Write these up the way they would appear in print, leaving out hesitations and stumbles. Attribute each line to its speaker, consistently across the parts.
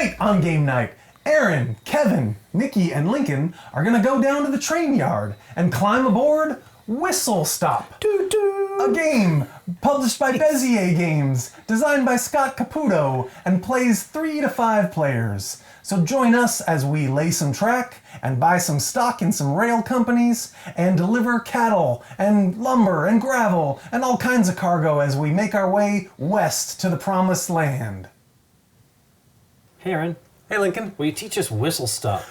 Speaker 1: Tonight on Game Night, Aaron, Kevin, Nikki, and Lincoln are gonna go down to the train yard and climb aboard Whistle Stop. A game published by Bézier Games, designed by Scott Caputo, and plays 3 to 5 players. So join us as we lay some track and buy some stock in some rail companies and deliver cattle and lumber and gravel and all kinds of cargo as we make our way west to the promised land.
Speaker 2: Hey, Aaron.
Speaker 1: Hey, Lincoln.
Speaker 2: Will you teach us Whistle Stop?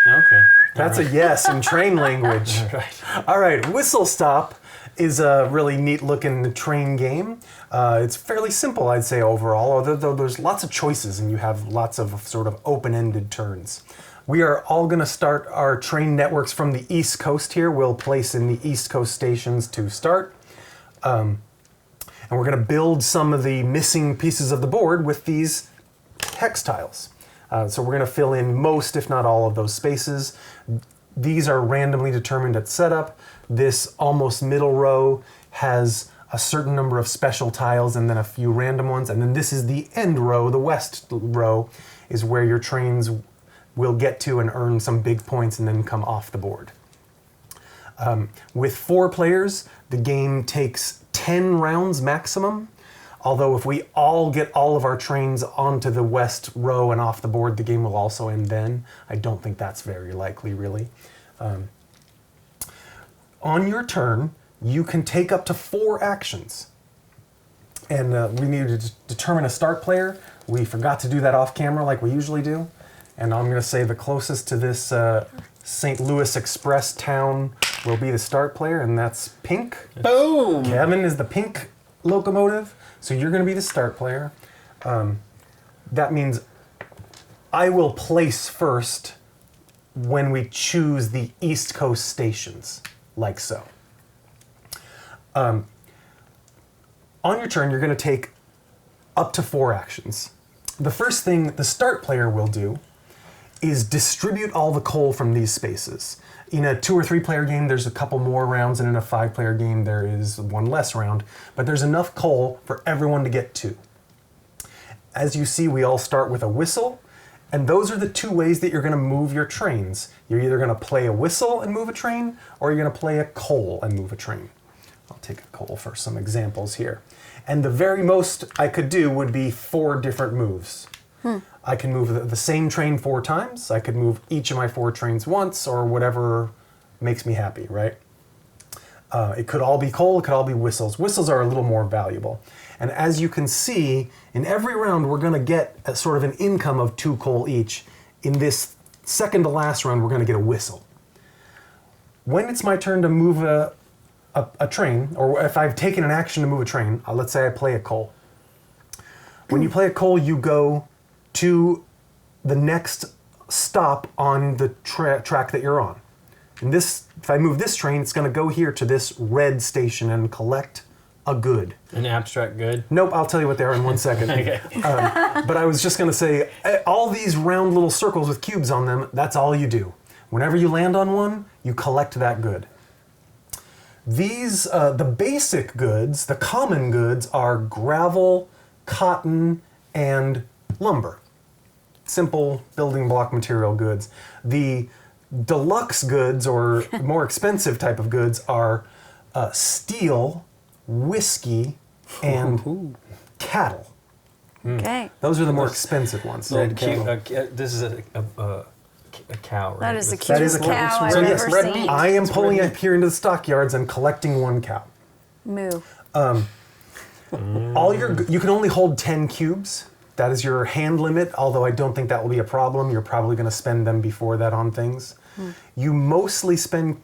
Speaker 2: Okay.
Speaker 1: That's a yes in train language. All right, Whistle Stop is a really neat-looking train game. It's fairly simple, I'd say, overall, although there's lots of choices and you have lots of sort of open-ended turns. We are all going to start our train networks from the East Coast here. We'll place in the East Coast stations to start. And we're going to build some of the missing pieces of the board with these hex tiles. So we're going to fill in most, if not all, of those spaces. These are randomly determined at setup. This almost middle row has a certain number of special tiles and then a few random ones. And then this is the end row, the west row, is where your trains will get to and earn some big points and then come off the board. With 4 players, the game takes 10 rounds maximum. Although if we all get all of our trains onto the west row and off the board, the game will also end then. I don't think that's very likely, really. On your turn, you can take up to 4 actions. And we need to determine a start player. We forgot to do that off camera like we usually do. And I'm going to say the closest to this St. Louis Express town will be the start player, and that's pink.
Speaker 2: Boom!
Speaker 1: Kevin is the pink locomotive. So you're going to be the start player. That means I will place first when we choose the East Coast stations, like so. On your turn, you're going to take up to 4 actions. The first thing the start player will do is distribute all the coal from these spaces. In a 2 or 3 player game, there's a couple more rounds, and in a 5 player game, there is 1 less round, but there's enough coal for everyone to get 2. As you see, we all start with a whistle, and those are the 2 ways that you're going to move your trains. You're either going to play a whistle and move a train, or you're going to play a coal and move a train. I'll take a coal for some examples here. And the very most I could do would be 4 different moves. I can move the same train 4 times. I could move each of my 4 trains once, or whatever makes me happy, right? It could all be coal, it could all be whistles. Whistles are a little more valuable. And as you can see, in every round we're going to get a sort of an income of 2 coal each. In this second to last round, we're going to get a whistle. When it's my turn to move a train, or if I've taken an action to move a train, let's say I play a coal. When you play a coal, you go to the next stop on the track that you're on. And this, if I move this train, it's going to go here to this red station and collect a good.
Speaker 2: An abstract good?
Speaker 1: Nope, I'll tell you what they are in 1 second.
Speaker 2: Okay.
Speaker 1: But I was just going to say, all these round little circles with cubes on them, that's all you do. Whenever you land on one, you collect that good. These, the basic goods, the common goods, are gravel, cotton, and lumber. Simple building block material goods. The deluxe goods, or more expensive type of goods, are steel, whiskey, and cattle.
Speaker 3: Okay.
Speaker 1: Those are the more expensive ones.
Speaker 2: This is a cow, right?
Speaker 3: That is the
Speaker 1: That is
Speaker 3: cutest
Speaker 1: a cow.
Speaker 3: cow I've
Speaker 1: So
Speaker 3: ever
Speaker 1: yes,
Speaker 3: seen.
Speaker 1: I am pulling up here into the stockyards and collecting 1 cow.
Speaker 3: Moo.
Speaker 1: You can only hold 10 cubes. That is your hand limit, although I don't think that will be a problem. You're probably going to spend them before that on things. You mostly spend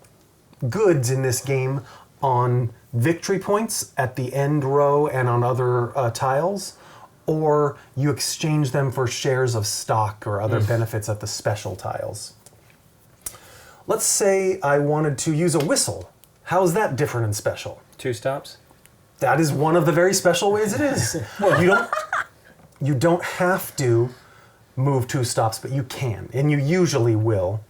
Speaker 1: goods in this game on victory points at the end row and on other tiles, or you exchange them for shares of stock or other benefits at the special tiles. Let's say I wanted to use a whistle. How is that different and special?
Speaker 2: 2 stops?
Speaker 1: That is one of the very special ways it is. You don't have to move 2 stops, but you can, and you usually will.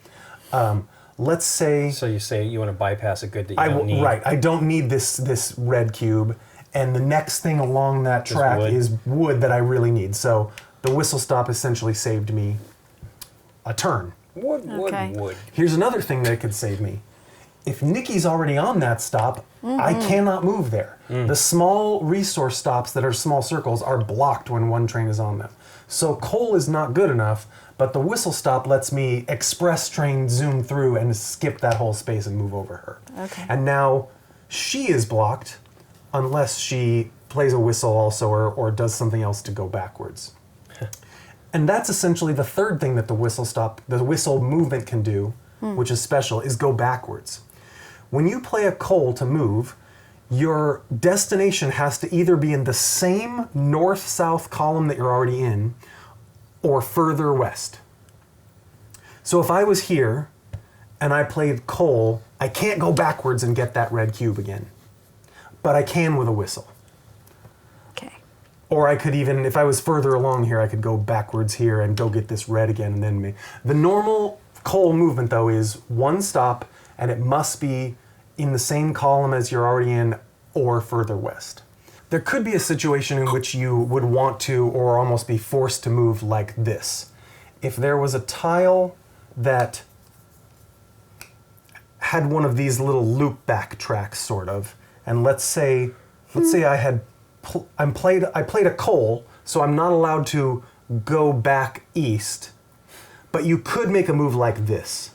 Speaker 1: Let's say...
Speaker 2: So you say you want to bypass a good that you don't need.
Speaker 1: Right, I don't need this red cube, and the next thing along that track
Speaker 2: wood.
Speaker 1: is wood that I really need. So the whistle stop essentially saved me a turn.
Speaker 2: Wood.
Speaker 1: Here's another thing that could save me. If Nikki's already on that stop, I cannot move there. The small resource stops that are small circles are blocked when one train is on them. So coal is not good enough, but the whistle stop lets me express train zoom through and skip that whole space and move over her.
Speaker 3: Okay.
Speaker 1: And now she is blocked unless she plays a whistle also or does something else to go backwards. And that's essentially the third thing that the whistle movement can do, which is special, is go backwards. When you play a coal to move, your destination has to either be in the same north-south column that you're already in, or further west. So if I was here, and I played coal, I can't go backwards and get that red cube again. But I can with a whistle.
Speaker 3: Okay.
Speaker 1: Or I could even, if I was further along here, I could go backwards here and go get this red again and then the normal coal movement, though, is one stop, and it must be in the same column as you're already in or further west. There could be a situation in which you would want to or almost be forced to move like this. If there was a tile that had one of these little loop back tracks, sort of, and let's say I played a coal, so I'm not allowed to go back east, but you could make a move like this.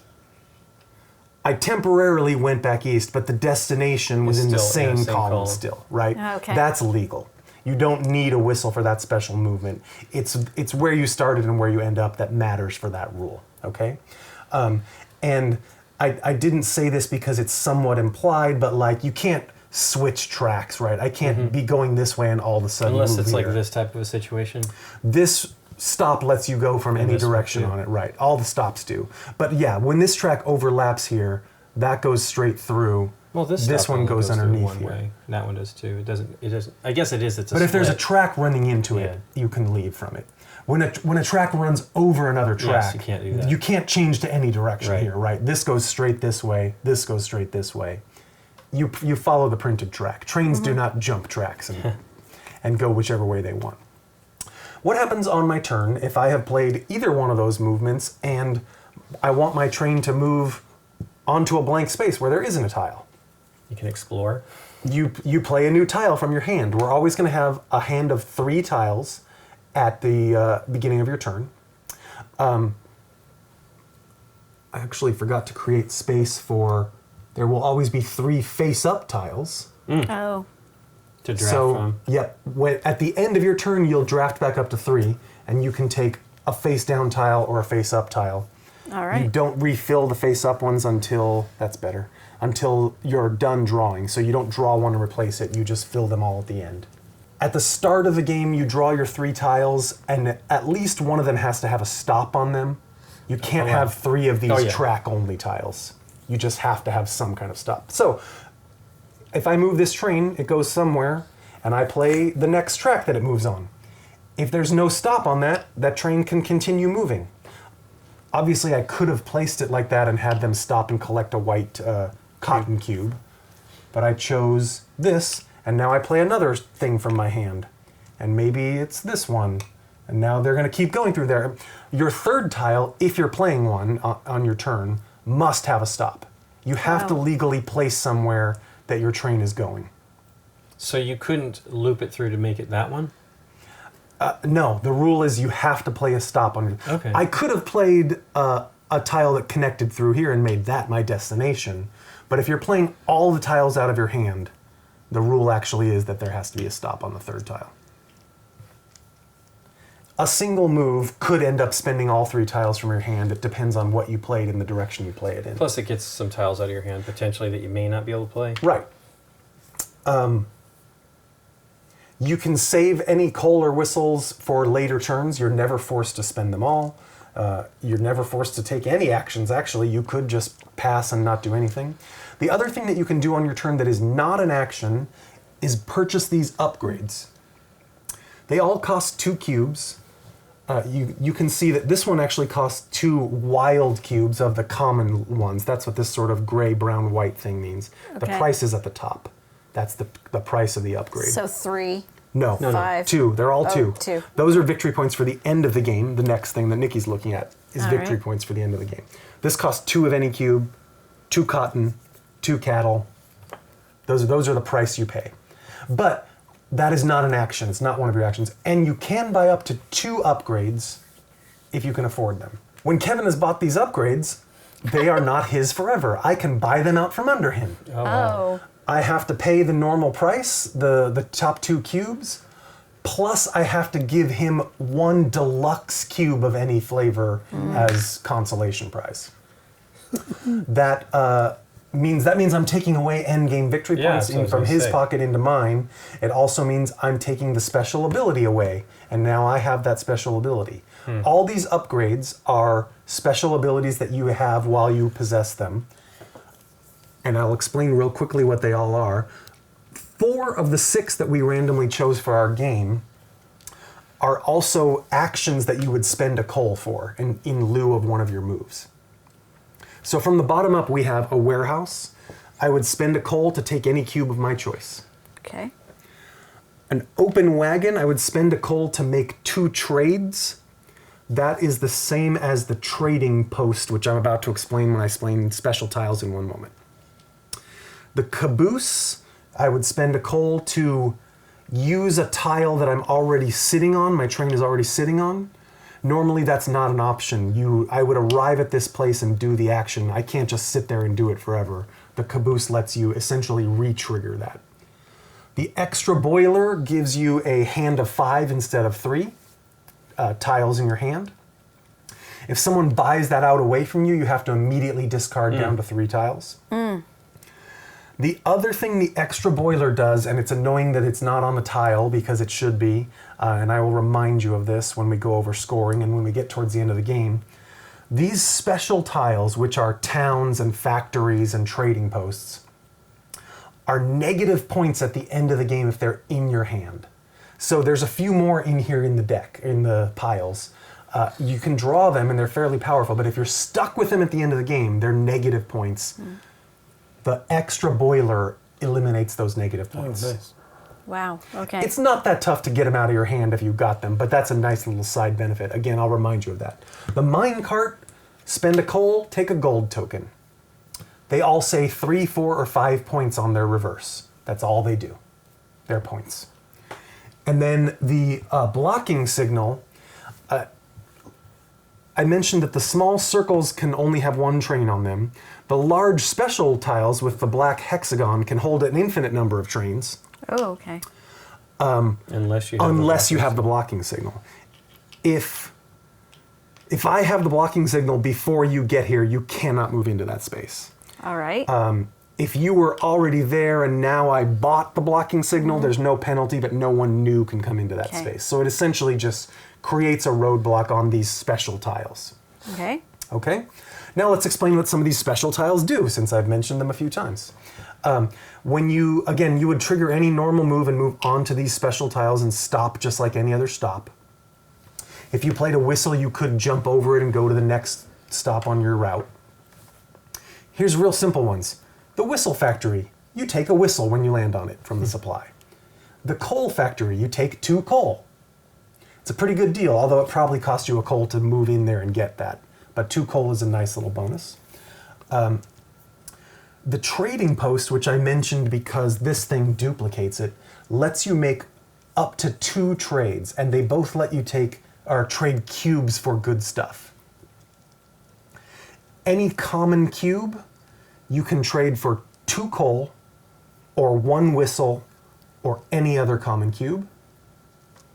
Speaker 1: I temporarily went back east, but the destination was in the same column still, right?
Speaker 3: Okay.
Speaker 1: That's legal. You don't need a whistle for that special movement. It's where you started and where you end up that matters for that rule, okay? And I didn't say this because it's somewhat implied, but like you can't switch tracks, right? I can't be going this way and all of a sudden
Speaker 2: Unless
Speaker 1: move
Speaker 2: it's
Speaker 1: here.
Speaker 2: like this type of a situation.
Speaker 1: This stop lets you go from any
Speaker 2: this one
Speaker 1: direction
Speaker 2: too.
Speaker 1: on it, right? All the stops do. But yeah, when this track overlaps here, that goes straight through.
Speaker 2: Well, this
Speaker 1: one
Speaker 2: only
Speaker 1: goes
Speaker 2: through
Speaker 1: underneath
Speaker 2: one
Speaker 1: here.
Speaker 2: way. And that one does too. It doesn't. I guess it is. It's a
Speaker 1: But if there's a
Speaker 2: split.
Speaker 1: track running into it,
Speaker 2: Yeah.
Speaker 1: you can leave from it. When a track runs over another track,
Speaker 2: you can't do that.
Speaker 1: you can't change to any direction
Speaker 2: Right.
Speaker 1: here, right? This goes straight this way. This goes straight this way. You follow the printed track. Trains do not jump tracks and go whichever way they want. What happens on my turn if I have played either one of those movements and I want my train to move onto a blank space where there isn't a tile?
Speaker 2: You can explore.
Speaker 1: You play a new tile from your hand. We're always going to have a hand of 3 tiles at the beginning of your turn. I actually forgot to create space for... There will always be 3 face-up tiles.
Speaker 3: Oh.
Speaker 2: To draft from.
Speaker 1: Yep. At the end of your turn, you'll draft back up to 3, and you can take a face-down tile or a face-up tile.
Speaker 3: All right.
Speaker 1: You don't refill the face-up ones until... That's better. Until you're done drawing. So you don't draw one and replace it. You just fill them all at the end. At the start of the game, you draw your 3 tiles, and at least one of them has to have a stop on them. You can't have 3 of these track-only tiles. You just have to have some kind of stop. So, if I move this train, it goes somewhere, and I play the next track that it moves on. If there's no stop on that, that train can continue moving. Obviously, I could have placed it like that and had them stop and collect a white cotton cube, but I chose this, and now I play another thing from my hand. And maybe it's this one, and now they're going to keep going through there. Your third tile, if you're playing one on your turn, must have a stop. You have to legally place somewhere that your train is going.
Speaker 2: So you couldn't loop it through to make it that one?
Speaker 1: No, the rule is you have to play a stop on your...
Speaker 2: Okay.
Speaker 1: I could have played a tile that connected through here and made that my destination, but if you're playing all the tiles out of your hand, the rule actually is that there has to be a stop on the third tile. A single move could end up spending all 3 tiles from your hand. It depends on what you played and the direction you play it in.
Speaker 2: Plus, it gets some tiles out of your hand potentially that you may not be able to play.
Speaker 1: Right. You can save any coal or whistles for later turns. You're never forced to spend them all. You're never forced to take any actions, actually. You could just pass and not do anything. The other thing that you can do on your turn that is not an action is purchase these upgrades. They all cost 2 cubes. You can see that this one actually costs 2 wild cubes of the common ones. That's what this sort of gray, brown, white thing means. The
Speaker 3: Okay.
Speaker 1: price is at the top. That's the price of the upgrade.
Speaker 3: So 3.
Speaker 1: No.
Speaker 2: No, no.
Speaker 3: 5.
Speaker 1: 2. They're all 2.
Speaker 3: 2.
Speaker 1: Those are victory points for the end of the game. The next thing that Nikki's looking at is
Speaker 3: All
Speaker 1: victory
Speaker 3: right.
Speaker 1: points for the end of the game. This costs 2 of any cube, 2 cotton, 2 cattle. Those are the price you pay. But that is not an action. It's not one of your actions. And you can buy up to 2 upgrades if you can afford them. When Kevin has bought these upgrades, they are not his forever. I can buy them out from under him.
Speaker 3: Oh.
Speaker 1: I have to pay the normal price, the top 2 cubes, plus I have to give him 1 deluxe cube of any flavor as consolation prize. That means I'm taking away endgame victory
Speaker 2: Yeah,
Speaker 1: points
Speaker 2: that's what I was
Speaker 1: from
Speaker 2: gonna
Speaker 1: his
Speaker 2: say.
Speaker 1: pocket into mine. It also means I'm taking the special ability away, and now I have that special ability. All these upgrades are special abilities that you have while you possess them. And I'll explain real quickly what they all are. 4 of the 6 that we randomly chose for our game are also actions that you would spend a coal for in lieu of one of your moves. So from the bottom up, we have a warehouse. I would spend a coal to take any cube of my choice.
Speaker 3: Okay.
Speaker 1: An open wagon, I would spend a coal to make 2 trades. That is the same as the trading post, which I'm about to explain when I explain special tiles in one moment. The caboose, I would spend a coal to use a tile that I'm already sitting on, my train is already sitting on. Normally that's not an option. I would arrive at this place and do the action. I can't just sit there and do it forever. The caboose lets you essentially re-trigger that. The extra boiler gives you a hand of 5 instead of 3 tiles in your hand. If someone buys that out away from you, you have to immediately discard down to 3 tiles. The other thing the extra boiler does, and it's annoying that it's not on the tile because it should be, and I will remind you of this when we go over scoring and when we get towards the end of the game, these special tiles, which are towns and factories and trading posts, are negative points at the end of the game if they're in your hand. So there's a few more in here in the deck, in the piles. You can draw them and they're fairly powerful, but if you're stuck with them at the end of the game, they're negative points. The extra boiler eliminates those negative points.
Speaker 2: nice.
Speaker 3: Wow. Okay.
Speaker 1: It's not that tough to get them out of your hand if you got them, but that's a nice little side benefit. Again, I'll remind you of that. The mine cart, spend a coal, take a gold token. They all say 3, 4, or 5 points on their reverse. That's all they do. They're points. And then the blocking signal, I mentioned that the small circles can only have 1 train on them. The large special tiles with the black hexagon can hold an infinite number of trains.
Speaker 3: Oh, okay.
Speaker 2: Unless you have
Speaker 1: The blocking signal. If I have the blocking signal before you get here, you cannot move into that space.
Speaker 3: All right.
Speaker 1: If you were already there and now I bought the blocking signal, there's no penalty, but no one new can come into that
Speaker 3: Okay.
Speaker 1: space. So it essentially just creates a roadblock on these special tiles.
Speaker 3: Okay.
Speaker 1: Okay? Now let's explain what some of these special tiles do, since I've mentioned them a few times. When you would trigger any normal move and move onto these special tiles and stop just like any other stop. If you played a whistle, you could jump over it and go to the next stop on your route. Here's real simple ones. The whistle factory, you take a whistle when you land on it from the supply. The coal factory, you take 2 coal. It's a pretty good deal, although it probably costs you a coal to move in there and get that. But 2 coal is a nice little bonus. The trading post, which I mentioned because this thing duplicates it, lets you make up to 2 trades, and they both let you trade cubes for good stuff. Any common cube, you can trade for 2 coal, or 1 whistle, or any other common cube.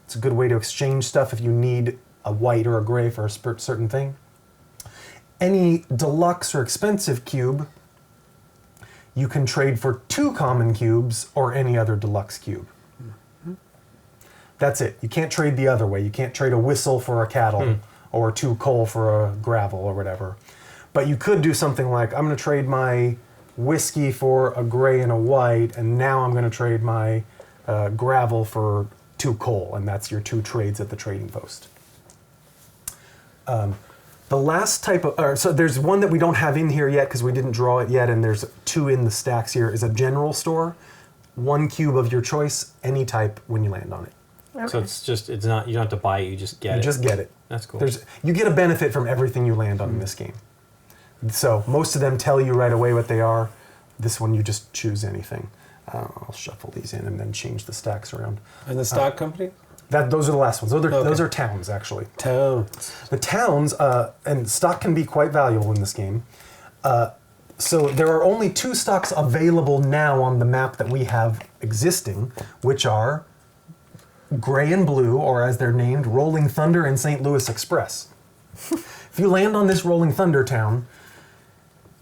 Speaker 1: It's a good way to exchange stuff if you need a white or a gray for a certain thing. Any deluxe or expensive cube, you can trade for 2 common cubes or any other deluxe cube. That's it. You can't trade the other way. You can't trade a whistle for a cattle or 2 coal for a gravel or whatever. But you could do something like, I'm going to trade my whiskey for a gray and a white, and now I'm going to trade my gravel for 2 coal, and that's your 2 trades at the trading post. The last type of, so there's one that we don't have in here yet because we didn't draw it yet, and there's 2 in the stacks here, is a general store. 1 cube of your choice, any type, when you land on it.
Speaker 2: So it's not, you don't have to buy it, you just get it.
Speaker 1: You just get it.
Speaker 2: That's cool.
Speaker 1: You get a benefit from everything you land on in this game. So most of them tell you right away what they are. This one, you just choose anything. I'll shuffle these in and then change the stacks around.
Speaker 4: And the stock company?
Speaker 1: Those are the last ones. Those are towns, actually.
Speaker 4: Towns.
Speaker 1: The towns, and stock can be quite valuable in this game. So there are only 2 stocks available now on the map that we have existing, which are Gray and Blue, or as they're named, Rolling Thunder and St. Louis Express. If you land on this Rolling Thunder town,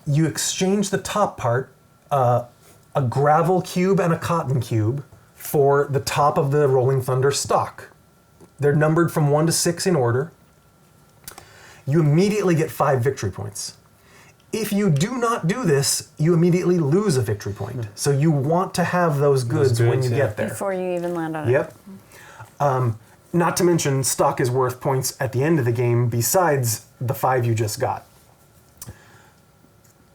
Speaker 1: you exchange the top part, a gravel cube and a cotton cube, for the top of the Rolling Thunder stock. They're numbered from 1 to 6 in order. You immediately get 5 victory points. If you do not do this, you immediately lose a victory point. So you want to have those goods when you get there.
Speaker 3: Before you even land on it.
Speaker 1: Yep. Not to mention, stock is worth points at the end of the game besides the 5 you just got.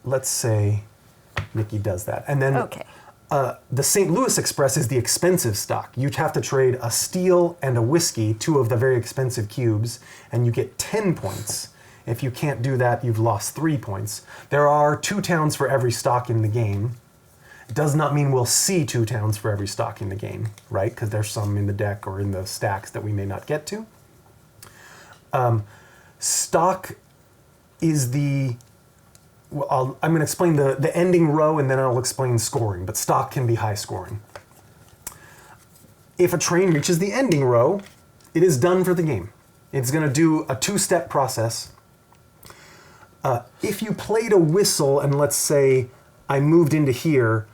Speaker 1: Let's say Nikki does that. And then
Speaker 3: Okay.
Speaker 1: the St. Louis Express is the expensive stock. You'd have to trade a steel and a whiskey, 2 of the very expensive cubes, and you get 10 points. If you can't do that, you've lost 3 points. There are 2 towns for every stock in the game. It does not mean we'll see 2 towns for every stock in the game, right? Because there's some in the deck or in the stacks that we may not get to. Stock is the... Well, I'm going to explain the ending row and then I'll explain scoring, but stock can be high scoring. If a train reaches the ending row, it is done for the game. It's going to do a 2-step process. If you played a whistle and let's say I moved into here,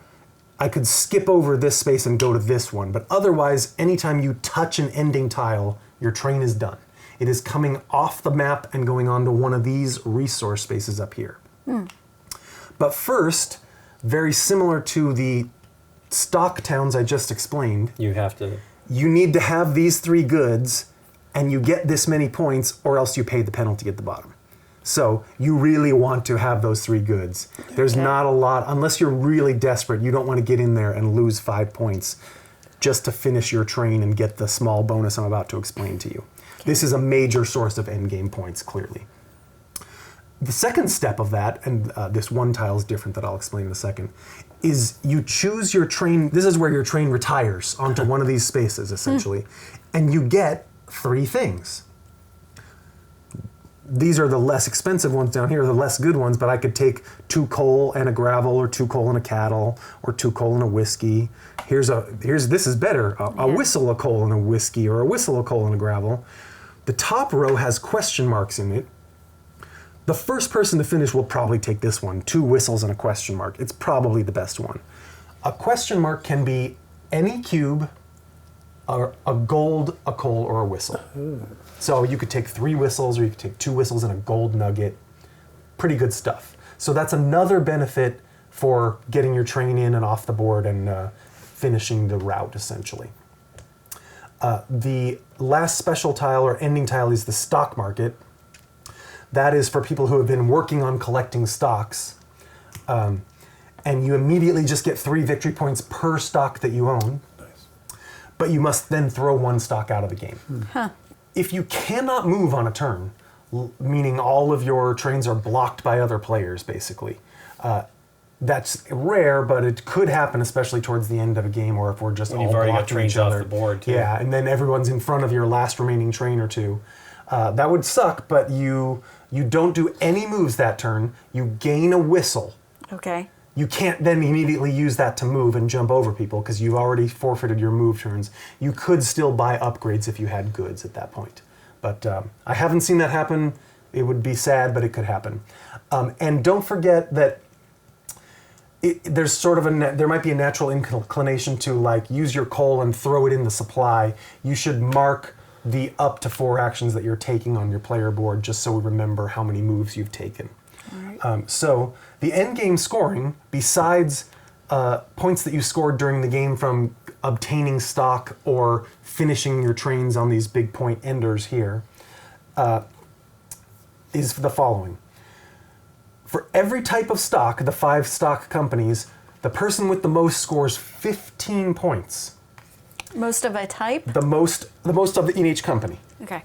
Speaker 1: I could skip over this space and go to this one, but otherwise, anytime you touch an ending tile, your train is done. It is coming off the map and going onto one of these resource spaces up here. But first, very similar to the stock towns I just explained,
Speaker 2: You have to...
Speaker 1: you need to have these 3 goods and you get this many points or else you pay the penalty at the bottom. So you really want to have those 3 goods. There's not a lot, unless you're really desperate, you don't want to get in there and lose 5 points just to finish your train and get the small bonus I'm about to explain to you. This is a major source of endgame points, clearly. The second step of that, and this one tile is different that I'll explain in a second, is you choose your train. This is where your train retires onto one of these spaces, essentially. And you get 3 things. These are the less expensive ones down here, the less good ones, but I could take 2 coal and a gravel, or 2 coal and a cattle, or 2 coal and a whiskey. This is better, a whistle, a coal and a whiskey, or a whistle, a coal and a gravel. The top row has question marks in it. The first person to finish will probably take this one, 2 whistles and a question mark. It's probably the best one. A question mark can be any cube, or a gold, a coal, or a whistle. So you could take 3 whistles, or you could take 2 whistles and a gold nugget. Pretty good stuff. So that's another benefit for getting your train in and off the board and finishing the route, essentially. The last special tile or ending tile is the stock market. That is for people who have been working on collecting stocks. And you immediately just get 3 victory points per stock that you own.
Speaker 4: Nice.
Speaker 1: But you must then throw 1 stock out of the game. If you cannot move on a turn, meaning all of your trains are blocked by other players, basically, that's rare, but it could happen, especially towards the end of a game, or if we're just all
Speaker 2: You've already got
Speaker 1: blocking
Speaker 2: trains
Speaker 1: each
Speaker 2: off
Speaker 1: other.
Speaker 2: the board, too.
Speaker 1: Yeah, and then everyone's in front of your last remaining train or 2. That would suck, but you don't do any moves that turn. You gain a whistle.
Speaker 3: Okay.
Speaker 1: You can't then immediately use that to move and jump over people because you've already forfeited your move turns. You could still buy upgrades if you had goods at that point. But I haven't seen that happen. It would be sad, but it could happen. And don't forget that there's sort of there might be a natural inclination to like use your coal and throw it in the supply. You should mark the up to 4 actions that you're taking on your player board just so we remember how many moves you've taken.
Speaker 3: Right.
Speaker 1: So the end game scoring, besides points that you scored during the game from obtaining stock or finishing your trains on these big point enders here, is the following. For every type of stock, the 5 stock companies, The person with the most scores 15 points.
Speaker 3: Most of a type?
Speaker 1: The most in each company.
Speaker 3: Okay.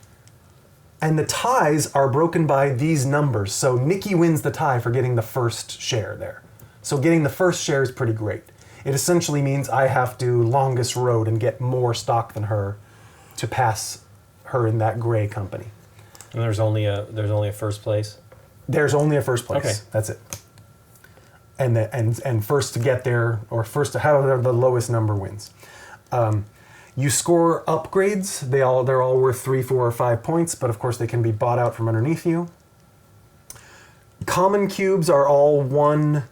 Speaker 1: And the ties are broken by these numbers. So Nikki wins the tie for getting the first share there. So getting the first share is pretty great. It essentially means I have to longest road and get more stock than her to pass her in that gray company.
Speaker 2: And there's only a first place.
Speaker 1: There's only a first place.
Speaker 2: Okay.
Speaker 1: That's it. And first to get there, or first to however the lowest number wins. You score upgrades. They're all worth 3, 4, or 5 points, but of course they can be bought out from underneath you. Common cubes are all 1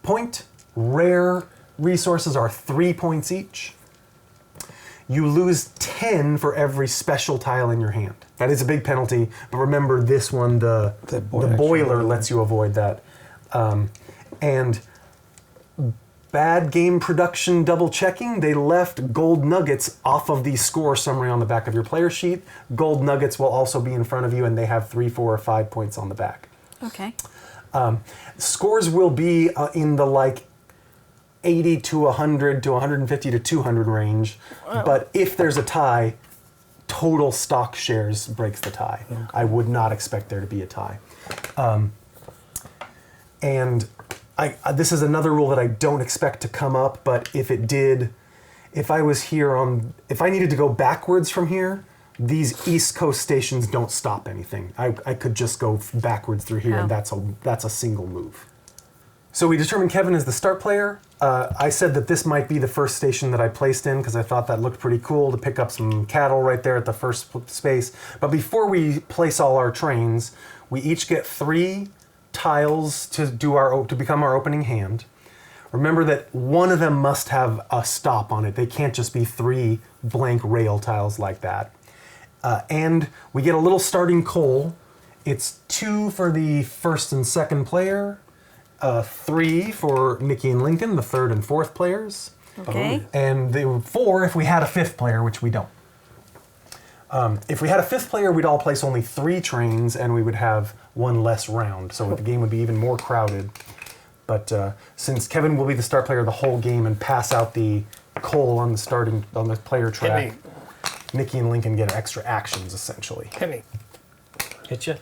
Speaker 1: point. Rare resources are 3 points each. You lose 10 for every special tile in your hand. That is a big penalty, but remember this one, the boiler lets you avoid that. And bad game production double checking, they left gold nuggets off of the score summary on the back of your player sheet. Gold nuggets will also be in front of you, and they have 3, 4, or 5 points on the back.
Speaker 3: Okay.
Speaker 1: Scores will be in the like 80 to 100 to 150 to 200 range, but if there's a tie, total stock shares breaks the tie. Okay. I would not expect there to be a tie. And this is another rule that I don't expect to come up, but if it did, if I needed to go backwards from here, these East Coast stations don't stop anything. I could just go backwards through here, and that's a single move. So we determined Kevin is the start player. I said that this might be the first station that I placed in because I thought that looked pretty cool to pick up some cattle right there at the first space. But before we place all our trains, we each get 3 tiles to become our opening hand. Remember that one of them must have a stop on it. They can't just be 3 blank rail tiles like that. And we get a little starting coal. It's 2 for the first and second player, 3 for Nikki and Lincoln, the third and fourth players.
Speaker 3: Okay.
Speaker 1: And they were 4 if we had a 5th player, which we don't. If we had a 5th player, we'd all place only 3 trains, and we would have 1 less round, so the game would be even more crowded. But since Kevin will be the start player the whole game and pass out the coal on the player track, Nikki and Lincoln get extra actions essentially.
Speaker 2: Hit you.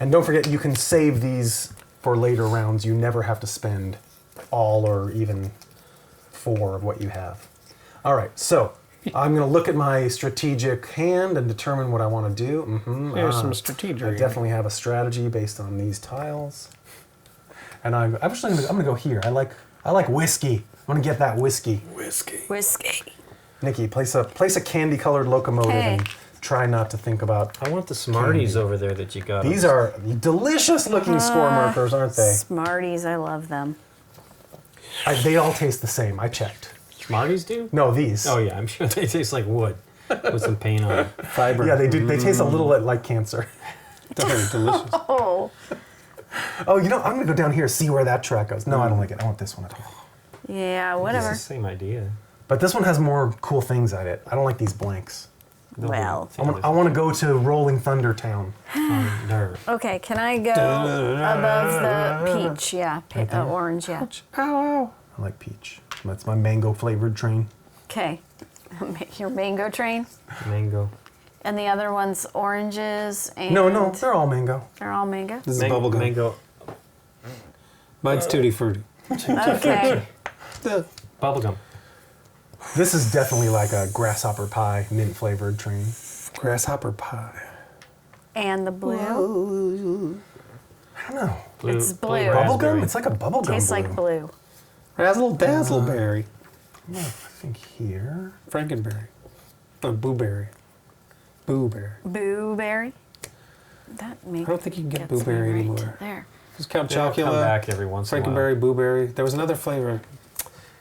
Speaker 1: And don't forget, you can save these for later rounds. You never have to spend all or even 4 of what you have. All right, so I'm going to look at my strategic hand and determine what I want to do.
Speaker 4: There's some strategy.
Speaker 1: I definitely have a strategy based on these tiles. And I'm going to go here. I like whiskey. I'm going to get that whiskey.
Speaker 3: Whiskey.
Speaker 1: Nikki, place a candy-colored locomotive and try not to think about.
Speaker 2: I want the Smarties over there that you got.
Speaker 1: These are delicious-looking score markers, aren't they?
Speaker 3: Smarties, I love them.
Speaker 1: They all taste the same. I checked.
Speaker 2: Smarties do?
Speaker 1: No, these.
Speaker 2: Oh yeah, I'm sure they taste like wood with some paint on it.
Speaker 4: Fiber.
Speaker 1: Yeah, they do. They taste a little like cancer.
Speaker 4: They're delicious.
Speaker 3: Oh.
Speaker 1: Oh, I'm going to go down here see where that track goes. No, I don't like it. I want this one at all.
Speaker 3: Yeah,
Speaker 2: It's
Speaker 3: whatever.
Speaker 2: the same idea.
Speaker 1: But this one has more cool things at it. I don't like these blanks.
Speaker 3: Well.
Speaker 1: I want to go to Rolling Thunder Town.
Speaker 3: Okay, can I go above the peach? Yeah, orange, yeah.
Speaker 1: I like peach. That's my mango-flavored train.
Speaker 3: Okay. Your mango train?
Speaker 2: Mango.
Speaker 3: And the other one's oranges and...
Speaker 1: No, they're all mango.
Speaker 3: They're all mango?
Speaker 4: This is bubblegum.
Speaker 2: Mango.
Speaker 4: Mine's Tutti Frutti.
Speaker 3: Okay.
Speaker 2: Bubblegum.
Speaker 1: This is definitely like a grasshopper pie, mint-flavored train.
Speaker 4: Grasshopper pie.
Speaker 3: And the blue?
Speaker 1: I don't know.
Speaker 3: It's blue.
Speaker 1: Bubblegum? It's like a bubblegum
Speaker 3: Tastes
Speaker 1: blue.
Speaker 3: like blue.
Speaker 4: Razzle Dazzleberry.
Speaker 1: I think here.
Speaker 4: Frankenberry. Oh, Booberry. Booberry.
Speaker 3: Blueberry? That makes
Speaker 4: I don't think you can get
Speaker 3: gets me
Speaker 4: blueberry
Speaker 3: right
Speaker 4: anymore.
Speaker 3: There.
Speaker 4: There's Count
Speaker 2: They'll
Speaker 4: Chocula.
Speaker 2: come back every once in a while.
Speaker 4: Frankenberry, Blueberry. There was another flavor.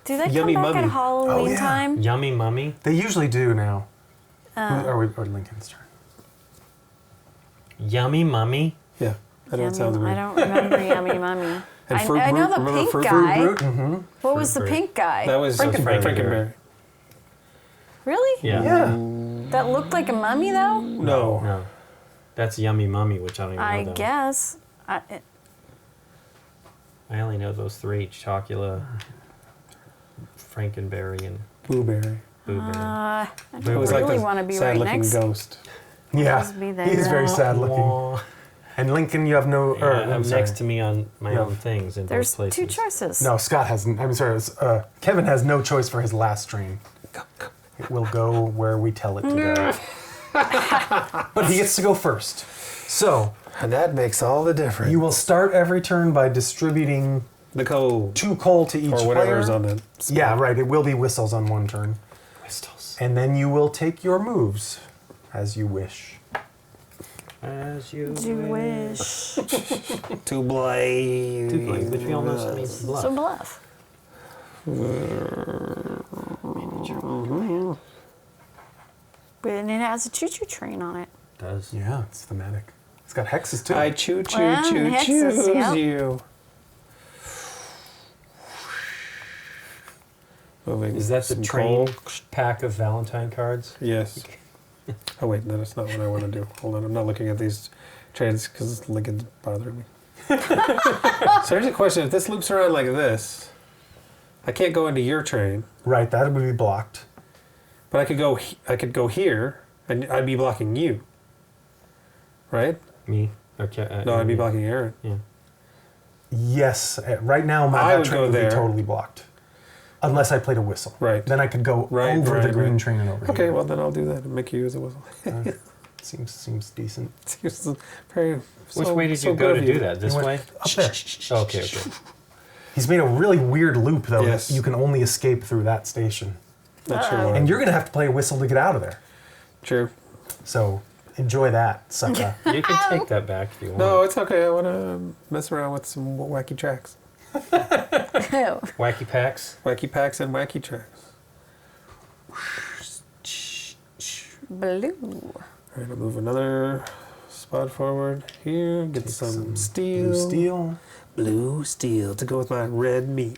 Speaker 3: Do they
Speaker 4: Yummy
Speaker 3: come back
Speaker 4: Mummy.
Speaker 3: at Halloween
Speaker 1: Oh, yeah.
Speaker 3: time?
Speaker 2: Yummy Mummy.
Speaker 1: They usually do now. Or Lincoln's turn.
Speaker 2: Yummy Mummy.
Speaker 4: Yeah, that don't sound weird.
Speaker 3: I don't remember Yummy Mummy.
Speaker 4: And Fruit
Speaker 3: I know
Speaker 4: Brute,
Speaker 3: the
Speaker 4: remember
Speaker 3: pink
Speaker 4: Fruit
Speaker 3: guy.
Speaker 1: Fruit, mm-hmm.
Speaker 3: What was the
Speaker 2: Fruit
Speaker 3: pink guy?
Speaker 4: That was
Speaker 2: Frankenberry.
Speaker 4: Frankenberry.
Speaker 3: Really?
Speaker 2: Yeah.
Speaker 1: Yeah.
Speaker 3: That looked like a mummy, though?
Speaker 4: No.
Speaker 2: No. That's Yummy Mummy, which I don't even know.
Speaker 3: I
Speaker 2: that
Speaker 3: guess.
Speaker 2: I only know those three: Chocula, Frankenberry, and
Speaker 4: Blueberry.
Speaker 2: Blueberry.
Speaker 3: I
Speaker 4: It
Speaker 3: don't
Speaker 4: was
Speaker 3: really
Speaker 4: like the
Speaker 3: want to be right
Speaker 4: sad-looking
Speaker 3: next.
Speaker 4: ghost.
Speaker 1: Yeah,
Speaker 3: Just be there.
Speaker 1: he's very sad looking.
Speaker 2: Wah.
Speaker 1: And Lincoln, you have no. Or,
Speaker 2: Yeah,
Speaker 1: I'm sorry.
Speaker 2: next to me on my
Speaker 1: No.
Speaker 2: own things in
Speaker 3: There's
Speaker 2: both places.
Speaker 3: two choices.
Speaker 1: No, Scott has. I'm sorry. Kevin has no choice for his last train. It will go where we tell it to go. But he gets to go first. So
Speaker 4: And that makes all the difference.
Speaker 1: you will start every turn by distributing
Speaker 4: the coal
Speaker 1: 2 coal to each
Speaker 4: or whatever's
Speaker 1: player.
Speaker 4: on the spot.
Speaker 1: Yeah, right. It will be whistles on one turn.
Speaker 2: Crystals.
Speaker 1: And then you will take your moves as you wish.
Speaker 2: As you
Speaker 3: Do you wish?
Speaker 4: To blade.
Speaker 2: Two flags, which we all know means bluff.
Speaker 3: So bluff. And it has a choo-choo train on it.
Speaker 2: Does.
Speaker 1: Yeah, it's thematic. It's got hexes too.
Speaker 4: I choo choo
Speaker 3: Well,
Speaker 4: choo
Speaker 3: hexes,
Speaker 4: choose
Speaker 3: yep.
Speaker 4: you. Moving
Speaker 2: Is that the
Speaker 4: some
Speaker 2: train
Speaker 4: coal.
Speaker 2: pack of Valentine cards?
Speaker 4: Yes. Oh wait, no, that's not what I want to do. Hold on, I'm not looking at these trains because Lincoln's bothering me. So here's a question: if this loops around like this, I can't go into your train,
Speaker 1: Right, that would be blocked.
Speaker 4: but I could go. I could go here, and I'd be blocking you. Right?
Speaker 2: Me? Okay.
Speaker 4: No, I'd be blocking Aaron.
Speaker 2: Yeah.
Speaker 1: Yes, right now my
Speaker 4: I
Speaker 1: that
Speaker 4: would
Speaker 1: train
Speaker 4: go
Speaker 1: would
Speaker 4: there.
Speaker 1: be totally blocked. Unless I played a whistle.
Speaker 4: Right.
Speaker 1: Then I could go
Speaker 4: Right,
Speaker 1: over the
Speaker 4: right,
Speaker 1: green
Speaker 4: right.
Speaker 1: train and over
Speaker 4: Okay,
Speaker 1: here.
Speaker 4: well then I'll do that and make you use a whistle.
Speaker 1: Seems decent.
Speaker 4: Seems very.
Speaker 2: Which
Speaker 4: so-
Speaker 2: way did
Speaker 4: so
Speaker 2: you go
Speaker 4: good
Speaker 2: to
Speaker 4: of
Speaker 2: do that? This
Speaker 1: He went
Speaker 2: way?
Speaker 1: Up there.
Speaker 2: Oh, okay, okay.
Speaker 1: He's made a really weird loop though.
Speaker 4: Yes.
Speaker 1: That you can only escape through that station.
Speaker 4: Not sure
Speaker 3: Uh-oh.
Speaker 4: why.
Speaker 1: And you're gonna have to play a whistle to get out of there.
Speaker 4: True.
Speaker 1: So enjoy that, sucker.
Speaker 2: You can take that back if you want.
Speaker 4: No, it's okay. I want to mess around with some wacky tracks.
Speaker 2: Wacky packs?
Speaker 4: Wacky packs and wacky tracks.
Speaker 3: Blue.
Speaker 4: All right, I'll move another spot forward here. Get some steel.
Speaker 1: Blue steel.
Speaker 4: Blue steel to go with my red meat.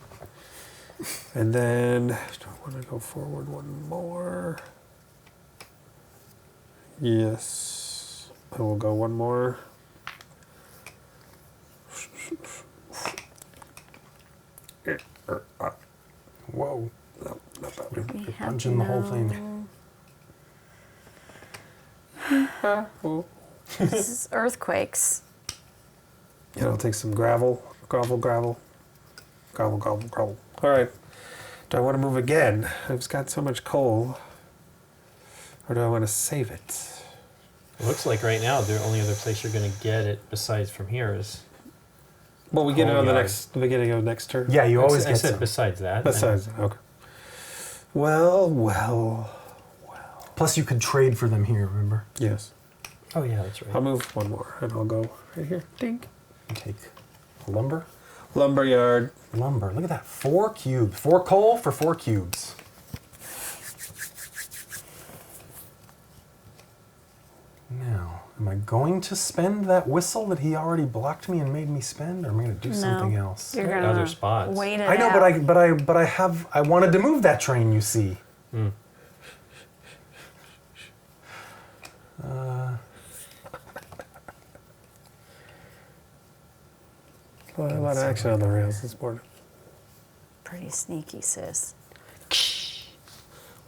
Speaker 4: And then I want to go forward one more. Yes. I will go one more.
Speaker 1: Whoa.
Speaker 4: No, not that one.
Speaker 3: We
Speaker 1: You're
Speaker 3: have
Speaker 1: punching the whole thing.
Speaker 4: Oh.
Speaker 3: This is earthquakes.
Speaker 4: Yeah, I'll take some gravel. Gravel. All right. Do I want to move again? I've got so much coal. Or do I want to save it?
Speaker 2: It looks like right now the only other place you're going to get it besides from here is...
Speaker 4: Well, we get it on the
Speaker 2: Coal
Speaker 4: the beginning of next turn.
Speaker 1: Yeah, you always
Speaker 2: I
Speaker 1: get
Speaker 2: said
Speaker 1: some.
Speaker 2: besides that.
Speaker 4: Besides, okay. Well.
Speaker 1: Plus you could trade for them here, remember?
Speaker 4: Yes.
Speaker 2: Oh, yeah, that's right.
Speaker 4: I'll move one more, and I'll go right here. Dink.
Speaker 1: You take lumber.
Speaker 4: Lumberyard.
Speaker 1: Lumber. Look at that. 4 cubes. 4 coal for 4 cubes. Now, am I going to spend that whistle that he already blocked me and made me spend, or am I going to do something else?
Speaker 3: You're
Speaker 2: There are
Speaker 3: gonna
Speaker 2: other spots.
Speaker 3: wait it
Speaker 1: I know,
Speaker 3: out.
Speaker 1: but I wanted to move that train. You see.
Speaker 2: Hmm.
Speaker 4: Well, a lot of action on the rails this morning.
Speaker 3: Pretty sneaky, sis.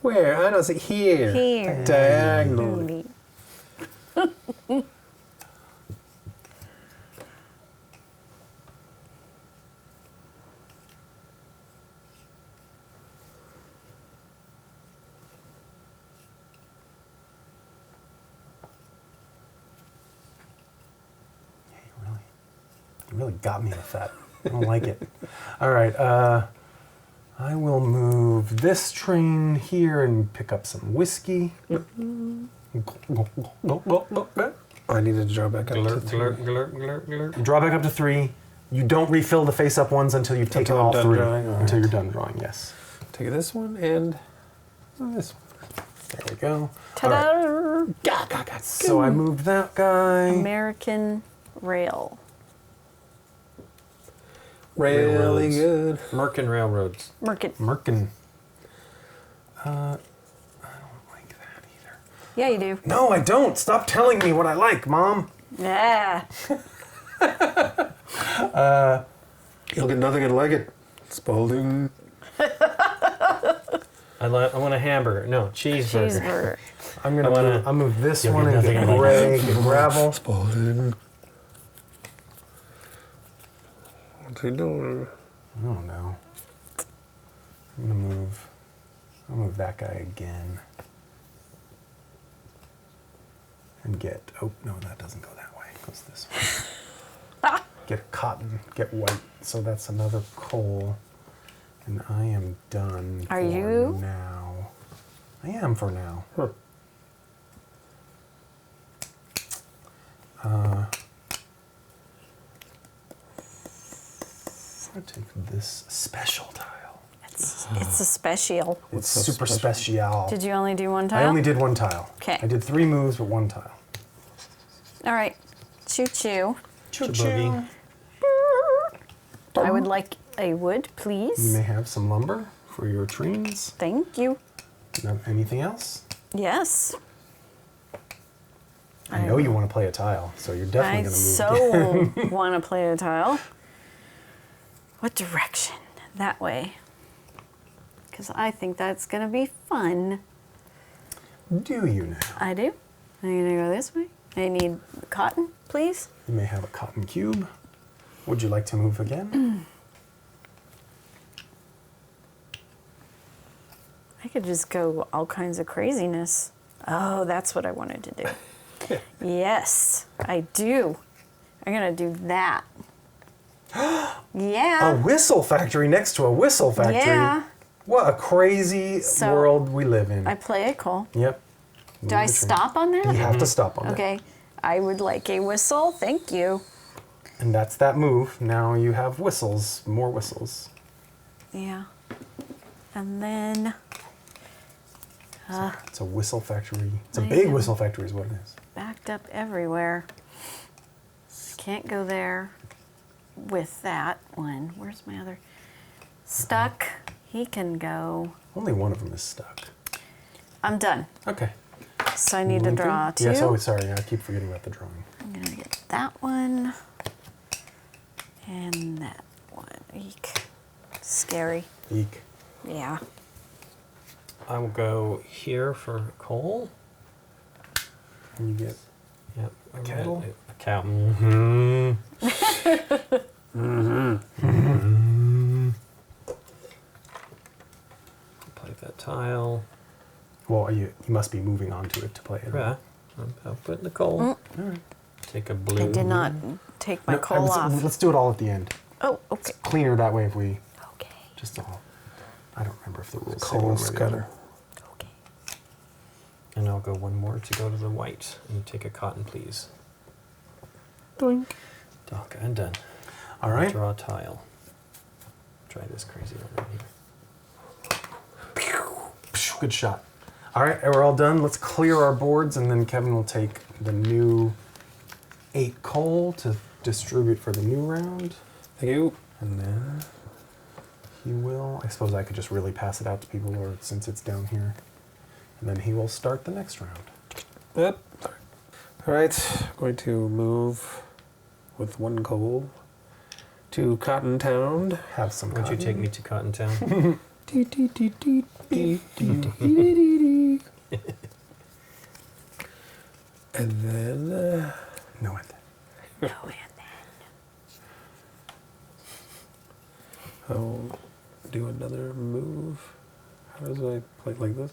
Speaker 4: Where? I don't see. Here.
Speaker 3: Here.
Speaker 4: Diagonally.
Speaker 1: You really got me with that. I don't like it. All right. I will move this train here and pick up some whiskey.
Speaker 4: I needed to draw back up to
Speaker 2: Glurp,
Speaker 4: 3.
Speaker 2: glurp, glurp, glurp, glurp.
Speaker 1: Draw back up to 3. You don't refill the face-up ones until you've taken
Speaker 4: Until I'm
Speaker 1: all
Speaker 4: done
Speaker 1: 3.
Speaker 4: drawing, all
Speaker 1: Until
Speaker 4: right.
Speaker 1: you're done drawing, yes.
Speaker 4: Take this one and this one.
Speaker 1: There we go.
Speaker 3: Ta-da!
Speaker 1: So I moved that guy.
Speaker 3: American Rail.
Speaker 4: Really
Speaker 2: Railroads.
Speaker 4: good.
Speaker 2: Merkin Railroads.
Speaker 3: Merkin.
Speaker 1: Merkin. I don't like that either.
Speaker 3: Yeah, you do.
Speaker 1: No, I don't. Stop telling me what I like, Mom.
Speaker 3: Yeah.
Speaker 4: You'll get nothing and like it. Spalding.
Speaker 2: I want a hamburger. No, cheeseburger.
Speaker 3: Cheeseburger.
Speaker 1: I'm gonna I'll move this
Speaker 2: You'll
Speaker 1: one
Speaker 2: get
Speaker 1: and
Speaker 2: nothing
Speaker 1: get
Speaker 2: like
Speaker 1: gray, get gravel.
Speaker 4: Spalding. What's he doing?
Speaker 1: I don't know. I'll move that guy again. And get, oh, no, that doesn't go that way. It goes this way. Get cotton, get white. So that's another coal. And I am done
Speaker 3: Are
Speaker 1: for
Speaker 3: you?
Speaker 1: now. I am for now.
Speaker 4: Huh.
Speaker 1: I'm going to take this special tile.
Speaker 3: It's a special.
Speaker 1: It's
Speaker 4: so
Speaker 1: super
Speaker 4: special?
Speaker 1: special.
Speaker 3: Did you only do one tile?
Speaker 1: I only did one tile.
Speaker 3: 'Kay.
Speaker 1: I did 3 moves, but 1 tile.
Speaker 3: All right. Choo choo.
Speaker 2: Boogie.
Speaker 3: I would like a wood,
Speaker 1: You
Speaker 3: please.
Speaker 1: may have some lumber for your trees.
Speaker 3: Thank you.
Speaker 1: Anything else?
Speaker 3: Yes.
Speaker 1: I know you want to play a tile, so you're definitely
Speaker 3: I
Speaker 1: going to move again.
Speaker 3: so want to play a tile. What direction? That way. Because I think that's going to be fun.
Speaker 1: Do you now?
Speaker 3: I do. I'm going to go this way. I need cotton, please.
Speaker 1: You may have a cotton cube. Would you like to move again?
Speaker 3: I could just go all kinds of craziness. Oh, that's what I wanted to do. Yes, I do. I'm going to do that. Yeah.
Speaker 1: A whistle factory next to a whistle factory.
Speaker 3: Yeah.
Speaker 1: What a crazy
Speaker 3: So,
Speaker 1: world we live in.
Speaker 3: I play a call.
Speaker 1: Yep.
Speaker 3: Do I stop on
Speaker 1: You
Speaker 3: that?
Speaker 1: have to stop on that.
Speaker 3: Okay. I would like a whistle. Thank you.
Speaker 1: And that's that move. Now you have whistles, more whistles.
Speaker 3: Yeah. And then
Speaker 1: It's a whistle factory. It's a
Speaker 3: I
Speaker 1: big
Speaker 3: know.
Speaker 1: whistle factory is what it is.
Speaker 3: backed up everywhere. I can't go there with that one. Where's my other? Stuck. He can go.
Speaker 1: Only one of them is stuck.
Speaker 3: I'm done.
Speaker 1: Okay.
Speaker 3: So I need to draw two.
Speaker 1: Yes, oh, sorry. I keep forgetting about the drawing.
Speaker 3: I'm going to get that one. And that one. Eek. Scary.
Speaker 1: Eek.
Speaker 3: Yeah.
Speaker 2: I will go here for coal.
Speaker 1: And you get
Speaker 2: Yep.
Speaker 1: Cattle?
Speaker 2: A cow. Mm-hmm. Play that tile.
Speaker 1: well, you must be moving on to it to play it.
Speaker 2: Yeah. I'll put in the coal.
Speaker 1: All right.
Speaker 2: Take a blue.
Speaker 3: I did not take my coal off.
Speaker 1: Let's do it all at the end.
Speaker 3: Oh, okay.
Speaker 1: Cleaner that way if we
Speaker 3: Okay.
Speaker 1: just all. I don't remember if the rules say
Speaker 4: Coal
Speaker 1: one way or the
Speaker 4: scutter.
Speaker 1: other.
Speaker 3: Okay.
Speaker 2: And I'll go one more to go to the white. And take a cotton, please.
Speaker 1: Doink.
Speaker 2: Okay, I'm done.
Speaker 1: All right.
Speaker 2: Draw a tile. Try this crazy one right here.
Speaker 1: Good shot. All right, we're all done. Let's clear our boards, and then Kevin will take the new 8 coal to distribute for the new round.
Speaker 4: Thank you.
Speaker 1: And then he will, I suppose I could just really pass it out to people, or since it's down here. And then he will start the next round.
Speaker 4: Yep. All right. Going to move with 1 coal to Cotton Town.
Speaker 1: Have some
Speaker 2: Why don't you
Speaker 1: cotton.
Speaker 2: take me to Cotton Town?
Speaker 4: And then
Speaker 1: No, it.
Speaker 3: No, and then.
Speaker 4: I'll do another move. How does I play it like this?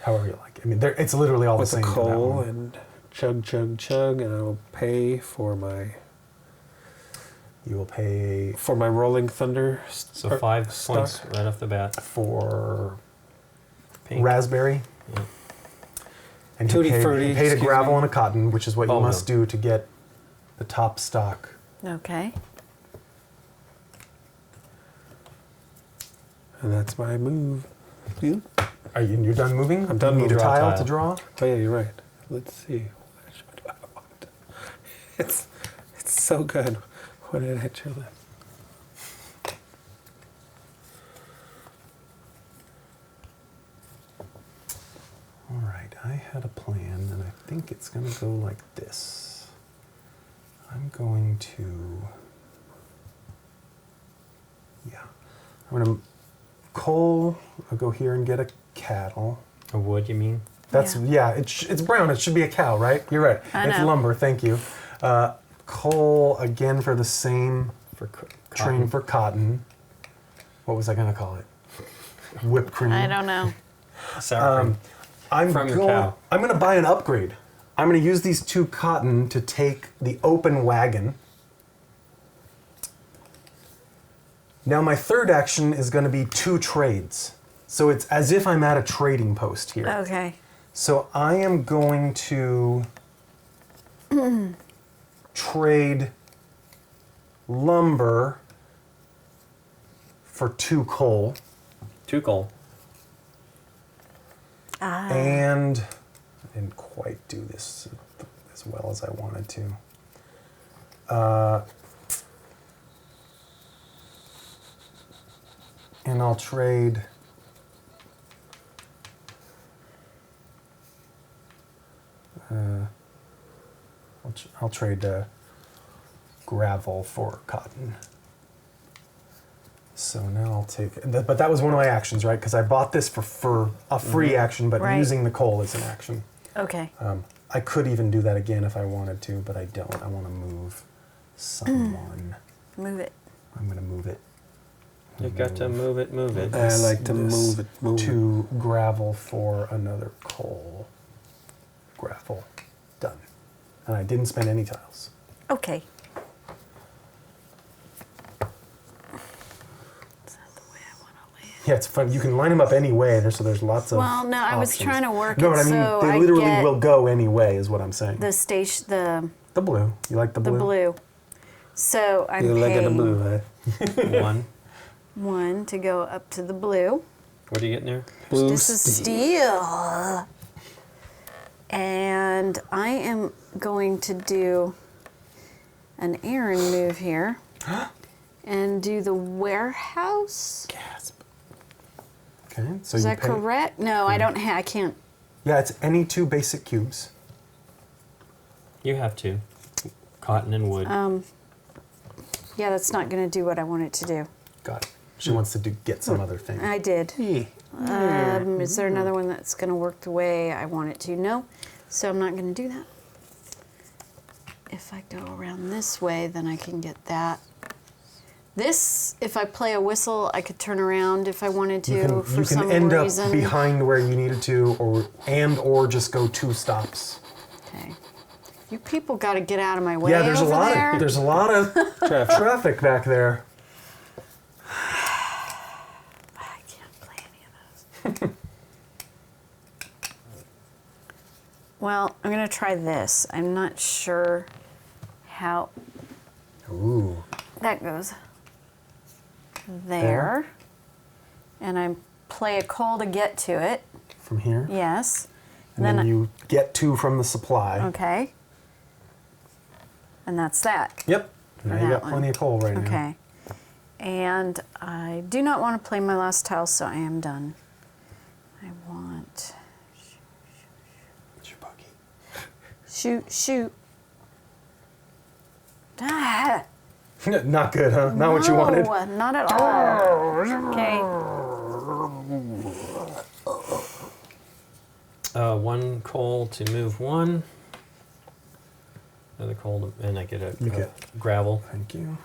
Speaker 1: However you like. I mean, it's literally all
Speaker 4: With
Speaker 1: the
Speaker 4: the
Speaker 1: same. for that
Speaker 4: coal
Speaker 1: one.
Speaker 4: and chug, chug, chug, and I will pay for my
Speaker 1: You will pay
Speaker 4: Rolling Thunder.
Speaker 2: So
Speaker 4: or
Speaker 2: 5
Speaker 4: stock.
Speaker 2: points right off the bat.
Speaker 1: for
Speaker 2: Pink.
Speaker 1: raspberry.
Speaker 2: Yeah.
Speaker 1: And
Speaker 4: Tutti
Speaker 1: you
Speaker 4: frutti,
Speaker 1: paid a
Speaker 4: excuse
Speaker 1: gravel
Speaker 4: me.
Speaker 1: and a cotton, which is what you
Speaker 2: Oh,
Speaker 1: must
Speaker 2: no.
Speaker 1: do to get the top stock.
Speaker 3: Okay.
Speaker 4: And that's my move. You?
Speaker 1: You're done moving?
Speaker 4: I'm done
Speaker 1: You need a
Speaker 4: moving.
Speaker 1: tile,
Speaker 2: Tile.
Speaker 1: to draw?
Speaker 4: Oh yeah, you're right. Let's see. Which one do I want? It's so good. What did I choose?
Speaker 1: All right, I had a plan, and I think it's going to go like this. I'm going to I'm gonna coal. I'll go here and get a cattle.
Speaker 2: A wood, you mean?
Speaker 1: That's it's brown. It should be a cow, right? You're right.
Speaker 3: I
Speaker 1: It's
Speaker 3: know.
Speaker 1: lumber. Thank you. Coal again for the same
Speaker 2: For
Speaker 1: train for cotton. What was I gonna call it? Whipped cream.
Speaker 3: I don't know.
Speaker 2: sour cream. From your cow.
Speaker 1: I'm gonna buy an upgrade. I'm gonna use these 2 cotton to take the open wagon. Now my third action is gonna be 2 trades. So it's as if I'm at a trading post here.
Speaker 3: Okay.
Speaker 1: So I am going to trade lumber for 2 coal.
Speaker 2: 2 coal.
Speaker 1: And I didn't quite do this as well as I wanted to. And I'll trade I'll trade gravel for cotton. So now I'll take, but that was one of my actions, right? Because I bought this for a free action, but
Speaker 3: Right.
Speaker 1: using the coal is an action.
Speaker 3: Okay.
Speaker 1: I could even do that again if I wanted to, but I don't. I want to move someone.
Speaker 3: Move it.
Speaker 1: I'm going to move it.
Speaker 2: You got to move it, move it.
Speaker 4: I like to move it.
Speaker 1: To gravel for another coal. Gravel. Done. And I didn't spend any tiles.
Speaker 3: Okay. Is that the way I want to lay it?
Speaker 1: Yeah, it's fun. You can line them up any way, so there's lots of
Speaker 3: Well, no, I was
Speaker 1: options.
Speaker 3: trying to work
Speaker 1: No,
Speaker 3: it
Speaker 1: but I mean,
Speaker 3: so
Speaker 1: they
Speaker 3: I
Speaker 1: literally
Speaker 3: get
Speaker 1: will go any way, is what I'm saying.
Speaker 3: the station,
Speaker 1: The blue. You like the
Speaker 3: the
Speaker 1: blue?
Speaker 3: blue. So I'm
Speaker 4: You like it
Speaker 3: paying
Speaker 4: in blue, eh?
Speaker 2: 1.
Speaker 3: 1 to go up to the blue.
Speaker 2: What are you getting there?
Speaker 4: Blue
Speaker 3: This is steel. And I am going to do an Aaron move here and do the warehouse.
Speaker 1: Gasp. Okay, so
Speaker 3: Is
Speaker 1: you
Speaker 3: that
Speaker 1: pay.
Speaker 3: correct? No, I don't I can't.
Speaker 1: Yeah, it's any 2 basic cubes.
Speaker 2: You have 2. Cotton and wood.
Speaker 3: Yeah, that's not going to do what I want it to do.
Speaker 1: Got it. She wants to get some other thing.
Speaker 3: I did. Is there another one that's going to work the way I want it to? No. So I'm not going to do that. If I go around this way, then I can get that. This, if I play a whistle, I could turn around if I wanted to for
Speaker 1: you
Speaker 3: some
Speaker 1: can end
Speaker 3: reason.
Speaker 1: up behind where you needed to, or just go 2 stops.
Speaker 3: Okay. You people got to get out of my way.
Speaker 1: Yeah, there's a
Speaker 3: over
Speaker 1: lot
Speaker 3: there.
Speaker 1: of there's a lot of traffic back there.
Speaker 3: I can't play any of those. Well, I'm going to try this. I'm not sure how
Speaker 1: Ooh.
Speaker 3: that goes there. And I play a coal to get to it.
Speaker 1: From here.
Speaker 3: Yes.
Speaker 1: And then you get 2 from the supply.
Speaker 3: Okay. And that's that.
Speaker 1: Yep. Now you
Speaker 3: that
Speaker 1: got
Speaker 3: one.
Speaker 1: plenty of coal right now.
Speaker 3: Okay. And I do not want to play my last tile, so I am done. I want...
Speaker 1: It's your buggy.
Speaker 3: Shoot, shoot. Ah,
Speaker 1: Not good, huh? Not what you wanted.
Speaker 3: no, not at all. Okay.
Speaker 2: 1 coal to move 1. Another coal, and I get a gravel.
Speaker 1: Thank you.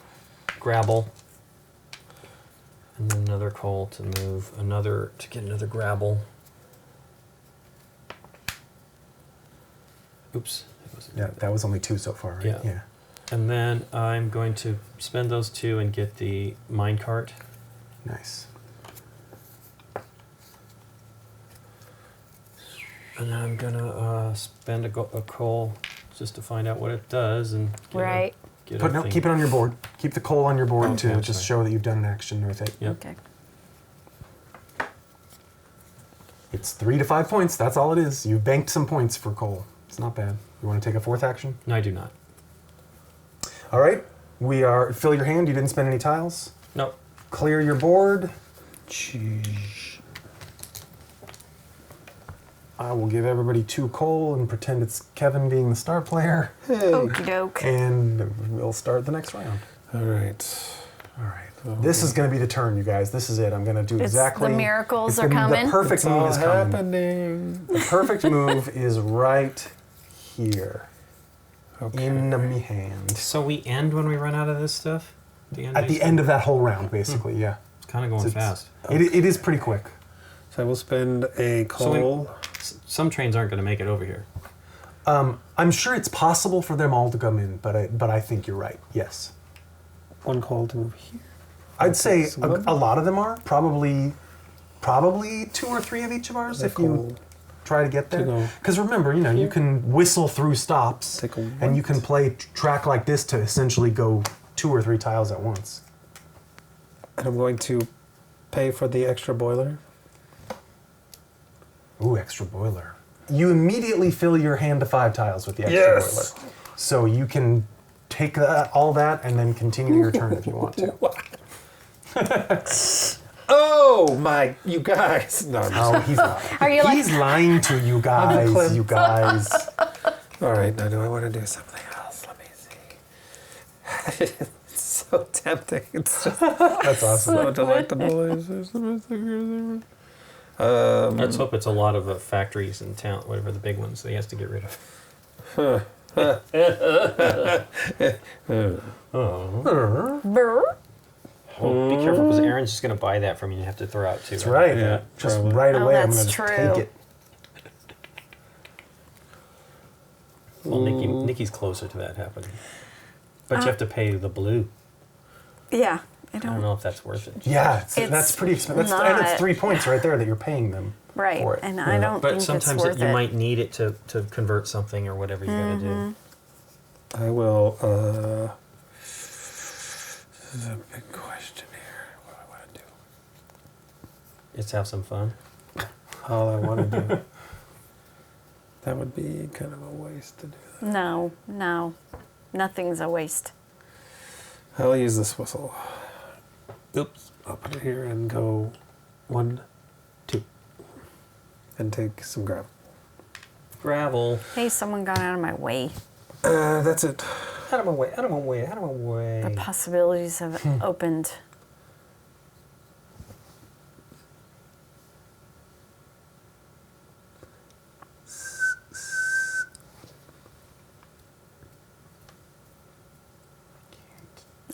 Speaker 2: Gravel. And then another coal to move another, to get another gravel. Oops.
Speaker 1: Yeah, that was only 2 so far, right?
Speaker 2: Yeah. And then I'm going to spend those 2 and get the mine cart.
Speaker 1: Nice.
Speaker 2: And then I'm gonna spend a coal just to find out what it does and get
Speaker 3: Right.
Speaker 2: Get
Speaker 1: But no, keep it on your board. Keep the coal on your board
Speaker 2: Okay,
Speaker 1: to
Speaker 2: I'm
Speaker 1: just
Speaker 2: sorry.
Speaker 1: show that you've done an action with it.
Speaker 2: Yep.
Speaker 3: Okay.
Speaker 1: It's 3 to 5 points. That's all it is. You banked some points for coal. It's not bad. You want to take a 4th action?
Speaker 2: No, I do not.
Speaker 1: All right. We are fill your hand. You didn't spend any tiles.
Speaker 2: Nope.
Speaker 1: Clear your board. I will give everybody 2 coal and pretend it's Kevin being the star player,
Speaker 3: Okie doke.
Speaker 1: and we'll start the next round.
Speaker 4: All right.
Speaker 1: All right. This is going to be the turn, you guys. This is it. I'm going to do exactly.
Speaker 3: The miracles
Speaker 1: it's
Speaker 3: are coming.
Speaker 1: The perfect
Speaker 4: It's
Speaker 1: move
Speaker 4: all
Speaker 1: is coming.
Speaker 4: happening.
Speaker 1: The perfect move is right here in me hand.
Speaker 2: So we end when we run out of this stuff?
Speaker 1: At the end of that whole round, basically, yeah.
Speaker 2: It's kind of going fast.
Speaker 1: It is pretty quick.
Speaker 4: So I will spend a coal.
Speaker 2: Some trains aren't going to make it over here.
Speaker 1: I'm sure it's possible for them all to come in, but I think you're right. Yes.
Speaker 4: One coal to move here.
Speaker 1: I'd say
Speaker 4: Some of
Speaker 1: a lot of them are. Probably 2 or 3 of each of ours if you try to get there.
Speaker 4: go
Speaker 1: Because remember, you can whistle through stops,
Speaker 4: Take a
Speaker 1: and you
Speaker 4: what?
Speaker 1: can play track like this to essentially go 2 or 3 tiles at once.
Speaker 4: And I'm going to pay for the extra boiler.
Speaker 1: Ooh, extra boiler. You immediately fill your hand to 5 tiles with the extra
Speaker 4: Yes!
Speaker 1: boiler. So you can take all that and then continue your turn if you want to.
Speaker 4: Oh my, you guys. No, I'm just-
Speaker 1: Oh, he's lying.
Speaker 3: Are you
Speaker 1: He's lying to you guys,
Speaker 4: Clint.
Speaker 1: you guys.
Speaker 4: All right, now do I want to do something else? Let me see. It's so tempting. It's just
Speaker 1: That's awesome.
Speaker 4: so delectable.
Speaker 2: Let's hope it's a lot of the factories in town, whatever the big ones that he has to get rid of.
Speaker 3: Brr.
Speaker 2: Well, be careful because Aaron's just going to buy that from you and you have to throw out too.
Speaker 1: That's right.
Speaker 4: Yeah,
Speaker 1: Just
Speaker 4: probably.
Speaker 1: right
Speaker 3: Oh,
Speaker 1: away, I'm
Speaker 3: that's
Speaker 1: going to
Speaker 3: true.
Speaker 1: take it.
Speaker 2: Well, Nikki's closer to that happening. But you have to pay the blue.
Speaker 3: Yeah, I
Speaker 2: I don't
Speaker 3: don't.
Speaker 2: know if that's worth it.
Speaker 1: Yeah,
Speaker 3: It's
Speaker 1: that's pretty expensive. And
Speaker 3: not.
Speaker 1: it's 3 points right there that you're paying them
Speaker 3: Right,
Speaker 1: for it.
Speaker 3: and I don't
Speaker 2: But
Speaker 3: think
Speaker 2: sometimes
Speaker 3: it's worth
Speaker 2: you
Speaker 3: it.
Speaker 2: might need it to convert something or whatever you got to do.
Speaker 4: I will. This is a big question here. What do I want to do?
Speaker 2: Just have some fun.
Speaker 4: All I want to do. That would be kind of a waste to do that.
Speaker 3: No, nothing's a waste.
Speaker 4: I'll use this whistle. Oops. I'll put it here and go 1, 2. And take some gravel.
Speaker 2: Gravel.
Speaker 3: Hey, someone got out of my way.
Speaker 4: That's it.
Speaker 2: Out of my way, out of my way, out of my way.
Speaker 3: The possibilities have opened.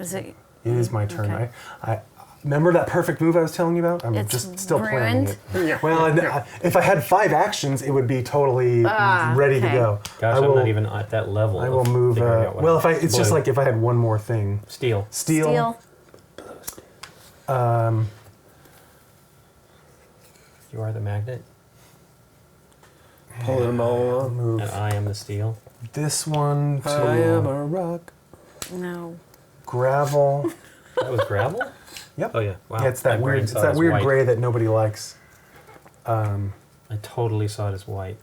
Speaker 3: Is it?
Speaker 1: It is my turn.
Speaker 3: Okay.
Speaker 1: I remember that perfect move I was telling you about? I'm
Speaker 3: It's
Speaker 1: just still planning
Speaker 3: ruined?
Speaker 1: it. Well, if I had 5 actions, it would be totally ready to
Speaker 3: okay.
Speaker 1: go.
Speaker 2: Gosh, I'm not even at that level.
Speaker 1: I will
Speaker 2: of
Speaker 1: move.
Speaker 2: figuring out what
Speaker 1: Well,
Speaker 2: I'm-
Speaker 1: it's just
Speaker 2: Blue.
Speaker 1: like if I had one more thing.
Speaker 2: Steel.
Speaker 1: Steel.
Speaker 2: You are the magnet,
Speaker 4: Pull them all
Speaker 1: I'll
Speaker 4: along.
Speaker 1: move
Speaker 2: and I am the steel.
Speaker 1: this one to
Speaker 4: I am a rock.
Speaker 3: No.
Speaker 1: gravel.
Speaker 2: That was gravel?
Speaker 1: Yep.
Speaker 2: Oh, yeah. Wow.
Speaker 1: Yeah, it's that
Speaker 2: My
Speaker 1: weird.
Speaker 2: brain
Speaker 1: It's
Speaker 2: saw it
Speaker 1: that
Speaker 2: as
Speaker 1: weird
Speaker 2: white.
Speaker 1: gray that nobody likes.
Speaker 2: I totally saw it as white.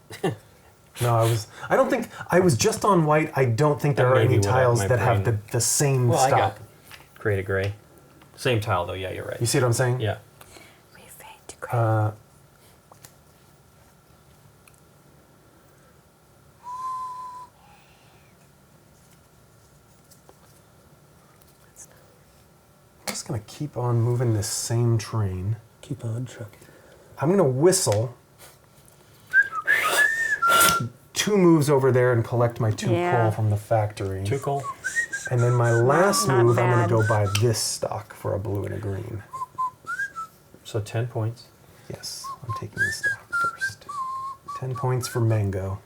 Speaker 1: No, I don't think I was just on white. I don't think there
Speaker 2: That
Speaker 1: are
Speaker 2: may
Speaker 1: any
Speaker 2: be what
Speaker 1: tiles
Speaker 2: my
Speaker 1: that have
Speaker 2: brain-
Speaker 1: the same
Speaker 2: Well, I
Speaker 1: stop.
Speaker 2: got created gray. Same tile, though. Yeah, you're right.
Speaker 1: You see what I'm saying?
Speaker 2: Yeah.
Speaker 3: We fade to gray.
Speaker 1: I'm just gonna keep on moving this same train.
Speaker 4: Keep on trucking.
Speaker 1: I'm gonna whistle 2 moves over there and collect my 2
Speaker 3: Yeah.
Speaker 1: coal from the factory.
Speaker 2: 2 coal.
Speaker 1: And then my last
Speaker 3: Not
Speaker 1: move, I'm
Speaker 3: bad.
Speaker 1: gonna go buy this stock for a blue and a green.
Speaker 2: So 10 points.
Speaker 1: Yes, I'm taking the stock first. 10 points for mango.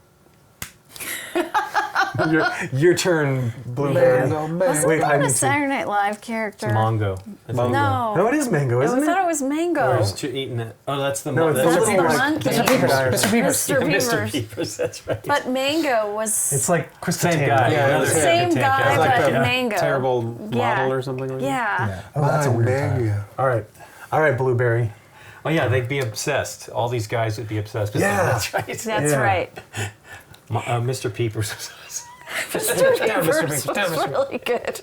Speaker 1: your turn, blueberry.
Speaker 3: Wasn't
Speaker 1: Wait, I
Speaker 3: that
Speaker 1: need
Speaker 3: a
Speaker 1: to-
Speaker 3: Saturday Night Live character?
Speaker 2: It's Mongo.
Speaker 3: No.
Speaker 1: No, it is mango, isn't
Speaker 3: I thought
Speaker 1: it?
Speaker 3: it was mango.
Speaker 2: I was eating it. Oh, that's the
Speaker 1: No,
Speaker 2: mon-
Speaker 1: it's
Speaker 2: that's
Speaker 3: That's
Speaker 1: looking
Speaker 3: the
Speaker 1: like
Speaker 3: monkey.
Speaker 1: Mr. Peepers.
Speaker 3: Mr.
Speaker 2: Yeah,
Speaker 3: Beavers.
Speaker 2: Mr. Peepers. That's right.
Speaker 3: But mango was
Speaker 1: It's like Krista
Speaker 2: Same
Speaker 1: Tan.
Speaker 2: guy.
Speaker 4: Yeah,
Speaker 2: another
Speaker 4: it's the
Speaker 3: same
Speaker 2: tank.
Speaker 3: guy,
Speaker 2: Yeah.
Speaker 3: but
Speaker 2: Yeah.
Speaker 3: mango.
Speaker 4: Terrible
Speaker 3: Yeah.
Speaker 4: model or something like that?
Speaker 3: Yeah.
Speaker 1: Oh, that's a weird
Speaker 4: mango.
Speaker 1: time. All right, blueberry.
Speaker 2: Oh yeah, they'd be obsessed. All these guys would be obsessed. with
Speaker 1: Yeah.
Speaker 2: them. That's right.
Speaker 3: That's
Speaker 1: Yeah.
Speaker 3: right.
Speaker 2: Mr. Peepers.
Speaker 3: Mr.
Speaker 4: Down, Mr.
Speaker 3: Beavers
Speaker 4: Beavers,
Speaker 3: was
Speaker 4: down, Mr.
Speaker 3: really good.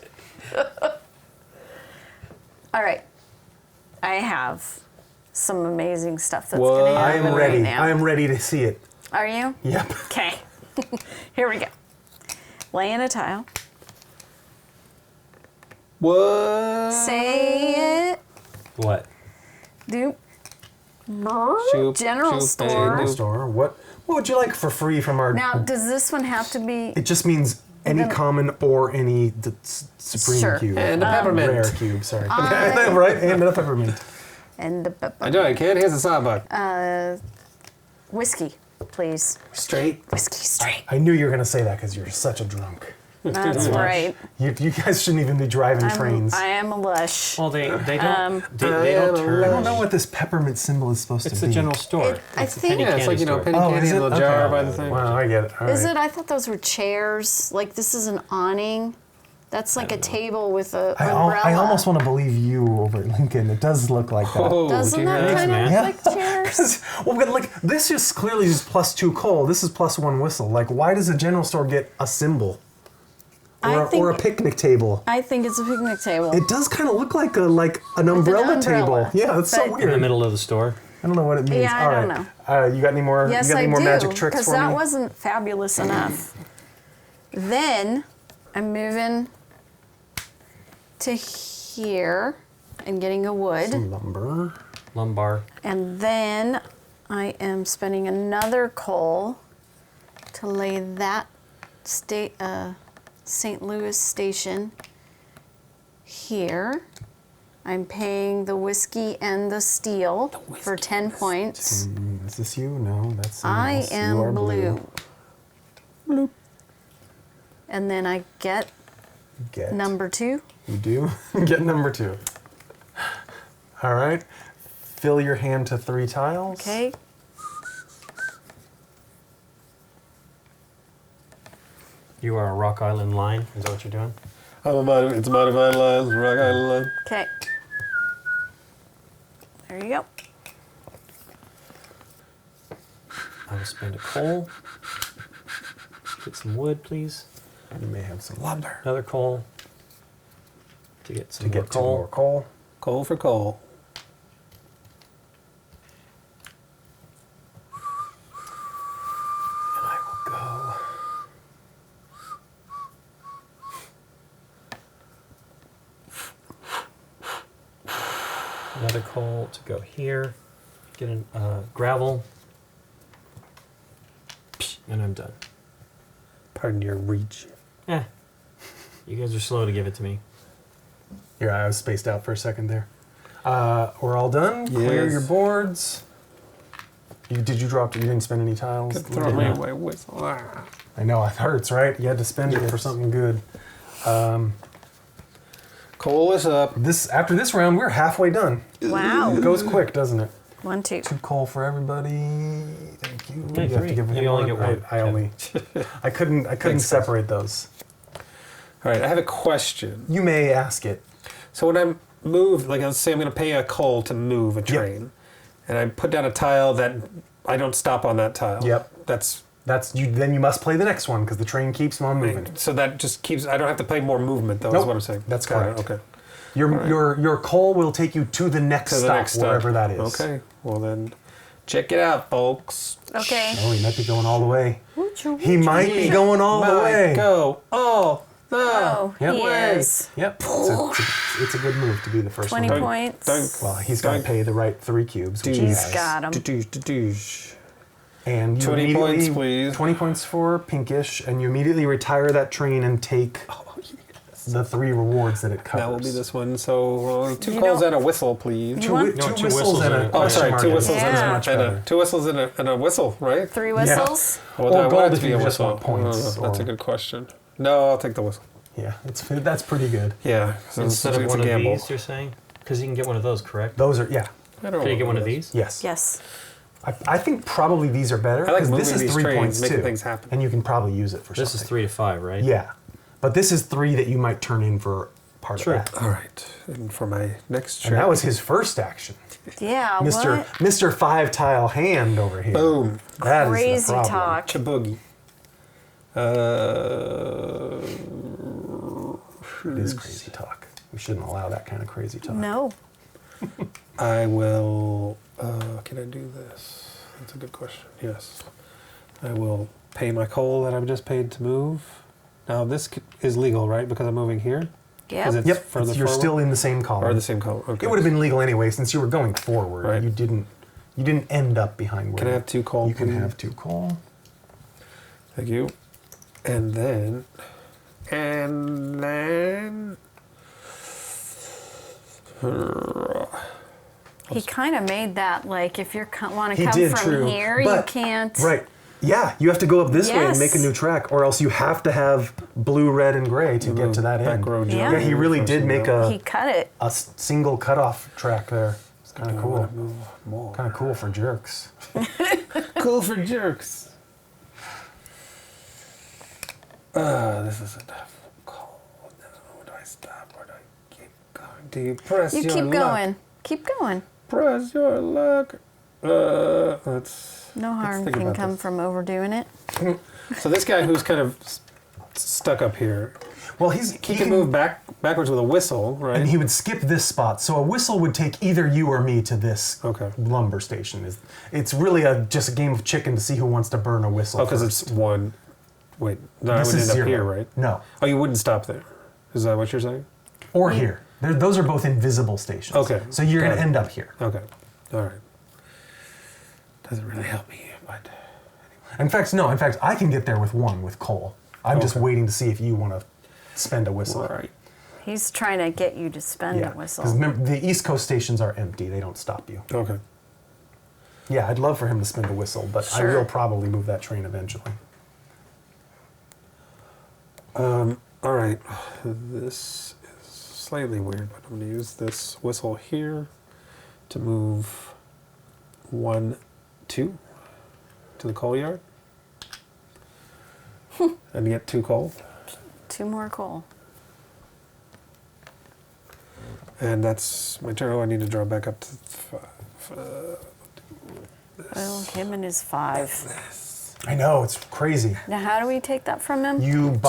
Speaker 3: All right. I have some amazing stuff that's
Speaker 4: Whoa.
Speaker 3: going to
Speaker 1: I
Speaker 3: happen
Speaker 1: am ready.
Speaker 3: right now.
Speaker 1: I am ready to see it.
Speaker 3: Are you?
Speaker 1: Yep.
Speaker 3: Okay. Here we go. Lay in a tile.
Speaker 4: What?
Speaker 3: Say it.
Speaker 2: What?
Speaker 3: Do.
Speaker 4: Shoop,
Speaker 3: General
Speaker 4: shoop,
Speaker 3: store.
Speaker 1: General store. What would you like for free from our?
Speaker 3: Now, does this one have to be?
Speaker 1: It just means any
Speaker 3: Then-
Speaker 1: common or any supreme
Speaker 3: Sure.
Speaker 1: cube.
Speaker 4: And a peppermint.
Speaker 1: Rare cube, sorry. Right? And a peppermint.
Speaker 3: And the
Speaker 4: I do it, kid. Here's a sawbuck.
Speaker 3: whiskey, please.
Speaker 4: Straight.
Speaker 3: Whiskey straight.
Speaker 1: I knew you were going to say that because you're such a drunk.
Speaker 3: That's right.
Speaker 1: You guys shouldn't even be driving trains.
Speaker 3: I am a lush.
Speaker 2: Well, they don't they don't
Speaker 1: I
Speaker 2: turn.
Speaker 1: don't know what this peppermint symbol is supposed
Speaker 2: It's
Speaker 1: to
Speaker 2: the
Speaker 1: be.
Speaker 2: general store.
Speaker 3: I
Speaker 2: It's a
Speaker 3: think-
Speaker 2: penny
Speaker 4: Yeah, it's
Speaker 2: candy
Speaker 4: like, you know,
Speaker 2: store.
Speaker 4: penny
Speaker 1: Oh,
Speaker 4: candy
Speaker 1: is
Speaker 4: in a
Speaker 1: it?
Speaker 4: little jar
Speaker 1: Okay.
Speaker 4: by the thing.
Speaker 1: Wow, I get it. All
Speaker 3: Is
Speaker 1: right.
Speaker 3: it? I thought those were chairs. Like this is an awning. That's like a table with a umbrella.
Speaker 1: I almost want to believe you over at Lincoln. It does look like that.
Speaker 4: Oh,
Speaker 3: Doesn't
Speaker 4: dear.
Speaker 3: that kind
Speaker 2: man.
Speaker 3: of
Speaker 1: Yeah.
Speaker 3: look like chairs?
Speaker 1: Well, but like this is clearly just +2 coal. This is +1 whistle. Like, why does a general store get a symbol or a picnic table?
Speaker 3: I think it's a picnic table.
Speaker 1: It does kind of look like an umbrella table.
Speaker 3: umbrella.
Speaker 1: Yeah, that's so
Speaker 3: But-
Speaker 1: weird.
Speaker 2: In the middle of the store.
Speaker 1: I don't know what it means.
Speaker 3: Yeah, I
Speaker 1: All
Speaker 3: don't
Speaker 1: right. You got any more?
Speaker 3: Yes,
Speaker 1: you got any
Speaker 3: I
Speaker 1: more
Speaker 3: do.
Speaker 1: magic tricks
Speaker 3: Because
Speaker 1: for
Speaker 3: that
Speaker 1: me?
Speaker 3: wasn't fabulous enough. Then I'm moving to here and getting a wood.
Speaker 1: Some lumber.
Speaker 2: Lumbar.
Speaker 3: And then I am spending another coal to lay that St. Louis station here. I'm paying the whiskey and the steel for 10 points.
Speaker 1: Is this you? No, that's someone
Speaker 3: I
Speaker 1: else. You are
Speaker 3: am blue.
Speaker 1: Bloop.
Speaker 3: And then I get
Speaker 1: Get.
Speaker 3: number 2.
Speaker 1: You do? Get number 2. All right. Fill your hand to 3 tiles.
Speaker 3: Okay.
Speaker 2: You are a Rock Island line. Is that what you're doing?
Speaker 4: It's a modified line. Rock Island line.
Speaker 3: Okay. There you go.
Speaker 2: I will spend a coal. Get some wood, please.
Speaker 1: You may have some lumber.
Speaker 2: Another coal. To get some
Speaker 1: To
Speaker 2: more
Speaker 1: get 2
Speaker 2: coal.
Speaker 1: more coal.
Speaker 4: Coal for coal.
Speaker 1: And I will go.
Speaker 2: Another coal to go here. Get a gravel. And I'm done.
Speaker 4: Pardon your reach.
Speaker 2: Eh. You guys are slow to give it to me.
Speaker 1: Yeah, I was spaced out for a second there. We're all done. Clear
Speaker 4: Yes.
Speaker 1: your boards. Did you drop? You didn't spend any tiles.
Speaker 4: Could throw me
Speaker 2: Yeah.
Speaker 4: away whistle. Ah.
Speaker 1: I know it hurts, right? You had to spend it for
Speaker 4: Yes.
Speaker 1: something good.
Speaker 4: Coal is up.
Speaker 1: After this round, we're halfway done.
Speaker 3: Wow.
Speaker 1: It goes quick, doesn't it?
Speaker 3: 1, 2.
Speaker 1: 2 coal for everybody. Thank you.
Speaker 2: Yeah,
Speaker 1: You have
Speaker 2: 3.
Speaker 1: to give
Speaker 2: You
Speaker 1: him
Speaker 2: only get one.
Speaker 1: I only. I couldn't
Speaker 4: Thanks,
Speaker 1: separate those.
Speaker 4: All right, I have a question.
Speaker 1: You may ask it.
Speaker 4: So when I move, like let's say I'm going to pay a coal to move a train, and I put down a tile that I don't stop on that tile.
Speaker 1: Yep.
Speaker 4: That's
Speaker 1: you. Then you must play the next one because the train keeps on moving.
Speaker 4: so that just keeps. I don't have to play more movement though. Is
Speaker 1: Nope.
Speaker 4: what I'm saying.
Speaker 1: That's
Speaker 4: Got it,
Speaker 1: correct.
Speaker 4: Okay.
Speaker 1: Your coal will take you to the next
Speaker 4: To the
Speaker 1: stop,
Speaker 4: next stop.
Speaker 1: wherever that is.
Speaker 4: Okay. Well then, check it out, folks.
Speaker 3: Okay.
Speaker 1: Oh, he might be going all the way. He might be going all the
Speaker 4: Might
Speaker 1: way.
Speaker 4: go all the
Speaker 3: Oh,
Speaker 1: Yep.
Speaker 3: he is.
Speaker 1: Yep. It's a good move to be the first
Speaker 3: 20
Speaker 1: one.
Speaker 3: points.
Speaker 1: Well, he's got to pay the right 3 cubes. Which he
Speaker 3: He's
Speaker 1: has.
Speaker 3: got him.
Speaker 1: And you
Speaker 4: 20
Speaker 1: immediately-
Speaker 4: points, please.
Speaker 1: 20 points for Pinkish, and you immediately retire that train and take the 3 rewards that it covers.
Speaker 4: That will be this one. So 2
Speaker 3: You
Speaker 4: coals
Speaker 3: don't-
Speaker 4: and a whistle, please.
Speaker 3: You want-
Speaker 1: Two
Speaker 2: No, 2
Speaker 1: whistles
Speaker 2: whistles
Speaker 1: and
Speaker 2: and
Speaker 1: a
Speaker 2: a-
Speaker 4: Oh,
Speaker 1: question
Speaker 4: sorry,
Speaker 1: mark
Speaker 4: 2
Speaker 1: is
Speaker 4: whistles
Speaker 3: Yeah.
Speaker 1: much
Speaker 4: and
Speaker 1: better.
Speaker 4: 2 whistles and a whistle, right?
Speaker 3: 3 whistles.
Speaker 4: Well,
Speaker 1: Or
Speaker 4: I want
Speaker 1: gold
Speaker 4: it to
Speaker 1: if
Speaker 4: be
Speaker 1: you
Speaker 4: a
Speaker 1: just
Speaker 4: whistle.
Speaker 1: want points,
Speaker 4: That's
Speaker 1: or-
Speaker 4: a good question. No, I'll take the whistle.
Speaker 1: Yeah, that's pretty good.
Speaker 4: Yeah, so
Speaker 2: Instead
Speaker 4: it's
Speaker 2: of
Speaker 4: a
Speaker 2: one of
Speaker 4: gamble.
Speaker 2: these, you're saying? Because you can get one of those, correct?
Speaker 1: Those are, yeah,
Speaker 4: I don't
Speaker 2: Can you
Speaker 4: know
Speaker 2: get one
Speaker 4: what
Speaker 2: of
Speaker 4: it is.
Speaker 2: these?
Speaker 1: yes.
Speaker 3: Yes.
Speaker 1: I think probably these are better.
Speaker 4: I like
Speaker 1: 'cause
Speaker 4: moving
Speaker 1: this is
Speaker 4: these
Speaker 1: 3
Speaker 4: trains,
Speaker 1: points
Speaker 4: making
Speaker 1: too,
Speaker 4: things happen.
Speaker 1: and you can probably use it for
Speaker 2: This is
Speaker 1: something.
Speaker 2: 3 to 5, right?
Speaker 1: Yeah, but this is 3 that you might turn in for part
Speaker 2: Sure.
Speaker 1: of that.
Speaker 4: All right, and for my next trick.
Speaker 1: And that was his first action,
Speaker 3: Yeah.
Speaker 1: Mr.
Speaker 3: What?
Speaker 1: Mr. 5 tile hand over here.
Speaker 4: Boom.
Speaker 1: That is the
Speaker 3: Crazy
Speaker 1: problem.
Speaker 3: talk.
Speaker 4: Chaboogie.
Speaker 1: It is crazy talk. We shouldn't allow that kind of crazy talk.
Speaker 3: No.
Speaker 4: I will. Can I do this? That's a good question. Yes. I will pay my coal that I've just paid to move. Now, this is legal, right? Because I'm moving here? Because
Speaker 3: Yep.
Speaker 4: it's
Speaker 1: Yep,
Speaker 4: further
Speaker 1: you're
Speaker 4: forward?
Speaker 1: still in the same column.
Speaker 4: Or the same color. Okay.
Speaker 1: It would have been legal anyway since you were going forward.
Speaker 4: Right.
Speaker 1: You didn't end up behind where
Speaker 4: Can I have 2 coal?
Speaker 1: You can
Speaker 4: please?
Speaker 1: have 2 coal.
Speaker 4: Thank you. And then.
Speaker 3: He kind of made that like if you want to
Speaker 1: He
Speaker 3: come
Speaker 1: did,
Speaker 3: from
Speaker 1: true.
Speaker 3: here,
Speaker 1: But-
Speaker 3: you can't.
Speaker 1: Right. Yeah, you have to go up this way and make a
Speaker 3: Yes.
Speaker 1: new track, or else you have to have blue, red, and gray to get to that
Speaker 4: back
Speaker 1: end.
Speaker 4: row
Speaker 3: Yeah.
Speaker 1: Yeah, he really did make
Speaker 3: He
Speaker 1: a
Speaker 3: cut it.
Speaker 1: single cutoff track there. It's kind of cool.
Speaker 4: Move more.
Speaker 1: Kind of cool for jerks.
Speaker 4: Cool for jerks. This is enough. Cold. Now, do I stop or do I keep going? Do you press
Speaker 3: You
Speaker 4: your
Speaker 3: keep
Speaker 4: luck?
Speaker 3: going. Keep going.
Speaker 4: Press your luck. Let's.
Speaker 3: No
Speaker 4: let's
Speaker 3: harm
Speaker 4: think
Speaker 3: can
Speaker 4: about
Speaker 3: come
Speaker 4: this.
Speaker 3: from overdoing it.
Speaker 4: So this guy who's kind of stuck up here,
Speaker 1: Well,
Speaker 4: he can move backwards with a whistle, right?
Speaker 1: and he would skip this spot. So a whistle would take either you or me to this
Speaker 4: Okay.
Speaker 1: lumber station. It's really just a game of chicken to see who wants to burn a whistle.
Speaker 4: Oh, because
Speaker 1: first.
Speaker 4: it's one. Wait, no, I
Speaker 1: This
Speaker 4: would
Speaker 1: is
Speaker 4: end
Speaker 1: zero.
Speaker 4: up here, right?
Speaker 1: No,
Speaker 4: Oh, you wouldn't stop there. Is that what you're saying?
Speaker 1: or here. Those are both invisible stations.
Speaker 4: Okay,
Speaker 1: So you're
Speaker 4: got
Speaker 1: going to
Speaker 4: it.
Speaker 1: end up here.
Speaker 4: Okay. All right. Doesn't really help me, but.
Speaker 1: In fact, I can get there with coal. I'm just
Speaker 4: Okay.
Speaker 1: waiting to see if you want to spend a whistle.
Speaker 4: Right.
Speaker 3: He's trying to get you to spend
Speaker 1: Yeah,
Speaker 3: a
Speaker 1: because
Speaker 3: whistle.
Speaker 1: remember, the East Coast stations are empty. They don't stop you.
Speaker 4: Okay.
Speaker 1: Yeah, I'd love for him to spend a whistle, but I
Speaker 3: Sure.
Speaker 1: will probably move that train eventually.
Speaker 4: All right. This is slightly weird, but I'm going to use this whistle here to move 1, 2 to the coal yard. And get 2 coal.
Speaker 3: 2 more coal.
Speaker 4: And that's my turn. Oh, I need to draw back up to 5.
Speaker 3: Well, him and his 5.
Speaker 1: I know, it's crazy.
Speaker 3: Now, how do we take that from him?
Speaker 1: You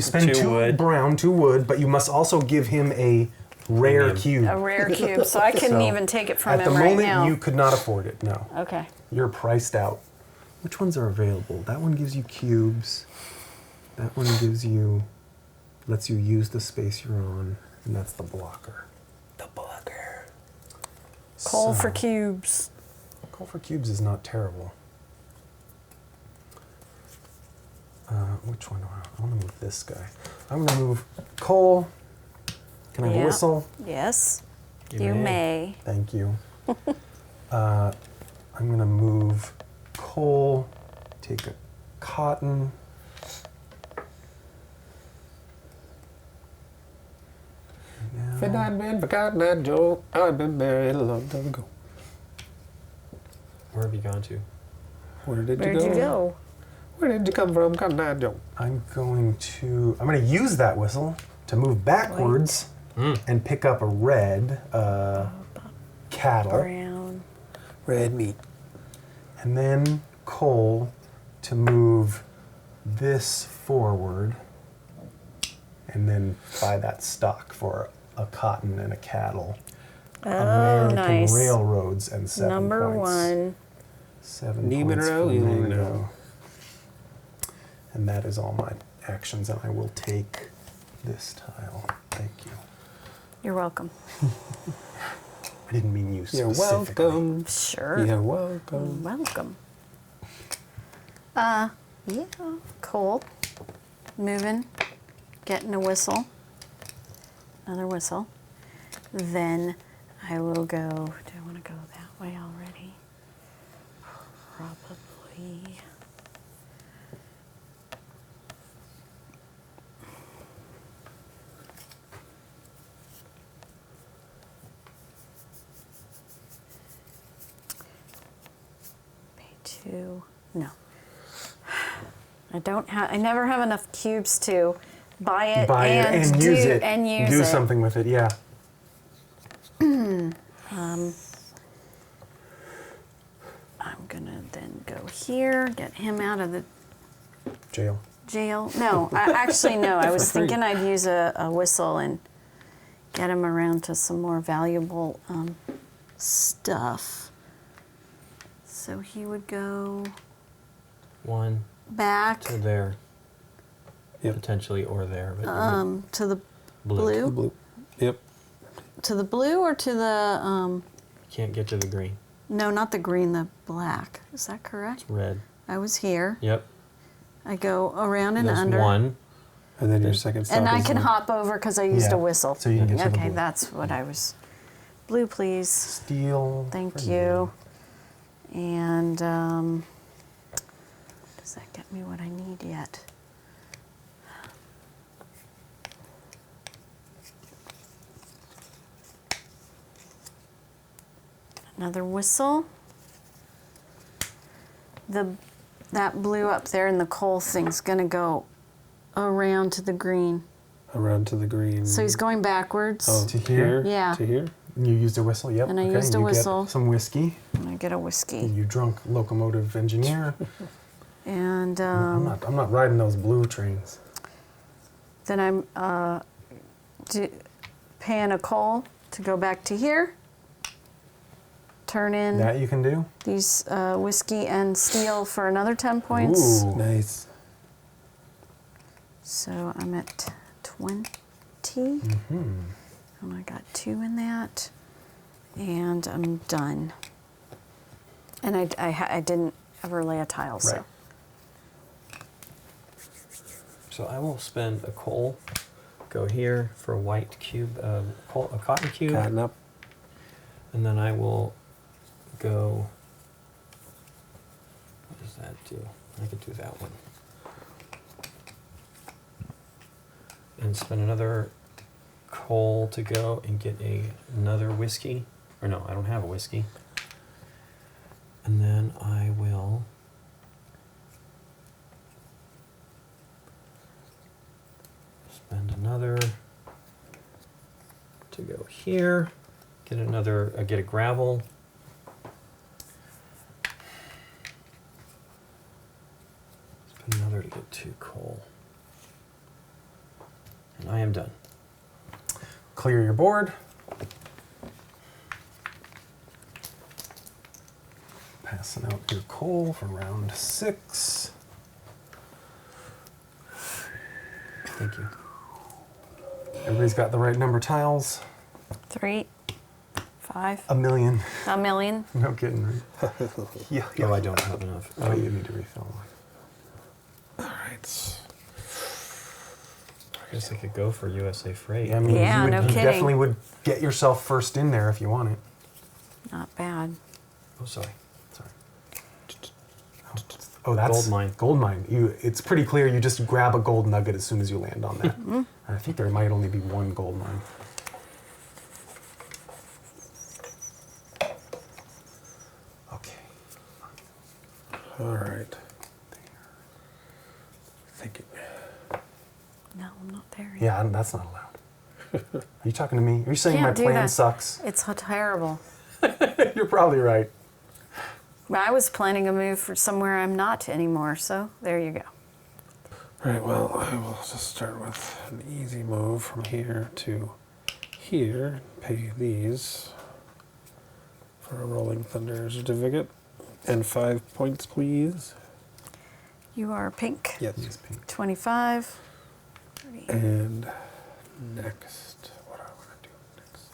Speaker 1: spend
Speaker 2: 2
Speaker 1: 2
Speaker 2: wood.
Speaker 1: brown, 2 wood, but you must also give him a rare
Speaker 2: Premium.
Speaker 1: cube.
Speaker 3: A rare cube, so I couldn't
Speaker 1: So,
Speaker 3: even take it from
Speaker 1: At the
Speaker 3: him right
Speaker 1: moment,
Speaker 3: now.
Speaker 1: you could not afford it, no.
Speaker 3: Okay.
Speaker 1: You're priced out. Which ones are available? That one gives you cubes. That one lets you use the space you're on, and that's the blocker. The blocker.
Speaker 3: Coal
Speaker 1: So,
Speaker 3: for cubes.
Speaker 1: Coal for cubes is not terrible. Which one do I want to move this guy? I'm going to move coal. Can I have a
Speaker 3: Yeah.
Speaker 1: whistle?
Speaker 3: Yes.
Speaker 2: You
Speaker 3: You
Speaker 2: may.
Speaker 3: may.
Speaker 1: Thank you. I'm going to move coal, take a cotton.
Speaker 4: If it had been for Cotton Eye Joe, I'd been buried a long time ago.
Speaker 2: Where have you gone to?
Speaker 4: Where did
Speaker 3: Where'd you go?
Speaker 4: Where did you come from, Cotton Eye Joe?
Speaker 1: I'm going to use that whistle to move backwards and pick up a red cattle,
Speaker 3: Brown.
Speaker 4: Red meat.
Speaker 1: and then coal to move this forward, and then buy that stock for a cotton and a cattle.
Speaker 3: Oh,
Speaker 1: American
Speaker 3: nice.
Speaker 1: Railroads and 7
Speaker 3: Number
Speaker 1: points.
Speaker 3: 1.
Speaker 1: 7
Speaker 4: Neiman
Speaker 1: points
Speaker 4: Row,
Speaker 1: for
Speaker 4: you
Speaker 1: Mango.
Speaker 4: know.
Speaker 1: And that is all my actions, and I will take this tile. Thank you.
Speaker 3: You're welcome.
Speaker 1: I didn't mean you
Speaker 4: You're
Speaker 1: specifically.
Speaker 4: welcome.
Speaker 3: Sure.
Speaker 4: You're welcome.
Speaker 3: Welcome. Yeah. Cold. Moving. Getting a whistle. Another whistle. Then I will go. Do I want to go that way already? Probably. Pay 2. No. I don't have. I never have enough cubes to buy it
Speaker 1: Buy it
Speaker 3: and
Speaker 1: and
Speaker 3: do,
Speaker 1: use it.
Speaker 3: and use
Speaker 1: Do
Speaker 3: it.
Speaker 1: something with it, yeah.
Speaker 3: I'm gonna then go here, get him out of the
Speaker 1: Jail.
Speaker 3: jail. No, actually no. I was thinking I'd use a whistle and get him around to some more valuable stuff. So he would go
Speaker 2: 1
Speaker 3: back
Speaker 2: to there.
Speaker 4: Yep.
Speaker 2: Potentially, or there. But
Speaker 3: to the Blue?
Speaker 4: Blue. Yep.
Speaker 3: To the blue or to the,
Speaker 2: Can't get to the green.
Speaker 3: no, not the green, the black. Is that correct?
Speaker 2: It's red.
Speaker 3: I was here.
Speaker 2: Yep.
Speaker 3: I go around and
Speaker 2: There's
Speaker 3: under.
Speaker 2: one.
Speaker 4: And then your second stop
Speaker 3: And I
Speaker 4: is
Speaker 3: can
Speaker 4: the-
Speaker 3: hop over because I used
Speaker 1: Yeah,
Speaker 3: a whistle.
Speaker 1: so you can get to the
Speaker 3: Okay,
Speaker 1: blue.
Speaker 3: that's what I was. Blue, please.
Speaker 1: Steel.
Speaker 3: Thank
Speaker 1: for
Speaker 3: you. And does that get me what I need yet? Another whistle. That blue up there in the coal thing's gonna go around to the green.
Speaker 4: around to the green.
Speaker 3: So he's going backwards.
Speaker 4: Oh,
Speaker 1: To here?
Speaker 3: Yeah.
Speaker 4: To here?
Speaker 1: You used a whistle, yep.
Speaker 3: And I
Speaker 1: okay,
Speaker 3: used a
Speaker 1: you
Speaker 3: whistle.
Speaker 1: Get some whiskey.
Speaker 3: And I get a whiskey.
Speaker 1: You drunk locomotive engineer.
Speaker 3: And
Speaker 1: I'm not riding those blue trains.
Speaker 3: then I'm paying a coal to go back to here. Turn in
Speaker 1: That you can do?
Speaker 3: these whiskey and steel for another 10 points.
Speaker 1: Ooh.
Speaker 4: Nice.
Speaker 3: So I'm at 20.
Speaker 1: Hmm.
Speaker 3: And I got 2 in that. And I'm done. And I didn't ever lay a tile, so.
Speaker 1: Right.
Speaker 2: So I will spend a coal, go here for a white cube, a cotton cube,
Speaker 4: Cotton up.
Speaker 2: and then I will go. What does that do? I could do that one. And spend another coal to go and get another whiskey. Or no, I don't have a whiskey. And then I will spend another to go here. Get another, get a gravel. Spend another to get 2 coal. And I am done.
Speaker 1: Clear your board. Passing out your coal for round 6.
Speaker 2: Thank you.
Speaker 1: Everybody's got the right number tiles.
Speaker 3: 3, 5,
Speaker 1: A million.
Speaker 3: a million.
Speaker 1: No kidding, right? Yeah.
Speaker 2: Oh, I don't have enough.
Speaker 1: Oh, you need to refill.
Speaker 4: All right.
Speaker 2: I guess I could go for USA Freight.
Speaker 1: Yeah, I mean,
Speaker 3: Yeah,
Speaker 1: you, would,
Speaker 3: no
Speaker 1: you
Speaker 3: kidding.
Speaker 1: definitely would get yourself first in there if you want it.
Speaker 3: Not bad.
Speaker 2: Oh, sorry.
Speaker 1: Sorry. Oh, that's
Speaker 2: Gold mine.
Speaker 1: Gold mine. It's pretty clear. You just grab a gold nugget as soon as you land on that. And I think there might only be one gold mine. Okay.
Speaker 4: All right. Thinking.
Speaker 3: No, I'm not there yet.
Speaker 1: Yeah, that's not allowed. Are you talking to me? Are you saying
Speaker 3: Can't
Speaker 1: my
Speaker 3: do
Speaker 1: plan
Speaker 3: that.
Speaker 1: sucks?
Speaker 3: It's terrible.
Speaker 1: You're probably right.
Speaker 3: I was planning a move for somewhere I'm not anymore, so there you go.
Speaker 4: All right, well, I will just start with an easy move from here to here. Pay these for a Rolling Thunder certificate. And 5 points, please.
Speaker 3: You are pink.
Speaker 4: Yes.
Speaker 1: Use pink.
Speaker 3: 25. 30.
Speaker 4: And next, what do I want to do next?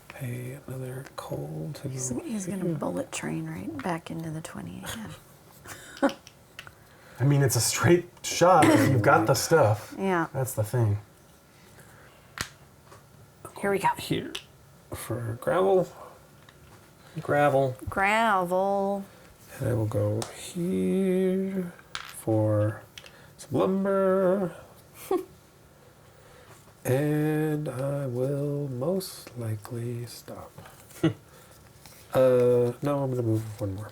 Speaker 4: Pay another coal to
Speaker 3: He's
Speaker 4: go
Speaker 3: going to
Speaker 4: here.
Speaker 3: bullet train right back into the 28 again.
Speaker 1: I mean, it's a straight shot if you've got the stuff.
Speaker 3: Yeah.
Speaker 1: That's the thing.
Speaker 3: Here we go.
Speaker 4: Here for gravel.
Speaker 2: Gravel.
Speaker 3: Gravel.
Speaker 4: And I will go here for some lumber. And I will most likely stop. No, I'm going to move one more.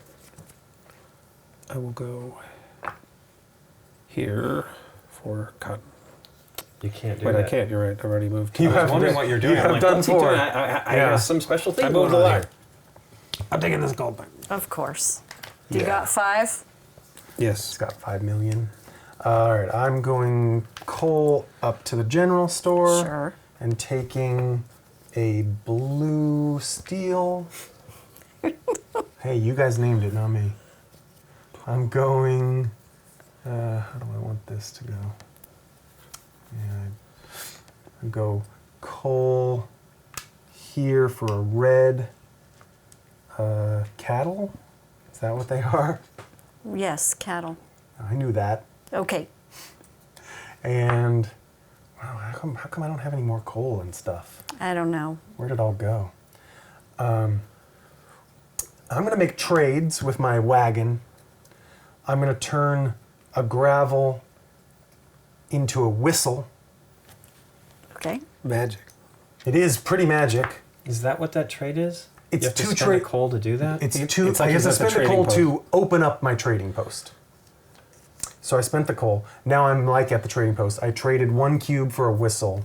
Speaker 4: I will go here for cotton.
Speaker 2: You can't do
Speaker 4: Wait,
Speaker 2: that.
Speaker 4: I can't. You're right. I've already moved.
Speaker 1: You
Speaker 2: I was
Speaker 1: have
Speaker 2: wondering
Speaker 1: done-
Speaker 2: what you're doing.
Speaker 1: you
Speaker 2: I'm
Speaker 1: have
Speaker 2: like,
Speaker 1: done
Speaker 2: what's he
Speaker 1: four.
Speaker 2: doing? I
Speaker 1: Yeah.
Speaker 2: have some special thing
Speaker 4: I
Speaker 2: going
Speaker 4: moved a
Speaker 2: on
Speaker 4: lot.
Speaker 2: here.
Speaker 4: I'm taking this gold back.
Speaker 3: Of course. You
Speaker 1: Yeah.
Speaker 3: got 5?
Speaker 1: It's
Speaker 4: Yes.
Speaker 1: got 5 million. All right, I'm going coal up to the general store.
Speaker 3: Sure.
Speaker 1: And taking a blue steel. Hey, you guys named it, not me. I'm going How do I want this to go? Yeah, I go coal here for a red cattle. Is that what they are?
Speaker 3: Yes, cattle.
Speaker 1: I knew that.
Speaker 3: Okay.
Speaker 1: And wow, how come I don't have any more coal and stuff?
Speaker 3: I don't know.
Speaker 1: Where did it all go? I'm gonna make trades with my wagon. I'm gonna turn a gravel into a whistle.
Speaker 3: Okay.
Speaker 4: Magic.
Speaker 1: It is pretty magic.
Speaker 2: Is that what that trade is?
Speaker 1: It's
Speaker 2: you have to
Speaker 1: two
Speaker 2: spend
Speaker 1: trade
Speaker 2: a coal to do that?
Speaker 1: It's
Speaker 4: It's
Speaker 1: two.
Speaker 4: like
Speaker 1: I have
Speaker 4: he's
Speaker 1: to
Speaker 4: at the
Speaker 1: spend the
Speaker 4: trading
Speaker 1: coal
Speaker 4: post.
Speaker 1: to open up my trading post. So I spent the coal. Now I'm like at the trading post. I traded 1 cube for a whistle,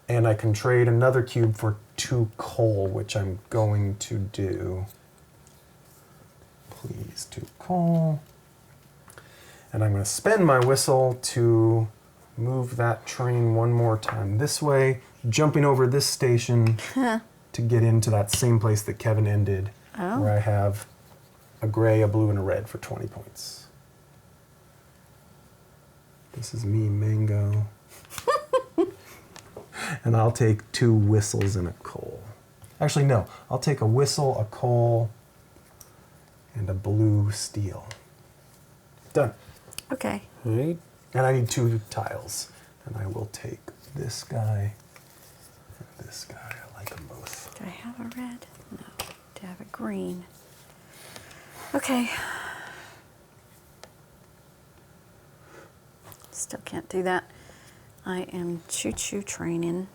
Speaker 1: and I can trade another cube for 2 coal, which I'm going to do. Please, 2 coal. And I'm going to spend my whistle to move that train one more time this way, jumping over this station to get into that same place that Kevin ended, where I have a gray, a blue, and a red for 20 points. This is me, Mango. And I'll take 2 whistles and a coal. Actually, no. I'll take a whistle, a coal, and a blue steel. Done.
Speaker 3: Okay.
Speaker 4: Right?
Speaker 1: And I need 2 tiles. And I will take this guy and this guy. I like them both.
Speaker 3: Do I have a red? No. Do I have a green? Okay. Still can't do that. I am choo-choo training.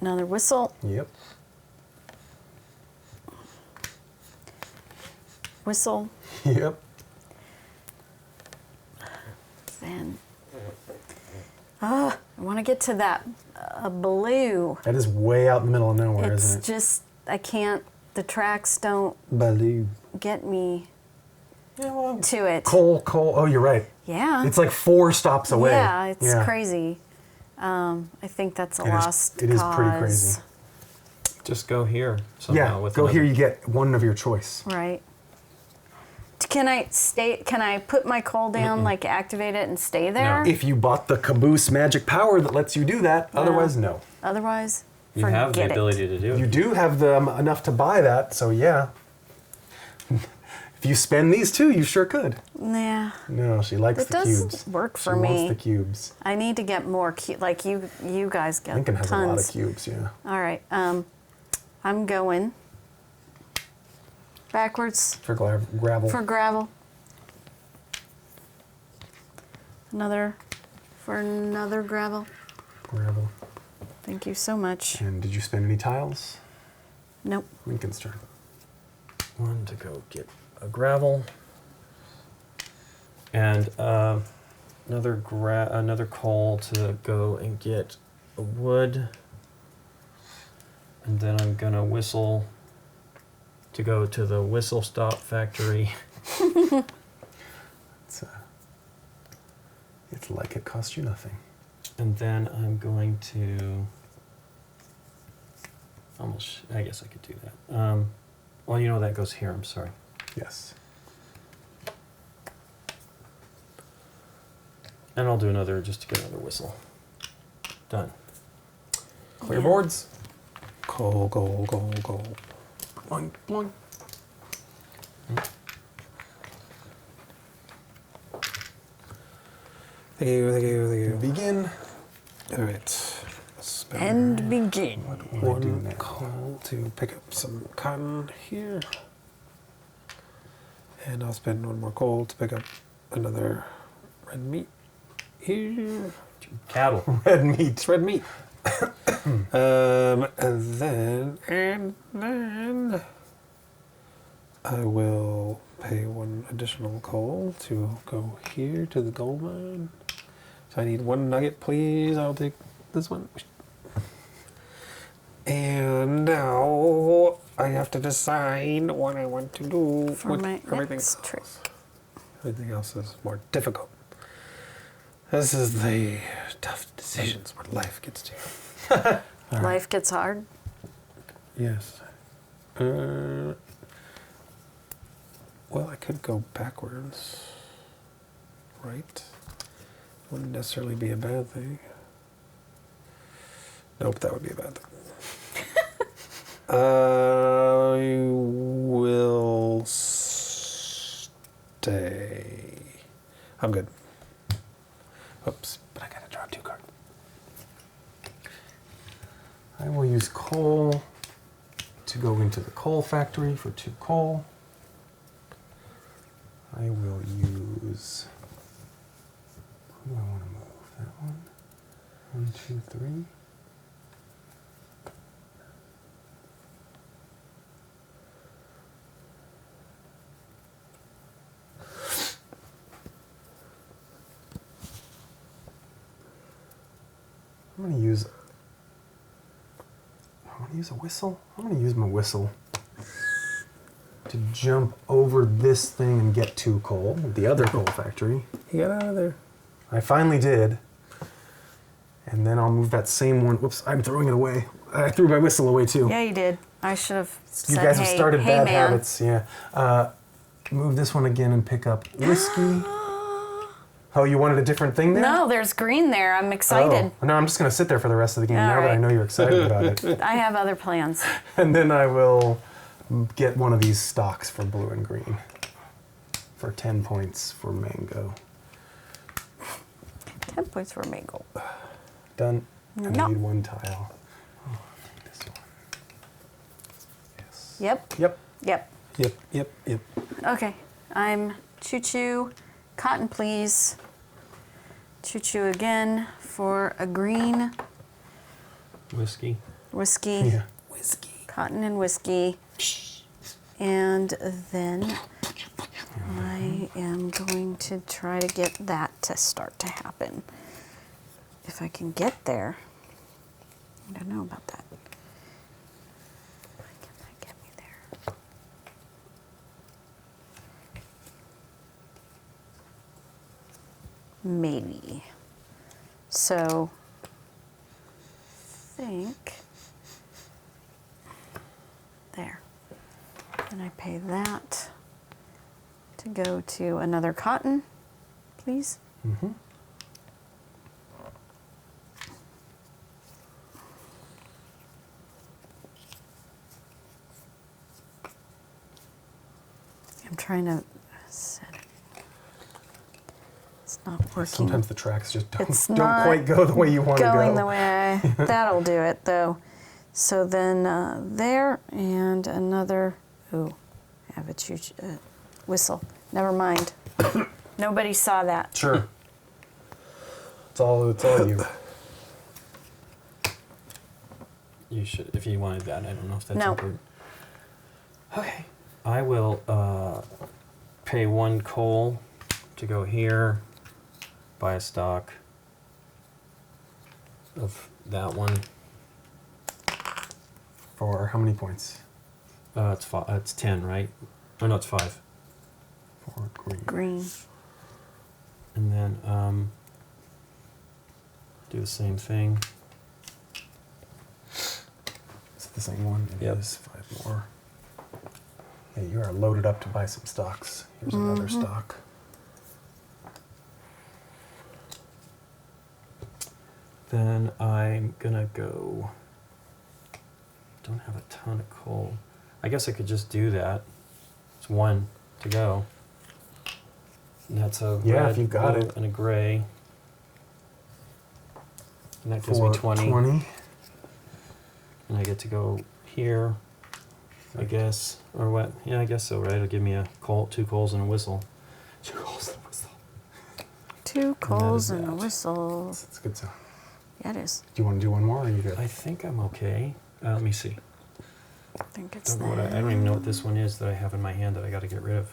Speaker 3: Another whistle.
Speaker 1: Yep.
Speaker 3: Whistle.
Speaker 1: Yep.
Speaker 3: Then. I want to get to that blue.
Speaker 1: That is way out in the middle of nowhere,
Speaker 3: It's
Speaker 1: isn't it?
Speaker 3: just, I can't, the tracks don't
Speaker 1: Baloo.
Speaker 3: get me
Speaker 1: Yeah, well,
Speaker 3: to it.
Speaker 1: coal. Oh, you're right.
Speaker 3: Yeah.
Speaker 1: It's like 4 stops away.
Speaker 3: Yeah, it's crazy. I think that's a lost
Speaker 1: It is
Speaker 3: cause.
Speaker 1: pretty crazy.
Speaker 2: Just go here somehow.
Speaker 1: Yeah,
Speaker 2: with
Speaker 1: go
Speaker 2: another-
Speaker 1: here. You get one of your choice.
Speaker 3: Right. Can I stay? Can I put my coal down, like activate it and stay there?
Speaker 1: If you bought the Caboose magic power that lets you do that, otherwise, no.
Speaker 3: Otherwise,
Speaker 2: You
Speaker 3: forget
Speaker 2: have the ability to do it.
Speaker 1: You do have the enough to buy that, so yeah. If you spend these 2, you sure could.
Speaker 3: Nah,
Speaker 1: No, she likes
Speaker 3: it
Speaker 1: the cubes.
Speaker 3: doesn't work for
Speaker 1: she
Speaker 3: me.
Speaker 1: wants the cubes.
Speaker 3: I need to get more like you guys get
Speaker 1: Lincoln has
Speaker 3: tons.
Speaker 1: a lot of cubes, yeah.
Speaker 3: All right, I'm going backwards
Speaker 1: For gravel.
Speaker 3: for gravel. Another gravel.
Speaker 1: gravel.
Speaker 3: Thank you so much.
Speaker 1: And did you spend any tiles?
Speaker 3: Nope.
Speaker 1: Lincoln's turn.
Speaker 2: One to go get a gravel. And another coal to go and get a wood. And then I'm gonna whistle to go to the whistle stop factory.
Speaker 1: It's like it cost you nothing.
Speaker 2: And then I'm going to I guess I could do that. Well, you know that goes here, I'm sorry.
Speaker 1: Yes.
Speaker 2: And I'll do another just to get another whistle. Done.
Speaker 1: Clear boards.
Speaker 4: Coal.
Speaker 1: Boing, boing.
Speaker 4: Thank you.
Speaker 1: Begin.
Speaker 4: All right.
Speaker 3: And begin.
Speaker 1: What will I do
Speaker 4: One
Speaker 1: now?
Speaker 4: coal to pick up some cotton here. And I'll spend 1 more coal to pick up another red meat here.
Speaker 2: Cattle.
Speaker 1: Red meat.
Speaker 4: It's red meat. And then I will pay 1 additional coal to go here to the gold mine. So I need 1 nugget, please. I'll take this one. And now I have to decide what I want to do
Speaker 3: For
Speaker 4: with
Speaker 3: my
Speaker 4: everything
Speaker 3: next
Speaker 4: else.
Speaker 3: trip.
Speaker 4: Everything else is more difficult. This is the tough decisions where life gets to you. All right.
Speaker 3: Life gets hard.
Speaker 4: Yes. Well, I could go backwards. Right? Wouldn't necessarily be a bad thing. Nope, that would be a bad thing. I will stay. I'm good. Oops, but I gotta draw 2 cards.
Speaker 1: I will use coal to go into the coal factory for 2 coal. I will use. Who do I want to move? That one? 1, 2, 3. I'm going to use. I want to use a whistle. I'm going to use my whistle to jump over this thing and get 2 coal, the other coal factory.
Speaker 4: You got out of there.
Speaker 1: I finally did. And then I'll move that same one. Whoops, I'm throwing it away. I threw my whistle away too.
Speaker 3: Yeah, you did. I should have said,
Speaker 1: You guys have started
Speaker 3: hey,
Speaker 1: bad
Speaker 3: man.
Speaker 1: habits. Yeah. Move this one again and pick up whiskey. Oh, you wanted a different thing there?
Speaker 3: No, there's green there. I'm excited.
Speaker 1: Oh, no, I'm just going to sit there for the rest of the game
Speaker 3: All
Speaker 1: now that I
Speaker 3: right.
Speaker 1: know you're excited about it.
Speaker 3: I have other plans.
Speaker 1: And then I will get one of these stocks for blue and green for 10 points for mango.
Speaker 3: 10 points for mango.
Speaker 1: Done. I
Speaker 3: No.
Speaker 1: need 1 tile. Oh, this one. Yes.
Speaker 3: Yep.
Speaker 1: Yep.
Speaker 3: Yep.
Speaker 4: Yep.
Speaker 3: Okay. I'm choo-choo. Cotton, please. Choo-choo again for a green.
Speaker 2: Whiskey.
Speaker 3: Whiskey.
Speaker 1: Yeah.
Speaker 4: Whiskey.
Speaker 3: Cotton and whiskey. And then I am going to try to get that to start to happen. If I can get there. I don't know about that. Can that get me there? Maybe. So, think there. And I pay that to go to another cotton, please.
Speaker 1: Mm-hmm.
Speaker 3: I'm trying to set it. It's not working.
Speaker 1: Sometimes the tracks just
Speaker 3: It's
Speaker 1: don't
Speaker 3: not
Speaker 1: quite go the way you want to go.
Speaker 3: going the way that'll do it though. So then there and another. Ooh, I have a whistle. Never mind. Nobody saw that.
Speaker 1: Sure. It's all you.
Speaker 2: You should, if you wanted that. I don't know if that's
Speaker 3: No.
Speaker 2: important. Okay. I will pay 1 coal to go here, buy a stock of that one.
Speaker 1: For how many points?
Speaker 2: It's 10, right? Oh no, it's 5.
Speaker 1: For green.
Speaker 3: Green.
Speaker 2: And then do the same thing.
Speaker 1: Is it the same one? It
Speaker 2: Yep.
Speaker 1: is 5 more. Yeah, you are loaded up to buy some stocks. Here's another stock.
Speaker 2: Then I'm gonna go. Don't have a ton of coal. I guess I could just do that. It's 1 to go. And that's a
Speaker 1: Yeah,
Speaker 2: red,
Speaker 1: if you got
Speaker 2: blue,
Speaker 1: it.
Speaker 2: and a gray. And that gives
Speaker 1: For
Speaker 2: me 20.
Speaker 1: 20.
Speaker 2: And I get to go here, I guess. Or what? Yeah, I guess so, right? It'll give me a coal, 2 coals and a whistle. 2 coals and a whistle.
Speaker 3: 2 coals and a
Speaker 2: that.
Speaker 3: whistle.
Speaker 1: That's a good sound.
Speaker 3: Yeah, it is.
Speaker 1: Do you want to do one more or are you good?
Speaker 2: I think I'm okay. Let me see.
Speaker 3: I think it's
Speaker 2: Don't know
Speaker 3: that.
Speaker 2: I don't even know what this one is that I have in my hand that I got to get rid of.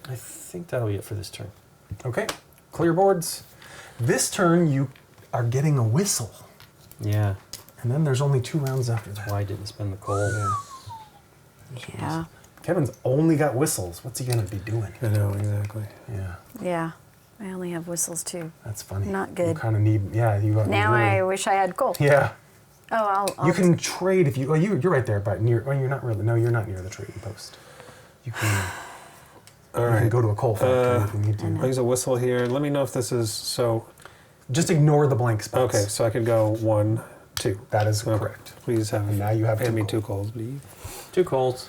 Speaker 2: I think that'll be it for this turn.
Speaker 1: Okay. Clear boards. This turn you are getting a whistle.
Speaker 2: Yeah,
Speaker 1: And then there's only 2 rounds after that.
Speaker 2: why I didn't spend the coal.
Speaker 1: Yeah.
Speaker 3: Yeah.
Speaker 1: Kevin's only got whistles. What's he gonna be doing?
Speaker 4: I know, exactly.
Speaker 1: Yeah,
Speaker 3: Yeah, I only have whistles too.
Speaker 1: that's funny.
Speaker 3: Not
Speaker 1: You
Speaker 3: good.
Speaker 1: kind of need. Yeah, you.
Speaker 3: Now
Speaker 1: really,
Speaker 3: I wish I had coal.
Speaker 1: Yeah.
Speaker 3: Oh, I'll
Speaker 1: You can trade if you. Oh, you're right there, but near. Well, you're not really. No, you're not near the trading post. You can.
Speaker 4: All
Speaker 1: You
Speaker 4: right.
Speaker 1: can go to a coal factory if you need to.
Speaker 4: I'll use a whistle here. Let me know if this is so.
Speaker 1: Just ignore the blank spots.
Speaker 4: Okay, so I could go 1, 2.
Speaker 1: That is
Speaker 4: Okay.
Speaker 1: correct.
Speaker 4: Please have.
Speaker 1: And now you have
Speaker 4: hand
Speaker 1: two
Speaker 4: me
Speaker 1: coal.
Speaker 4: 2 coals, please.
Speaker 2: 2 coals.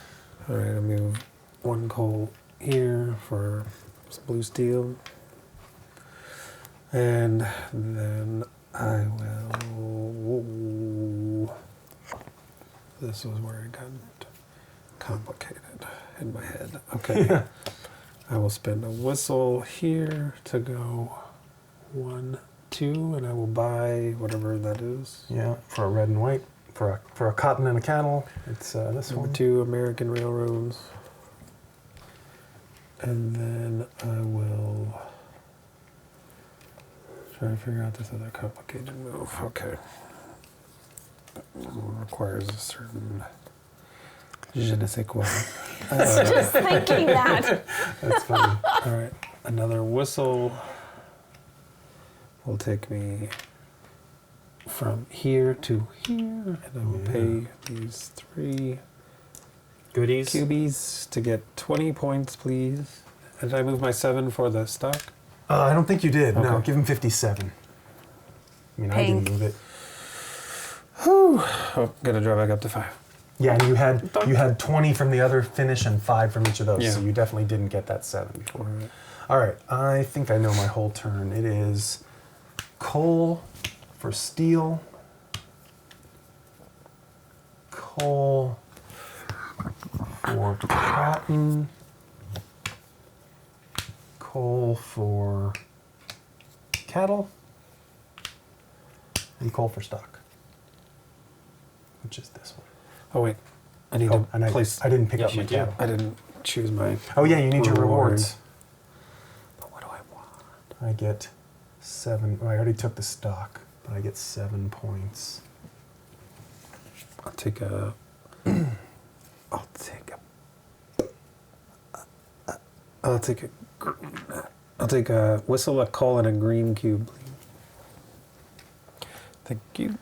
Speaker 4: All right, I'll move 1 coal here for some blue steel. And then I will. This was where it got complicated in my head. Okay. I will spend a whistle here to go 1, 2, and I will buy whatever that is.
Speaker 1: Yeah, for a red and white, for a cotton and a cattle, it's this
Speaker 4: Number
Speaker 1: one.
Speaker 4: 2, American Railroads. And then I will try to figure out this other complicated move. Okay. Requires a certain je ne sais quoi.
Speaker 3: just thinking that.
Speaker 1: That's funny.
Speaker 4: All right, another whistle will take me from here to here, and I will pay these 3
Speaker 2: Goodies.
Speaker 4: cubies to get 20 points, please. And did I move my 7 for the stock?
Speaker 1: I don't think you did. No,
Speaker 4: Okay.
Speaker 1: give him 57. I mean, I
Speaker 3: Paying.
Speaker 1: didn't move it.
Speaker 4: Whew. Oh, gonna draw back up to 5.
Speaker 1: Yeah, and you had 20 from the other finish and 5 from each of those, so
Speaker 4: Yeah.
Speaker 1: you definitely didn't get that 7 before.
Speaker 4: All right.
Speaker 1: All right, I think I know my whole turn. It is coal for steel, coal for cotton, coal for cattle, and coal for stock, which is this one.
Speaker 4: Oh wait, I need
Speaker 1: Oh, and
Speaker 4: to
Speaker 1: I
Speaker 4: place.
Speaker 1: didn't pick
Speaker 2: Yes,
Speaker 1: up my
Speaker 2: you do.
Speaker 1: cattle.
Speaker 4: I didn't choose my.
Speaker 1: Oh yeah, you need your
Speaker 4: Reward.
Speaker 1: rewards.
Speaker 4: But what do I want?
Speaker 1: I get 7. Oh, I already took the stock, but I get 7 points.
Speaker 4: I'll take a. I'll take a whistle, a coal, and a green cube. Thank you.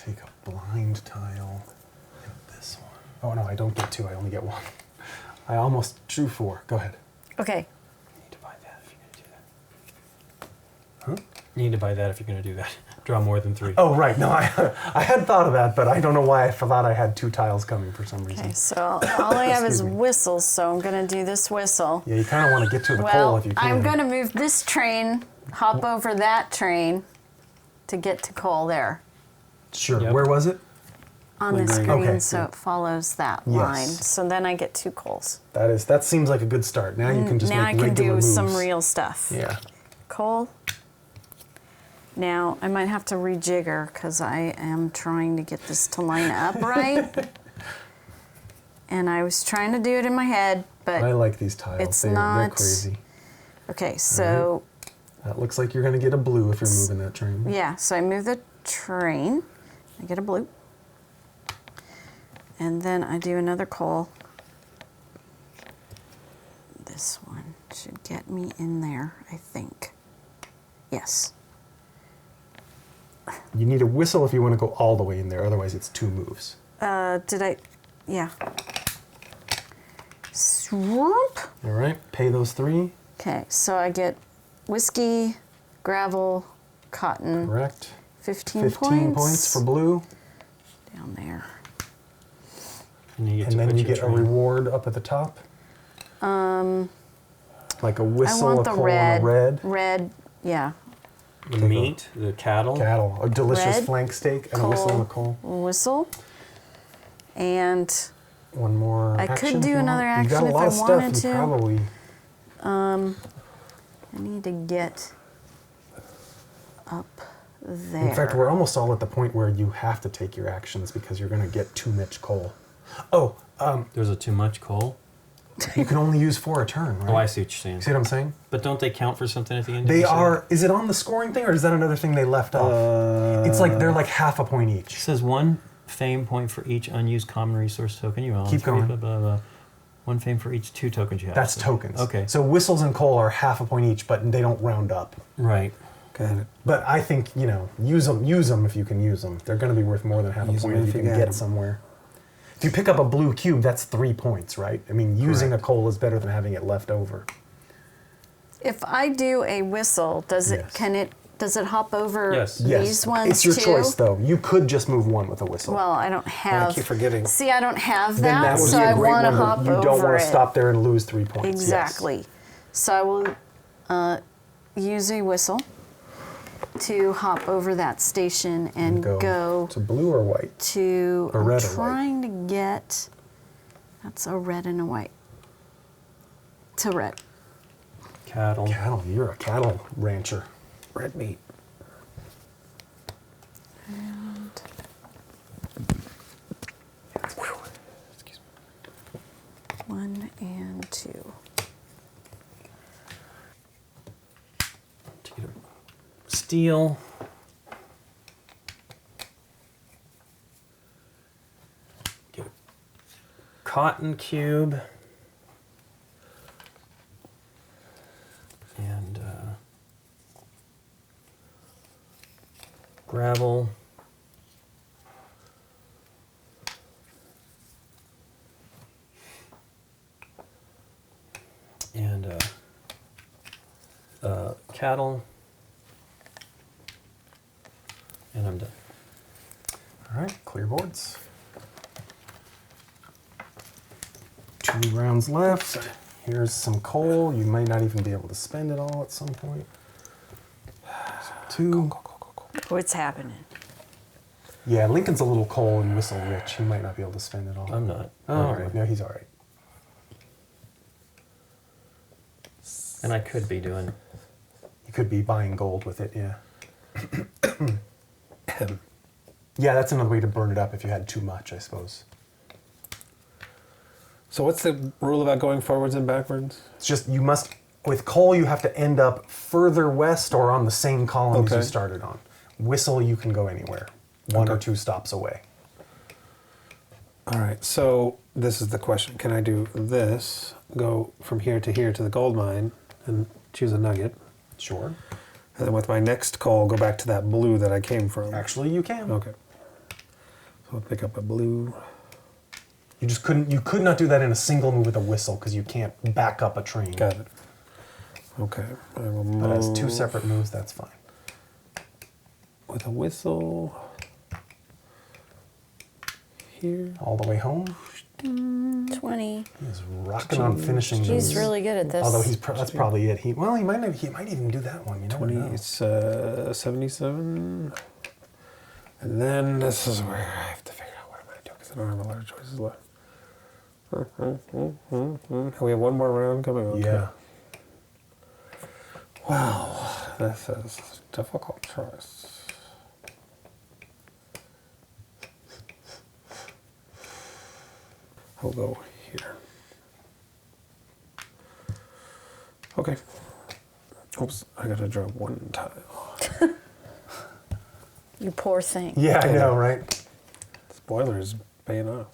Speaker 1: Take a blind tile and this one. Oh no, I don't get 2. I only get 1. I almost drew 4. Go ahead.
Speaker 3: Okay.
Speaker 2: You need to buy that if you're going to do that.
Speaker 1: Huh?
Speaker 2: You need to buy that if you're going to do that. Draw more than 3.
Speaker 1: Oh right. No, I had thought of that, but I don't know why I thought I had 2 tiles coming for some reason.
Speaker 3: Okay, so all I have is
Speaker 1: Excuse me.
Speaker 3: whistles, so I'm going to do this whistle.
Speaker 1: Yeah, you kind of want to get to the coal
Speaker 3: Well,
Speaker 1: if you can.
Speaker 3: I'm going to move this train, hop over that train to get to coal there
Speaker 1: Sure.
Speaker 2: Yep.
Speaker 1: Where was it?
Speaker 3: on the
Speaker 4: Okay.
Speaker 3: screen,
Speaker 1: Okay.
Speaker 3: so it follows that
Speaker 1: Yes.
Speaker 3: line. So then I get 2 coals.
Speaker 1: That seems like a good start. Now you can just
Speaker 3: now I
Speaker 1: make
Speaker 3: can
Speaker 1: regular
Speaker 3: do
Speaker 1: moves.
Speaker 3: some real stuff.
Speaker 1: Yeah.
Speaker 3: Coal. Now I might have to rejigger because I am trying to get this to line up right. And I was trying to do it in my head, but
Speaker 1: I like these tiles.
Speaker 3: It's
Speaker 1: They're
Speaker 3: not-
Speaker 1: crazy.
Speaker 3: okay, so
Speaker 1: That looks like you're going to get a blue if you're moving that train.
Speaker 3: yeah, so I move the train, I get a blue. And then I do another coal. This one should get me in there, I think. Yes.
Speaker 1: You need a whistle if you want to go all the way in there. Otherwise, it's 2 moves.
Speaker 3: Did I? Yeah. Swoop.
Speaker 1: All right. Pay those 3.
Speaker 3: Okay, so I get whiskey, gravel, cotton,
Speaker 1: Correct.
Speaker 3: 15
Speaker 1: 15 points for blue.
Speaker 3: down there.
Speaker 2: And, you get
Speaker 1: And
Speaker 2: to
Speaker 1: then
Speaker 2: put
Speaker 1: you
Speaker 2: your
Speaker 1: get a
Speaker 2: train.
Speaker 1: reward up at the top. Like a
Speaker 3: I
Speaker 1: whistle,
Speaker 3: want
Speaker 1: a
Speaker 3: the
Speaker 1: coal,
Speaker 3: red.
Speaker 1: and a red.
Speaker 3: Red, yeah.
Speaker 2: The meat, the cattle.
Speaker 1: Cattle. A delicious
Speaker 3: Red,
Speaker 1: flank steak and a whistle and a coal.
Speaker 3: Whistle. And
Speaker 1: One more
Speaker 3: I
Speaker 1: action
Speaker 3: could
Speaker 1: if
Speaker 3: do
Speaker 1: you want.
Speaker 3: another
Speaker 1: You got
Speaker 3: action
Speaker 1: a
Speaker 3: if
Speaker 1: lot
Speaker 3: I
Speaker 1: of stuff.
Speaker 3: wanted
Speaker 1: You
Speaker 3: to.
Speaker 1: probably.
Speaker 3: I need to get up there.
Speaker 1: In fact, we're almost all at the point where you have to take your actions because you're going to get too much coal. Oh,
Speaker 2: There's a too much coal.
Speaker 1: you can only use 4 a turn, right?
Speaker 2: Oh, I see what you're saying.
Speaker 1: See what I'm saying?
Speaker 2: But don't they count for something at the end?
Speaker 1: They
Speaker 2: Did you say?
Speaker 1: are. Is it on the scoring thing, or is that another thing they left off? It's like they're like half a point
Speaker 2: It
Speaker 1: each.
Speaker 2: says 1 fame point for each unused common resource token you own.
Speaker 1: Keep going.
Speaker 2: Blah, blah, blah. 1 fame for each 2 tokens you have.
Speaker 1: That's tokens.
Speaker 2: Okay.
Speaker 1: So whistles and coal are half a point each, but they don't round up.
Speaker 2: Right.
Speaker 4: Got it.
Speaker 1: But I think, use them if you can use them. They're going to be worth more than half a
Speaker 4: Use 'em
Speaker 1: point if
Speaker 4: if
Speaker 1: you
Speaker 4: you
Speaker 1: can
Speaker 4: get
Speaker 1: get
Speaker 4: 'em.
Speaker 1: somewhere. If you pick up a blue cube, that's 3 points, right? I mean, using
Speaker 4: Correct.
Speaker 1: a coal is better than having it left over.
Speaker 3: If I do a whistle, does it
Speaker 1: Yes.
Speaker 3: does it hop over
Speaker 2: Yes.
Speaker 3: these ones
Speaker 1: It's your
Speaker 3: too?
Speaker 1: choice, though. You could just move one with a whistle.
Speaker 3: Well, I don't have.
Speaker 4: keep forgetting.
Speaker 3: See, I don't have
Speaker 1: then
Speaker 3: that,
Speaker 1: that would
Speaker 3: so
Speaker 1: be a
Speaker 3: I
Speaker 1: great
Speaker 3: want to
Speaker 1: one, but
Speaker 3: hop
Speaker 1: you
Speaker 3: over
Speaker 1: don't want
Speaker 3: it.
Speaker 1: to stop there and lose 3 points. yes.
Speaker 3: Exactly. So I will use a whistle to hop over that station and go
Speaker 1: to blue or white.
Speaker 3: to.
Speaker 1: A red or
Speaker 3: I'm
Speaker 1: white?
Speaker 3: trying to get. That's a red and a white. To red.
Speaker 2: Cattle.
Speaker 1: Cattle. You're a cattle rancher.
Speaker 4: Red meat.
Speaker 3: And
Speaker 4: Excuse me.
Speaker 3: 1 and 2.
Speaker 2: Steel. Get a cotton cube. And gravel. And cattle. And I'm done.
Speaker 1: All right, clear boards. 2 rounds left. Here's some coal. You might not even be able to spend it all at some point. 2.
Speaker 3: What's happening?
Speaker 1: Yeah, Lincoln's a little coal and whistle rich. He might not be able to spend it all.
Speaker 2: I'm not.
Speaker 1: Oh,
Speaker 2: I'm
Speaker 1: all
Speaker 2: good.
Speaker 1: right. No, he's all right.
Speaker 2: And I could be doing.
Speaker 1: You could be buying gold with it, yeah. Yeah, that's another way to burn it up if you had too much, I suppose.
Speaker 4: So what's the rule about going forwards and backwards?
Speaker 1: It's just with coal, you have to end up further west or on the same column as you
Speaker 4: Okay.
Speaker 1: started on. Whistle, you can go anywhere, 1 or
Speaker 4: Okay.
Speaker 1: 2 stops away.
Speaker 4: All right, so this is the question. Can I do this, go from here to the gold mine, and choose a nugget?
Speaker 1: Sure.
Speaker 4: And then with my next coal, go back to that blue that I came from?
Speaker 1: Actually, you can.
Speaker 4: Okay. So I'll pick up a blue.
Speaker 1: You just couldn't. You could not do that in a single move with a whistle because you can't back up a train.
Speaker 4: Got it. Okay. I will move.
Speaker 1: But as 2 separate moves, that's fine.
Speaker 4: With a whistle. Here.
Speaker 1: All the way home.
Speaker 3: 20.
Speaker 1: He's rocking on finishing
Speaker 3: He's
Speaker 1: moves.
Speaker 3: really good at this.
Speaker 1: Although that's probably it. He might not, he might even do that one. You never
Speaker 4: 20,
Speaker 1: know.
Speaker 4: it's 77. And then this is where I have to figure out what I'm going to do because I don't have a lot of choices left. We have one more round coming. Okay.
Speaker 1: Yeah.
Speaker 4: Wow, this is a difficult choice. I'll go here. Okay. Oops, I gotta drop 1 tile.
Speaker 3: You poor thing.
Speaker 1: Yeah, I know, right?
Speaker 4: Spoiler is paying off.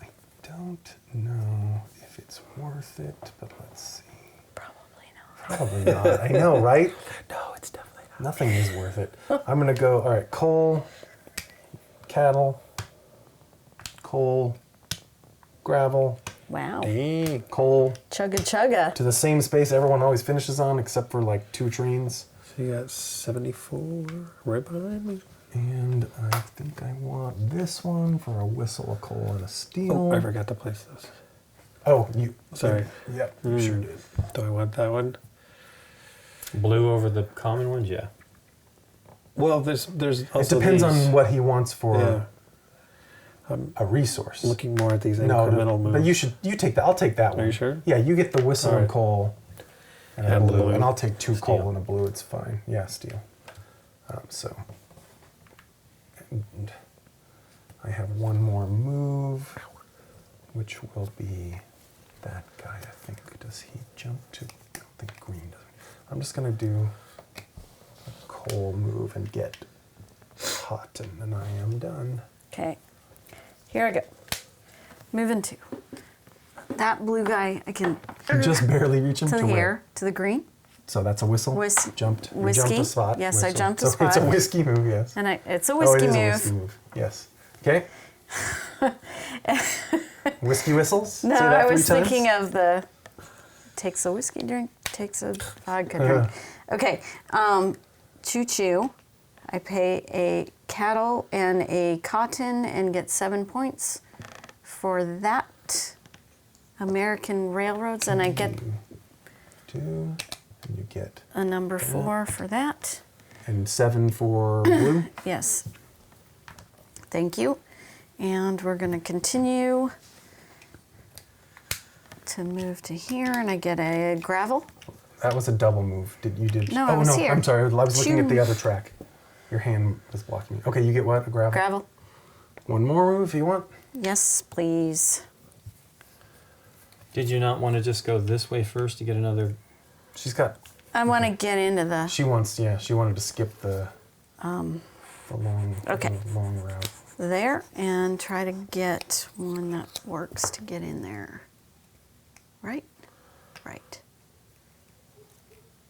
Speaker 1: I don't know if it's worth it, but let's see.
Speaker 3: Probably not.
Speaker 1: Probably not. I know, right?
Speaker 4: No, it's definitely not.
Speaker 1: Nothing is worth it. I'm gonna go. All right, coal, cattle, coal, gravel,
Speaker 3: Wow.
Speaker 4: Dang.
Speaker 1: coal
Speaker 3: Chugga chugga.
Speaker 1: to the same space everyone always finishes on, except for like 2 trains.
Speaker 4: So you got 74 right behind me.
Speaker 1: And I think I want this one for a whistle, a coal, and a steel.
Speaker 4: Oh, I forgot to place this.
Speaker 1: Oh, you.
Speaker 4: Sorry.
Speaker 1: Yep, you sure did.
Speaker 4: Do I want that one?
Speaker 2: Blue over the common ones, yeah.
Speaker 4: Well, there's also
Speaker 1: It depends
Speaker 4: these.
Speaker 1: on what he wants for
Speaker 4: Yeah. I'm
Speaker 1: a resource.
Speaker 4: looking more at these
Speaker 1: no,
Speaker 4: incremental moves.
Speaker 1: but you take that. I'll take that one.
Speaker 4: Are you sure?
Speaker 1: Yeah, you get the whistle
Speaker 4: All
Speaker 1: and
Speaker 4: right.
Speaker 1: coal and a
Speaker 4: And
Speaker 1: blue,
Speaker 4: blue.
Speaker 1: and I'll take 2 coal
Speaker 2: Steel.
Speaker 1: and a blue. It's fine. Yeah, steel. And I have one more move, which will be that guy. I think. Does he jump to? I don't think green does. I'm just gonna do a coal move and get cotton, and I am done.
Speaker 3: Okay. Here I go. Moving to that blue guy. I can
Speaker 1: Just barely reach him
Speaker 3: to
Speaker 1: to where?
Speaker 3: here to the green.
Speaker 1: So that's a whistle.
Speaker 3: Whis-
Speaker 1: jumped. You
Speaker 3: whiskey.
Speaker 1: jumped a spot.
Speaker 3: Yes, I
Speaker 1: Whistle.
Speaker 3: jumped a
Speaker 1: So it's a
Speaker 3: spot.
Speaker 1: whiskey move. Yes.
Speaker 3: And it's a
Speaker 1: Oh,
Speaker 3: whiskey
Speaker 1: it is
Speaker 3: move.
Speaker 1: a whiskey move. Yes. Okay. Whiskey whistles.
Speaker 3: No,
Speaker 1: Say that
Speaker 3: I
Speaker 1: 3
Speaker 3: was
Speaker 1: times.
Speaker 3: thinking of the takes a whiskey drink, takes a vodka drink. Okay, choo choo. I pay a cattle and a cotton and get 7 points for that. American Railroads, and I get
Speaker 1: 2, and you get
Speaker 3: a number 4 for that.
Speaker 1: and 7 for blue.
Speaker 3: Yes. Thank you. And we're going to continue to move to here, and I get a gravel.
Speaker 1: That was a double move. You did?
Speaker 3: No,
Speaker 1: oh
Speaker 3: I was
Speaker 1: no,
Speaker 3: here.
Speaker 1: I'm sorry. I was looking at the
Speaker 3: Choo.
Speaker 1: other track. Your hand was blocking me. Okay, you get what? A gravel.
Speaker 3: Gravel.
Speaker 1: One more move if you want.
Speaker 3: Yes, please.
Speaker 2: Did you not want to just go this way first to get another?
Speaker 1: She's got.
Speaker 3: I want to get into the.
Speaker 1: She wants. Yeah, she wanted to skip the long.
Speaker 3: Okay.
Speaker 1: the long route.
Speaker 3: There and try to get one that works to get in there. Right? Right.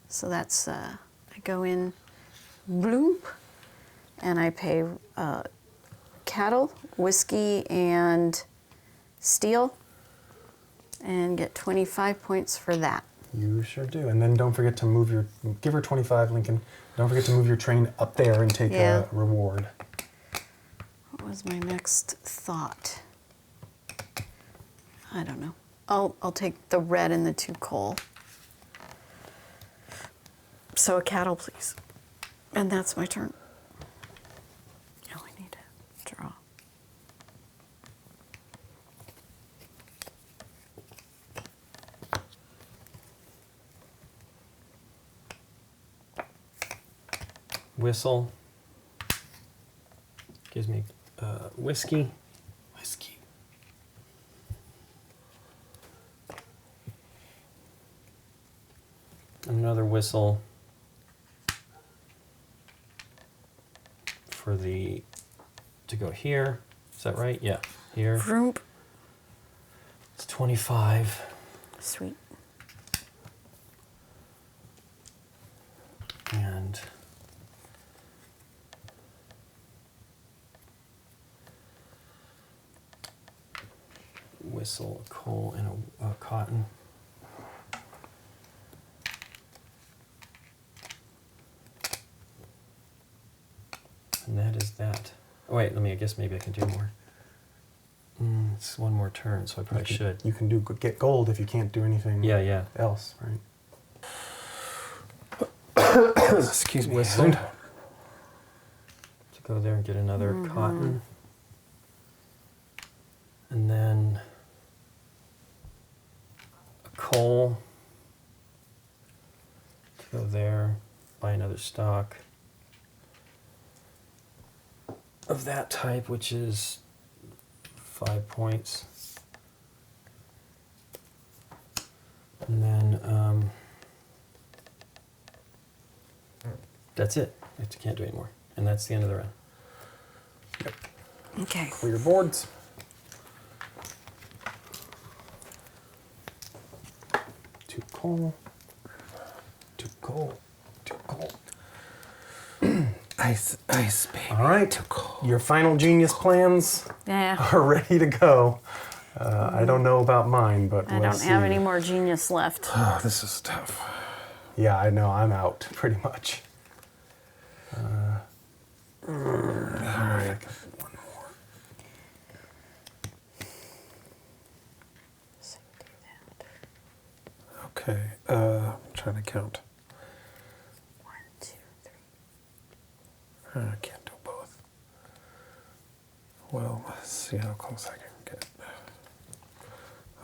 Speaker 3: So that's, I go in bloop and I pay cattle, whiskey, and steel and get 25 points for that.
Speaker 1: You sure do. And then don't forget to move your. Give her 25, Lincoln. Don't forget to move your train up there and take
Speaker 3: Yeah.
Speaker 1: a reward.
Speaker 3: What was my next thought? I don't know. I'll take the red and the 2 coal. So a cattle, please. And that's my turn. Oh, I need to draw.
Speaker 2: Whistle. Gives me whiskey.
Speaker 1: Whiskey.
Speaker 2: Another whistle for the to go here. Is that right? Yeah, here.
Speaker 3: Vroom.
Speaker 2: It's 25.
Speaker 3: Sweet.
Speaker 2: And whistle, a coal, and a cotton. And that is that. Oh, wait, I guess maybe I can do more. It's one more turn, so I probably should.
Speaker 1: You can get gold if you can't do anything
Speaker 2: Yeah, yeah.
Speaker 1: else, right?
Speaker 4: Excuse me.
Speaker 2: Whistle. To go there and get another cotton. And then a coal. To go there, buy another stock of that type, which is 5 points. And then that's it. I can't do any more. And that's the end of the round.
Speaker 3: Okay.
Speaker 1: Clear boards. Two coal. Two coal. Two coal.
Speaker 4: Ice, baby.
Speaker 1: All right. Your final genius plans
Speaker 3: Yeah.
Speaker 1: are ready to go. I don't know about mine, but
Speaker 3: I
Speaker 1: we'll
Speaker 3: don't have
Speaker 1: see.
Speaker 3: any more genius left.
Speaker 4: Oh, this is tough.
Speaker 1: Yeah, I know. I'm out pretty much.
Speaker 4: All right.
Speaker 1: One more.
Speaker 4: Okay. I'm trying to count.
Speaker 3: 1, 2, 3.
Speaker 4: I can't do both. Well, let's see how close I can get.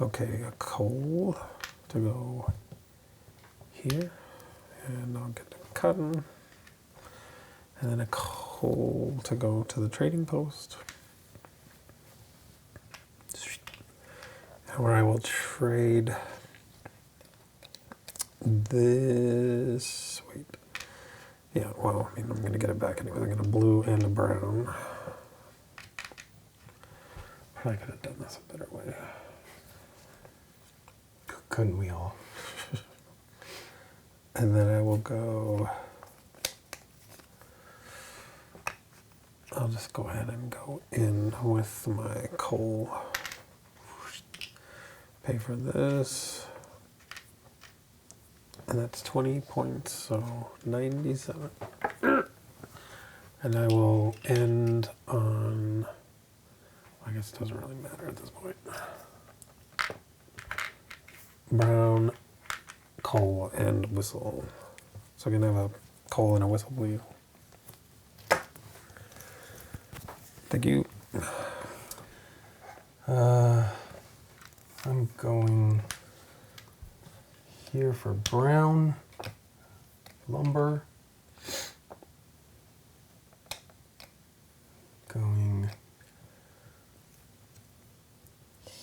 Speaker 4: Okay, a coal to go here, and I'll get the cotton, and then a coal to go to the trading post, where I will trade this. Wait, Yeah, well, I mean, I'm going to get it back anyway. I'm going to blue and a brown. Probably could have done this a better way.
Speaker 1: Couldn't we all?
Speaker 4: And then I will go... I'll just go ahead and go in with my coal. Pay for this. And that's 20 points, so 97. And I will end on... I guess it doesn't really matter at this point. Brown, coal, and whistle. So I can have a coal and a whistle, please. Thank you.
Speaker 1: I'm going here for brown, lumber. Going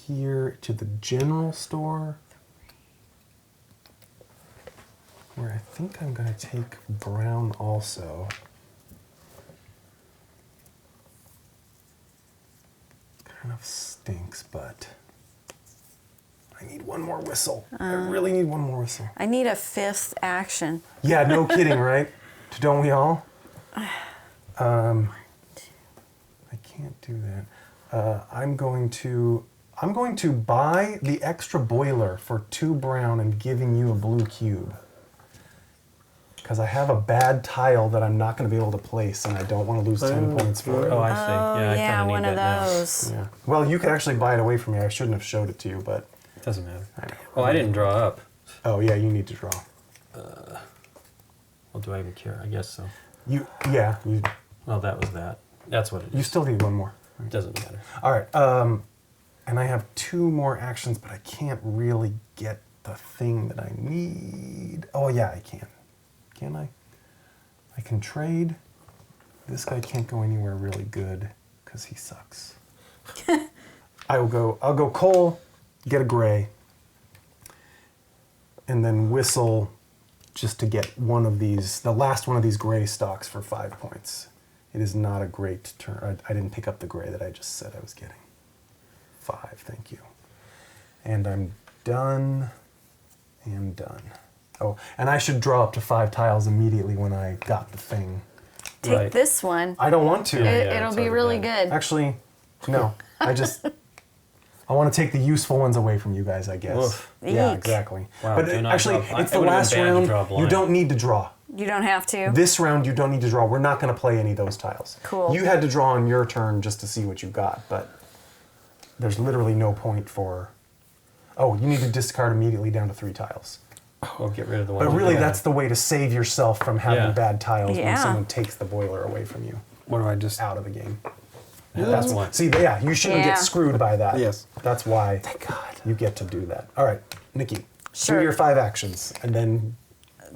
Speaker 1: here to the general store, where I think I'm going to take brown also. Kind of stinks, but I need one more whistle. I really need one more whistle.
Speaker 3: I need a 5th action.
Speaker 1: Yeah, no kidding, right? Don't we all? I can't do that. I'm going to buy the extra boiler for 2 brown and giving you a blue cube. Because I have a bad tile that I'm not going to be able to place, and I don't want to lose 10 points for it.
Speaker 2: Oh, I see. Yeah, I
Speaker 3: yeah,
Speaker 2: kind of
Speaker 3: one
Speaker 2: need
Speaker 3: of
Speaker 2: that
Speaker 3: those.
Speaker 1: Yeah. Well, you could actually buy it away from me. I shouldn't have showed it to you, but
Speaker 2: now. Doesn't matter.
Speaker 1: I know.
Speaker 2: Oh, I didn't draw up.
Speaker 1: Oh, yeah, you need to draw.
Speaker 2: Well, do I even care? I guess so.
Speaker 1: You
Speaker 2: Well, that was that. That's what it
Speaker 1: you
Speaker 2: is.
Speaker 1: still need one more.
Speaker 2: Doesn't matter.
Speaker 1: All right. And I have 2 more actions, but I can't really get the thing that I need. Oh, yeah, I can. Can I? I can trade. This guy can't go anywhere really good because he sucks. I'll go coal, get a gray, and then whistle just to get one of these, the last one of these gray stocks for 5 points. It is not a great turn. I didn't pick up the gray that I just said I was getting. 5, thank you. And I'm done and done. Oh, and I should draw up to 5 tiles immediately when I got the thing.
Speaker 3: Take
Speaker 2: Right.
Speaker 3: this one.
Speaker 1: I don't want to.
Speaker 3: It'll
Speaker 2: it's
Speaker 3: be
Speaker 2: already
Speaker 3: really
Speaker 2: bad.
Speaker 3: good.
Speaker 1: Actually, no. I want to take the useful ones away from you guys, I guess.
Speaker 2: Oof.
Speaker 1: Yeah,
Speaker 3: Eek.
Speaker 1: exactly.
Speaker 2: Wow,
Speaker 1: but
Speaker 2: do not
Speaker 1: actually,
Speaker 2: draw-
Speaker 1: it's
Speaker 2: it
Speaker 1: the
Speaker 2: would've been
Speaker 1: last
Speaker 2: bad to
Speaker 1: round.
Speaker 2: draw
Speaker 1: You
Speaker 2: blind.
Speaker 1: don't need to draw.
Speaker 3: You don't have to.
Speaker 1: This round, you don't need to draw. We're not going to play any of those tiles.
Speaker 3: Cool.
Speaker 1: You had to draw on your turn just to see what you got, but there's literally no point for... Oh, you need to discard immediately down to 3 tiles.
Speaker 2: We'll get rid of the one.
Speaker 1: But really, that's the way to save yourself from having
Speaker 2: Yeah.
Speaker 1: bad tiles when
Speaker 3: Yeah.
Speaker 1: someone takes the boiler away from you,
Speaker 4: What do I just...
Speaker 1: out of the game.
Speaker 2: That's one.
Speaker 1: See, yeah, you shouldn't
Speaker 3: Yeah.
Speaker 1: get screwed by that.
Speaker 4: Yes.
Speaker 1: That's why
Speaker 4: Thank God.
Speaker 1: you get to do that. All right, Nikki,
Speaker 3: Sure.
Speaker 1: do your 5 actions, and then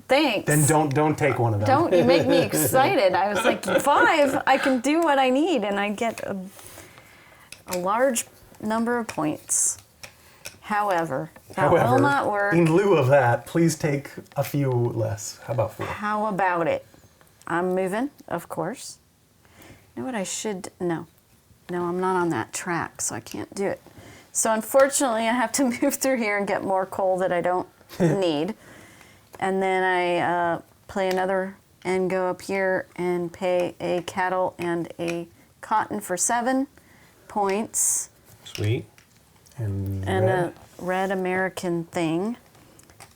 Speaker 3: Thanks.
Speaker 1: don't take one of them.
Speaker 3: Don't you make me excited. I was like, 5, I can do what I need, and I get a large number of points. However, that will not work.
Speaker 1: in lieu of that, please take a few less. How about 4?
Speaker 3: How about it? I'm moving, of course. You know what I should... No, I'm not on that track, so I can't do it. So unfortunately, I have to move through here and get more coal that I don't need. And then I play another and go up here and pay a cattle and a cotton for 7 points.
Speaker 2: Sweet.
Speaker 1: And
Speaker 3: And
Speaker 1: red.
Speaker 3: a red American thing.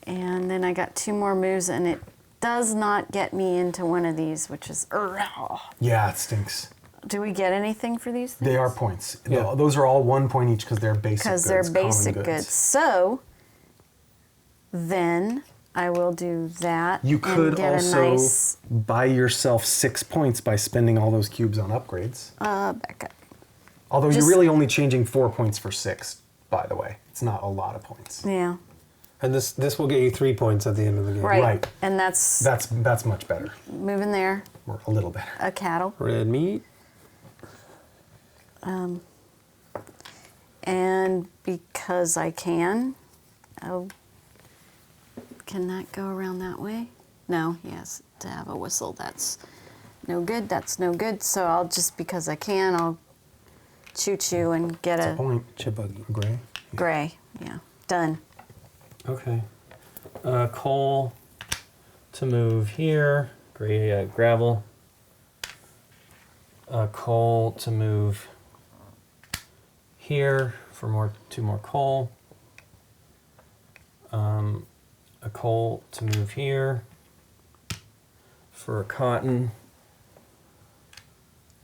Speaker 3: And then I got 2 more moves, and it does not get me into one of these, which is...
Speaker 1: Yeah, it stinks.
Speaker 3: Do we get anything for these things?
Speaker 1: They are points.
Speaker 4: Yeah.
Speaker 1: No, those are all 1 point each because they're basic goods.
Speaker 3: Because they're
Speaker 1: common
Speaker 3: basic goods. So then I will do that
Speaker 1: You
Speaker 3: and
Speaker 1: could
Speaker 3: get
Speaker 1: also
Speaker 3: a nice
Speaker 1: buy yourself 6 points by spending all those cubes on upgrades.
Speaker 3: back up.
Speaker 1: Although
Speaker 3: just-
Speaker 1: you're really only changing 4 points for 6, by the way. It's not a lot of points.
Speaker 3: Yeah.
Speaker 4: And this will get you 3 points at the end of the game.
Speaker 3: Right.
Speaker 1: Right.
Speaker 3: And that's
Speaker 1: That's much better,
Speaker 3: moving there,
Speaker 1: or a little better.
Speaker 3: a cattle.
Speaker 4: Red meat.
Speaker 3: And because I can that go around that way? No, he has to have a whistle. That's no good. That's no good. So I'll just, because I can, I'll choo-choo and get
Speaker 1: It's a
Speaker 3: a
Speaker 1: point.
Speaker 4: Chibuggy.
Speaker 1: Gray.
Speaker 3: gray. Yeah, done.
Speaker 2: Okay. Coal to move here. Gray gravel. Coal to move here for 2 more coal. A coal to move here for cotton.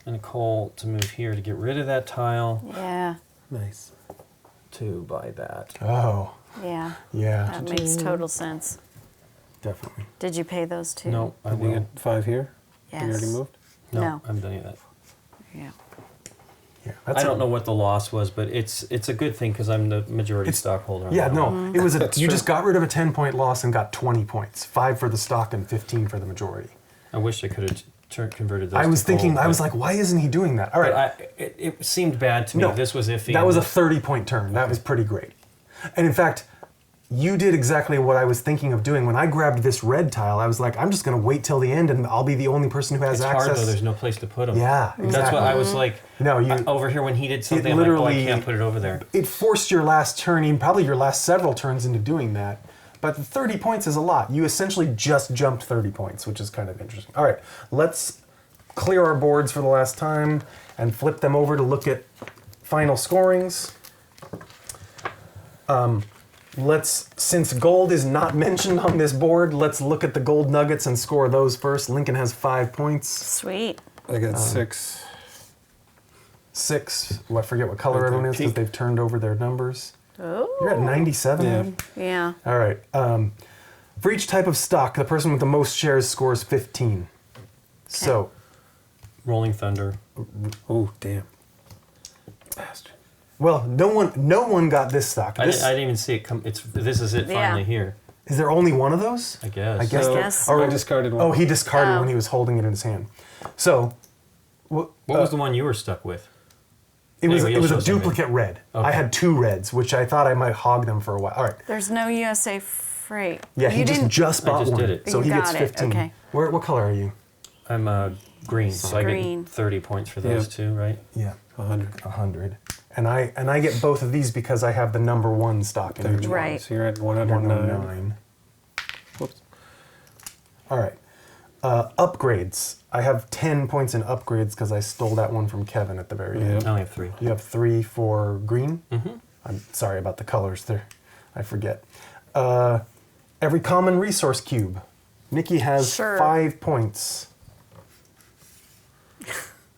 Speaker 2: And a coal to move here to get rid of that tile
Speaker 3: Yeah,
Speaker 4: Nice.
Speaker 2: to buy that.
Speaker 1: Oh,
Speaker 3: yeah.
Speaker 1: yeah,
Speaker 3: That makes total sense.
Speaker 1: definitely.
Speaker 3: Did you pay those two?
Speaker 2: No, I
Speaker 4: Did you
Speaker 2: will.
Speaker 4: get 5 here?
Speaker 3: Yes.
Speaker 4: You already moved?
Speaker 2: No,
Speaker 3: No.
Speaker 2: I haven't done any of that.
Speaker 3: Yeah.
Speaker 1: Yeah,
Speaker 2: I don't know what the loss was, but it's a good thing because I'm the majority
Speaker 1: It's-
Speaker 2: stockholder. on
Speaker 1: Yeah,
Speaker 2: that
Speaker 1: no,
Speaker 2: one.
Speaker 1: it was a.
Speaker 4: That's
Speaker 1: You
Speaker 4: true.
Speaker 1: just got rid of a 10-point loss and got 20 points. 5 for the stock and 15 for the majority.
Speaker 2: I wish I could have converted those.
Speaker 1: I was
Speaker 2: to gold,
Speaker 1: thinking, I was
Speaker 2: but-
Speaker 1: like, why isn't he doing that? All
Speaker 2: but
Speaker 1: right,
Speaker 2: it seemed bad to me.
Speaker 1: No,
Speaker 2: This was iffy.
Speaker 1: that was a
Speaker 2: and
Speaker 1: 30-point turn. That was pretty great. And in fact, you did exactly what I was thinking of doing. When I grabbed this red tile, I was like, I'm just going to wait till the end and I'll be the only person who has
Speaker 2: it's
Speaker 1: access.
Speaker 2: hard though. There's no place to put them.
Speaker 1: Yeah,
Speaker 2: That's
Speaker 1: exactly.
Speaker 2: what I was like.
Speaker 1: No, you-
Speaker 2: over here when he did something, I'm like, oh, I
Speaker 1: literally-
Speaker 2: can't put it over there.
Speaker 1: It forced your last turn, even probably your last several turns into doing that. But 30 points is a lot. You essentially just jumped 30 points, which is kind of interesting. All right, let's clear our boards for the last time and flip them over to look at final scorings. Since gold is not mentioned on this board, let's look at the gold nuggets and score those first. Lincoln has 5 points.
Speaker 3: Sweet.
Speaker 4: I got 6.
Speaker 1: 6. Well, I forget what color
Speaker 4: Okay,
Speaker 1: everyone is because
Speaker 4: pink.
Speaker 1: they've turned over their numbers.
Speaker 3: Oh.
Speaker 1: You're at 97.
Speaker 4: Yeah.
Speaker 3: Yeah.
Speaker 1: All right. For each type of stock, the person with the most shares scores 15. So,
Speaker 2: Rolling Thunder.
Speaker 4: Oh, damn. Bastard.
Speaker 1: well, no one got this stock.
Speaker 2: I
Speaker 1: This,
Speaker 2: didn't even see it come. This is it
Speaker 3: Yeah.
Speaker 2: finally here.
Speaker 1: is there only one of those?
Speaker 2: I guess.
Speaker 1: I guess.
Speaker 4: So,
Speaker 3: Yes.
Speaker 4: I discarded one.
Speaker 1: Oh, he discarded
Speaker 3: Oh.
Speaker 1: when he was holding it in his hand. So,
Speaker 2: What was the one you were stuck with?
Speaker 1: it was
Speaker 2: Anyway,
Speaker 1: it was
Speaker 2: you'll
Speaker 1: a
Speaker 2: show some
Speaker 1: duplicate red.
Speaker 2: Okay.
Speaker 1: I had 2 reds, which I thought I might hog them for a while. All right.
Speaker 3: There's no USA freight.
Speaker 1: Yeah,
Speaker 3: You
Speaker 1: he
Speaker 3: didn't-
Speaker 1: just
Speaker 2: I
Speaker 1: bought
Speaker 2: just
Speaker 1: one.
Speaker 2: did it.
Speaker 1: So
Speaker 3: You
Speaker 1: he gets
Speaker 3: got it,
Speaker 1: 15.
Speaker 3: okay.
Speaker 1: What color are you?
Speaker 2: I'm green, so I
Speaker 3: Green.
Speaker 2: get 30 points for those
Speaker 4: Yeah.
Speaker 2: two, right?
Speaker 1: Yeah,
Speaker 4: 100.
Speaker 1: 100. And I get both of these because I have the number 1 stock in each one.
Speaker 3: Right.
Speaker 4: So you're at 109.
Speaker 1: 109.
Speaker 4: Whoops.
Speaker 1: All right. Upgrades. I have 10 points in upgrades because I stole that one from Kevin at the very
Speaker 4: Yeah.
Speaker 1: end.
Speaker 2: I only have 3.
Speaker 1: You have 3 for green?
Speaker 2: Mm-hmm.
Speaker 1: I'm sorry about the colors there. I forget. Every common resource cube. Nikki has
Speaker 3: Sure.
Speaker 1: 5 points.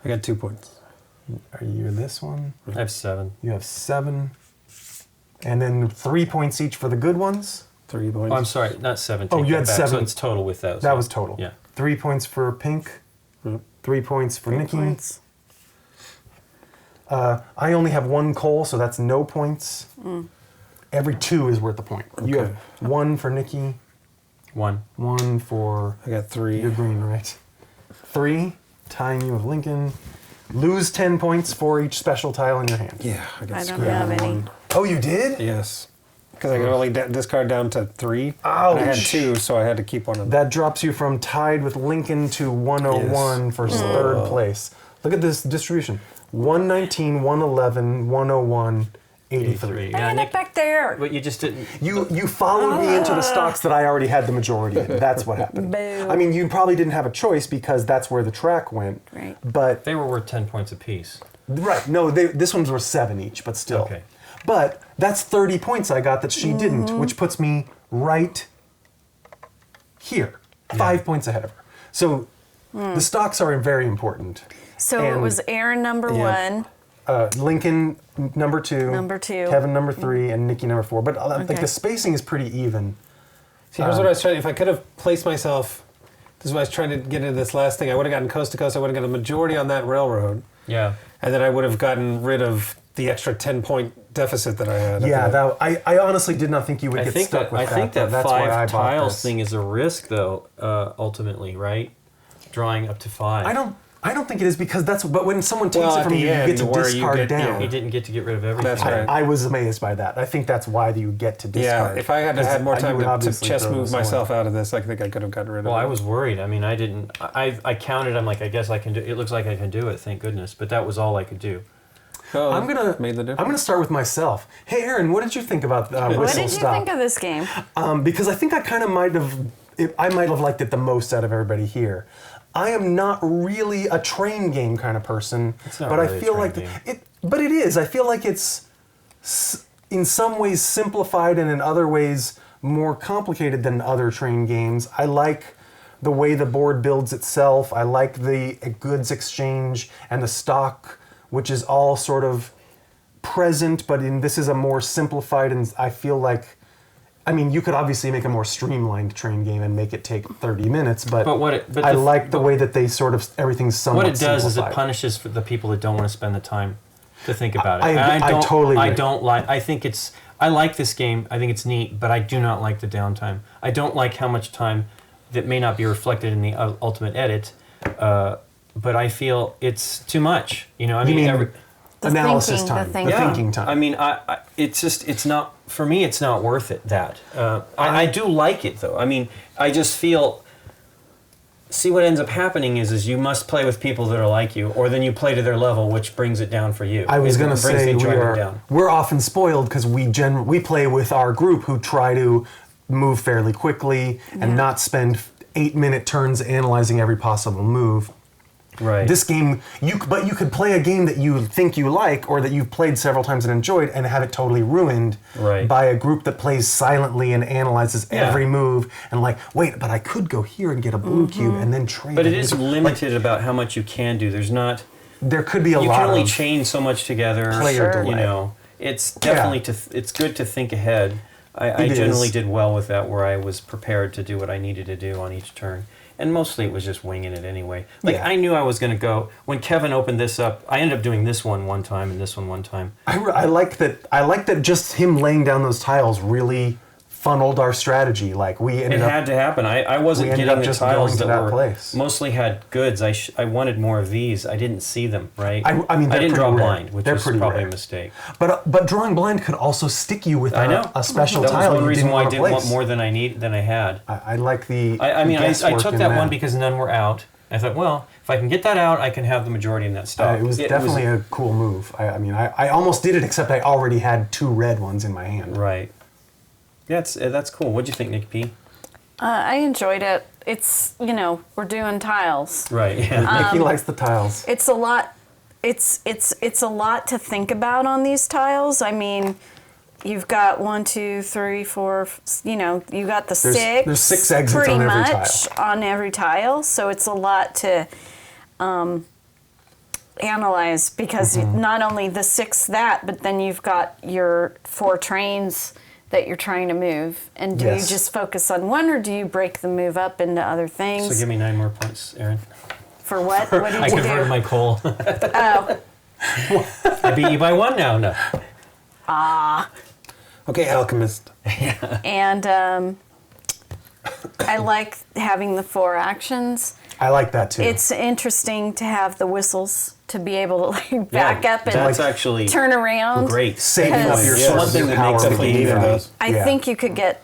Speaker 4: I got 2 points.
Speaker 1: Are you this one?
Speaker 2: I have 7.
Speaker 1: You have 7. And then 3 points each for the good ones.
Speaker 4: 3 points.
Speaker 2: Oh, I'm sorry, not 7.
Speaker 1: Oh,
Speaker 2: take
Speaker 1: you
Speaker 2: that
Speaker 1: had
Speaker 2: back.
Speaker 1: 7.
Speaker 2: So it's total with those.
Speaker 1: That was total.
Speaker 2: Yeah.
Speaker 1: 3 points for pink.
Speaker 4: Yep.
Speaker 1: 3 points for Nikki.
Speaker 3: Points.
Speaker 1: I only have 1 coal, so that's no points. Every 2 is worth a point. You
Speaker 4: Okay.
Speaker 1: have 1 for Nikki,
Speaker 2: 1.
Speaker 1: 1 for
Speaker 4: I got 3.
Speaker 1: you're green, right? 3, tying you with Lincoln. Lose 10 points for each special tile in your hand.
Speaker 4: Yeah, I got
Speaker 3: I don't
Speaker 4: screwed
Speaker 3: have
Speaker 4: on
Speaker 3: any.
Speaker 4: one.
Speaker 1: Oh, you did?
Speaker 4: Yes. Because I could only discard down to 3. And I had
Speaker 1: Ouch.
Speaker 4: 2, so I had to keep one of them.
Speaker 1: That drops you from tied with Lincoln to 101 for third place. Look at this distribution. 119, 111, 101, 83.
Speaker 2: Yeah,
Speaker 3: Stand
Speaker 2: Nick,
Speaker 3: it back there.
Speaker 2: but you just didn't.
Speaker 1: You followed me into the stocks that I already had the majority in. That's what happened.
Speaker 3: Boo.
Speaker 1: I mean, you probably didn't have a choice because that's where the track went.
Speaker 3: Right.
Speaker 1: But
Speaker 2: They were worth 10 points apiece.
Speaker 1: right, no, this ones were 7 each, but still.
Speaker 2: Okay.
Speaker 1: But that's 30 points I got that she didn't, which puts me right here, 5 points ahead of her. So the stocks are very important.
Speaker 3: So it
Speaker 1: And-
Speaker 3: was Aaron number
Speaker 4: Yeah.
Speaker 3: 1.
Speaker 1: Lincoln number 2,
Speaker 3: Number 2.
Speaker 1: Kevin number 3, and Nikki number 4. But like
Speaker 3: Okay.
Speaker 1: the spacing is pretty even.
Speaker 4: See, here's what I was trying. If I could have placed myself, this is what I was trying to get into this last thing. I would have gotten coast to coast. I would have gotten a majority on that railroad,
Speaker 2: Yeah.
Speaker 4: and then I would have gotten rid of the extra 10-point deficit that I had. at
Speaker 1: Yeah,
Speaker 4: the-
Speaker 1: I honestly did not think you would
Speaker 2: I
Speaker 1: get
Speaker 2: think
Speaker 1: stuck
Speaker 2: that
Speaker 1: with
Speaker 2: I think that
Speaker 1: That's why I
Speaker 2: 5
Speaker 1: bought
Speaker 2: tiles
Speaker 1: this.
Speaker 2: thing is a risk, though. Ultimately, right? Drawing up to 5.
Speaker 1: I I don't think it is because but when someone takes
Speaker 4: Well,
Speaker 1: it
Speaker 4: at
Speaker 1: from
Speaker 4: the
Speaker 1: you, you
Speaker 4: end,
Speaker 1: get to
Speaker 4: where you
Speaker 1: discard
Speaker 4: get-
Speaker 1: down.
Speaker 2: He didn't get to get rid of everything.
Speaker 4: That's right.
Speaker 1: I was amazed by that. I think that's why you get to
Speaker 4: Yeah,
Speaker 1: discard.
Speaker 4: if I had
Speaker 1: Because
Speaker 4: had more
Speaker 1: you
Speaker 4: time
Speaker 1: would
Speaker 4: to
Speaker 1: obviously
Speaker 4: chess
Speaker 1: throw
Speaker 4: move
Speaker 1: this away.
Speaker 4: myself out of this, I think I could have gotten rid of
Speaker 2: Well,
Speaker 4: it.
Speaker 2: I was worried. I mean, I didn't. I counted. I'm like, I guess I can do. It looks like I can do it. Thank goodness. But that was all I could do.
Speaker 4: Oh,
Speaker 1: I'm gonna start with myself. Hey, Aaron, what did you think about
Speaker 3: What
Speaker 1: Whistle
Speaker 3: did you
Speaker 1: Stop?
Speaker 3: think of this game?
Speaker 1: Because I think I kind of might have liked it the most out of everybody here. I am not really a train game kind of person,
Speaker 2: It's not
Speaker 1: but
Speaker 2: really
Speaker 1: I
Speaker 2: a
Speaker 1: feel
Speaker 2: train
Speaker 1: like
Speaker 2: game.
Speaker 1: but it is. I feel like it's in some ways simplified and in other ways more complicated than other train games. I like the way the board builds itself. I like the goods exchange and the stock, which is all sort of present, but this is a more simplified, and I feel like, I mean, you could obviously make a more streamlined train game and make it take 30 minutes, but I like the way that they sort of, everything's somewhat
Speaker 2: What it does is it
Speaker 1: simplified.
Speaker 2: punishes for the people that don't want to spend the time to think about it.
Speaker 1: I
Speaker 2: And don't-
Speaker 1: totally
Speaker 2: I
Speaker 1: agree.
Speaker 2: don't like. I think it's. I like this game. I think it's neat, but I do not like the downtime. I don't like how much time that may not be reflected in the ultimate edit. But I feel it's too much. You know, I mean,
Speaker 3: The
Speaker 1: analysis
Speaker 3: thinking, the
Speaker 1: time,
Speaker 3: thinking.
Speaker 1: the thinking time.
Speaker 2: I mean, it's not for me. It's not worth it. I do like it though. I mean, I just feel. See, what ends up happening is you must play with people that are like you, or then you play to their level, which brings it down for you.
Speaker 1: I was going to
Speaker 2: brings the
Speaker 1: say
Speaker 2: enjoyment down.
Speaker 1: we're often spoiled because we play with our group who try to move fairly quickly and not spend 8-minute turns analyzing every possible move.
Speaker 2: Right.
Speaker 1: This game, but you could play a game that you think you like or that you've played several times and enjoyed and have it totally ruined by a group that plays silently and analyzes every move and like, wait, but I could go here and get a blue cube and then trade.
Speaker 2: But it is limited about how much you can do. There's not.
Speaker 1: There could be a lot.
Speaker 2: You can only
Speaker 1: of
Speaker 2: chain so much together.
Speaker 1: player delay.
Speaker 2: You know, it's definitely it's good to think ahead. I generally did well with that, where I was prepared to do what I needed to do on each turn. And mostly it was just winging it anyway. Like, I knew I was going to go. When Kevin opened this up, I ended up doing this one time and this one time.
Speaker 1: I like that. I like that. Just him laying down those tiles really funneled our strategy. Like we ended up.
Speaker 2: It had to happen. I wasn't
Speaker 1: we ended
Speaker 2: getting
Speaker 1: up
Speaker 2: the
Speaker 1: just
Speaker 2: tiles
Speaker 1: going to
Speaker 2: that
Speaker 1: that
Speaker 2: were
Speaker 1: place.
Speaker 2: mostly had goods. I wanted more of these. I didn't see them. Right.
Speaker 1: I mean,
Speaker 2: I
Speaker 1: they're
Speaker 2: didn't draw
Speaker 1: pretty rare.
Speaker 2: blind, which
Speaker 1: They're
Speaker 2: was
Speaker 1: pretty
Speaker 2: probably
Speaker 1: rare.
Speaker 2: a mistake.
Speaker 1: But drawing blind could also stick you with a special
Speaker 2: that
Speaker 1: tile.
Speaker 2: was one
Speaker 1: you
Speaker 2: reason
Speaker 1: didn't
Speaker 2: why I
Speaker 1: want to
Speaker 2: did want
Speaker 1: place.
Speaker 2: more than I had.
Speaker 1: I like the.
Speaker 2: I mean, I
Speaker 1: guesswork
Speaker 2: took
Speaker 1: in
Speaker 2: that one because none were out. I thought, well, if I can get that out, I can have the majority in that stock.
Speaker 1: It was definitely a cool move. I mean, I almost did it, except I already had 2 red ones in my hand.
Speaker 2: Right. Yeah, that's cool. What'd you think, Nikki P?
Speaker 3: I enjoyed it. It's, we're doing tiles.
Speaker 2: Right. Yeah.
Speaker 1: Nikki likes the tiles.
Speaker 3: It's a lot. It's a lot to think about on these tiles. I mean, you've got 1, 2, 3, 4. You got the 6.
Speaker 1: There's 6 exits
Speaker 3: pretty
Speaker 1: on every
Speaker 3: much on every tile. So it's a lot to analyze because not only the 6 but then you've got your 4 trains that you're trying to move. And do you just focus on one, or do you break the move up into other things?
Speaker 2: So give me 9 more points, Aaron.
Speaker 3: For what? What did
Speaker 2: I
Speaker 3: you do?
Speaker 2: converted my coal.
Speaker 3: Oh.
Speaker 2: I beat you by 1 now. No.
Speaker 4: Okay, Alchemist.
Speaker 3: And I like having the 4 actions.
Speaker 1: I like that too.
Speaker 3: It's interesting to have the whistles to be able to back up and
Speaker 2: that's actually
Speaker 3: turn around.
Speaker 2: great.
Speaker 1: saving up your
Speaker 2: Yeah, one
Speaker 1: sources
Speaker 2: thing
Speaker 1: of
Speaker 2: that
Speaker 1: power
Speaker 2: makes
Speaker 1: for
Speaker 2: the
Speaker 1: the
Speaker 2: game
Speaker 1: game.
Speaker 2: those.
Speaker 3: I think you could get.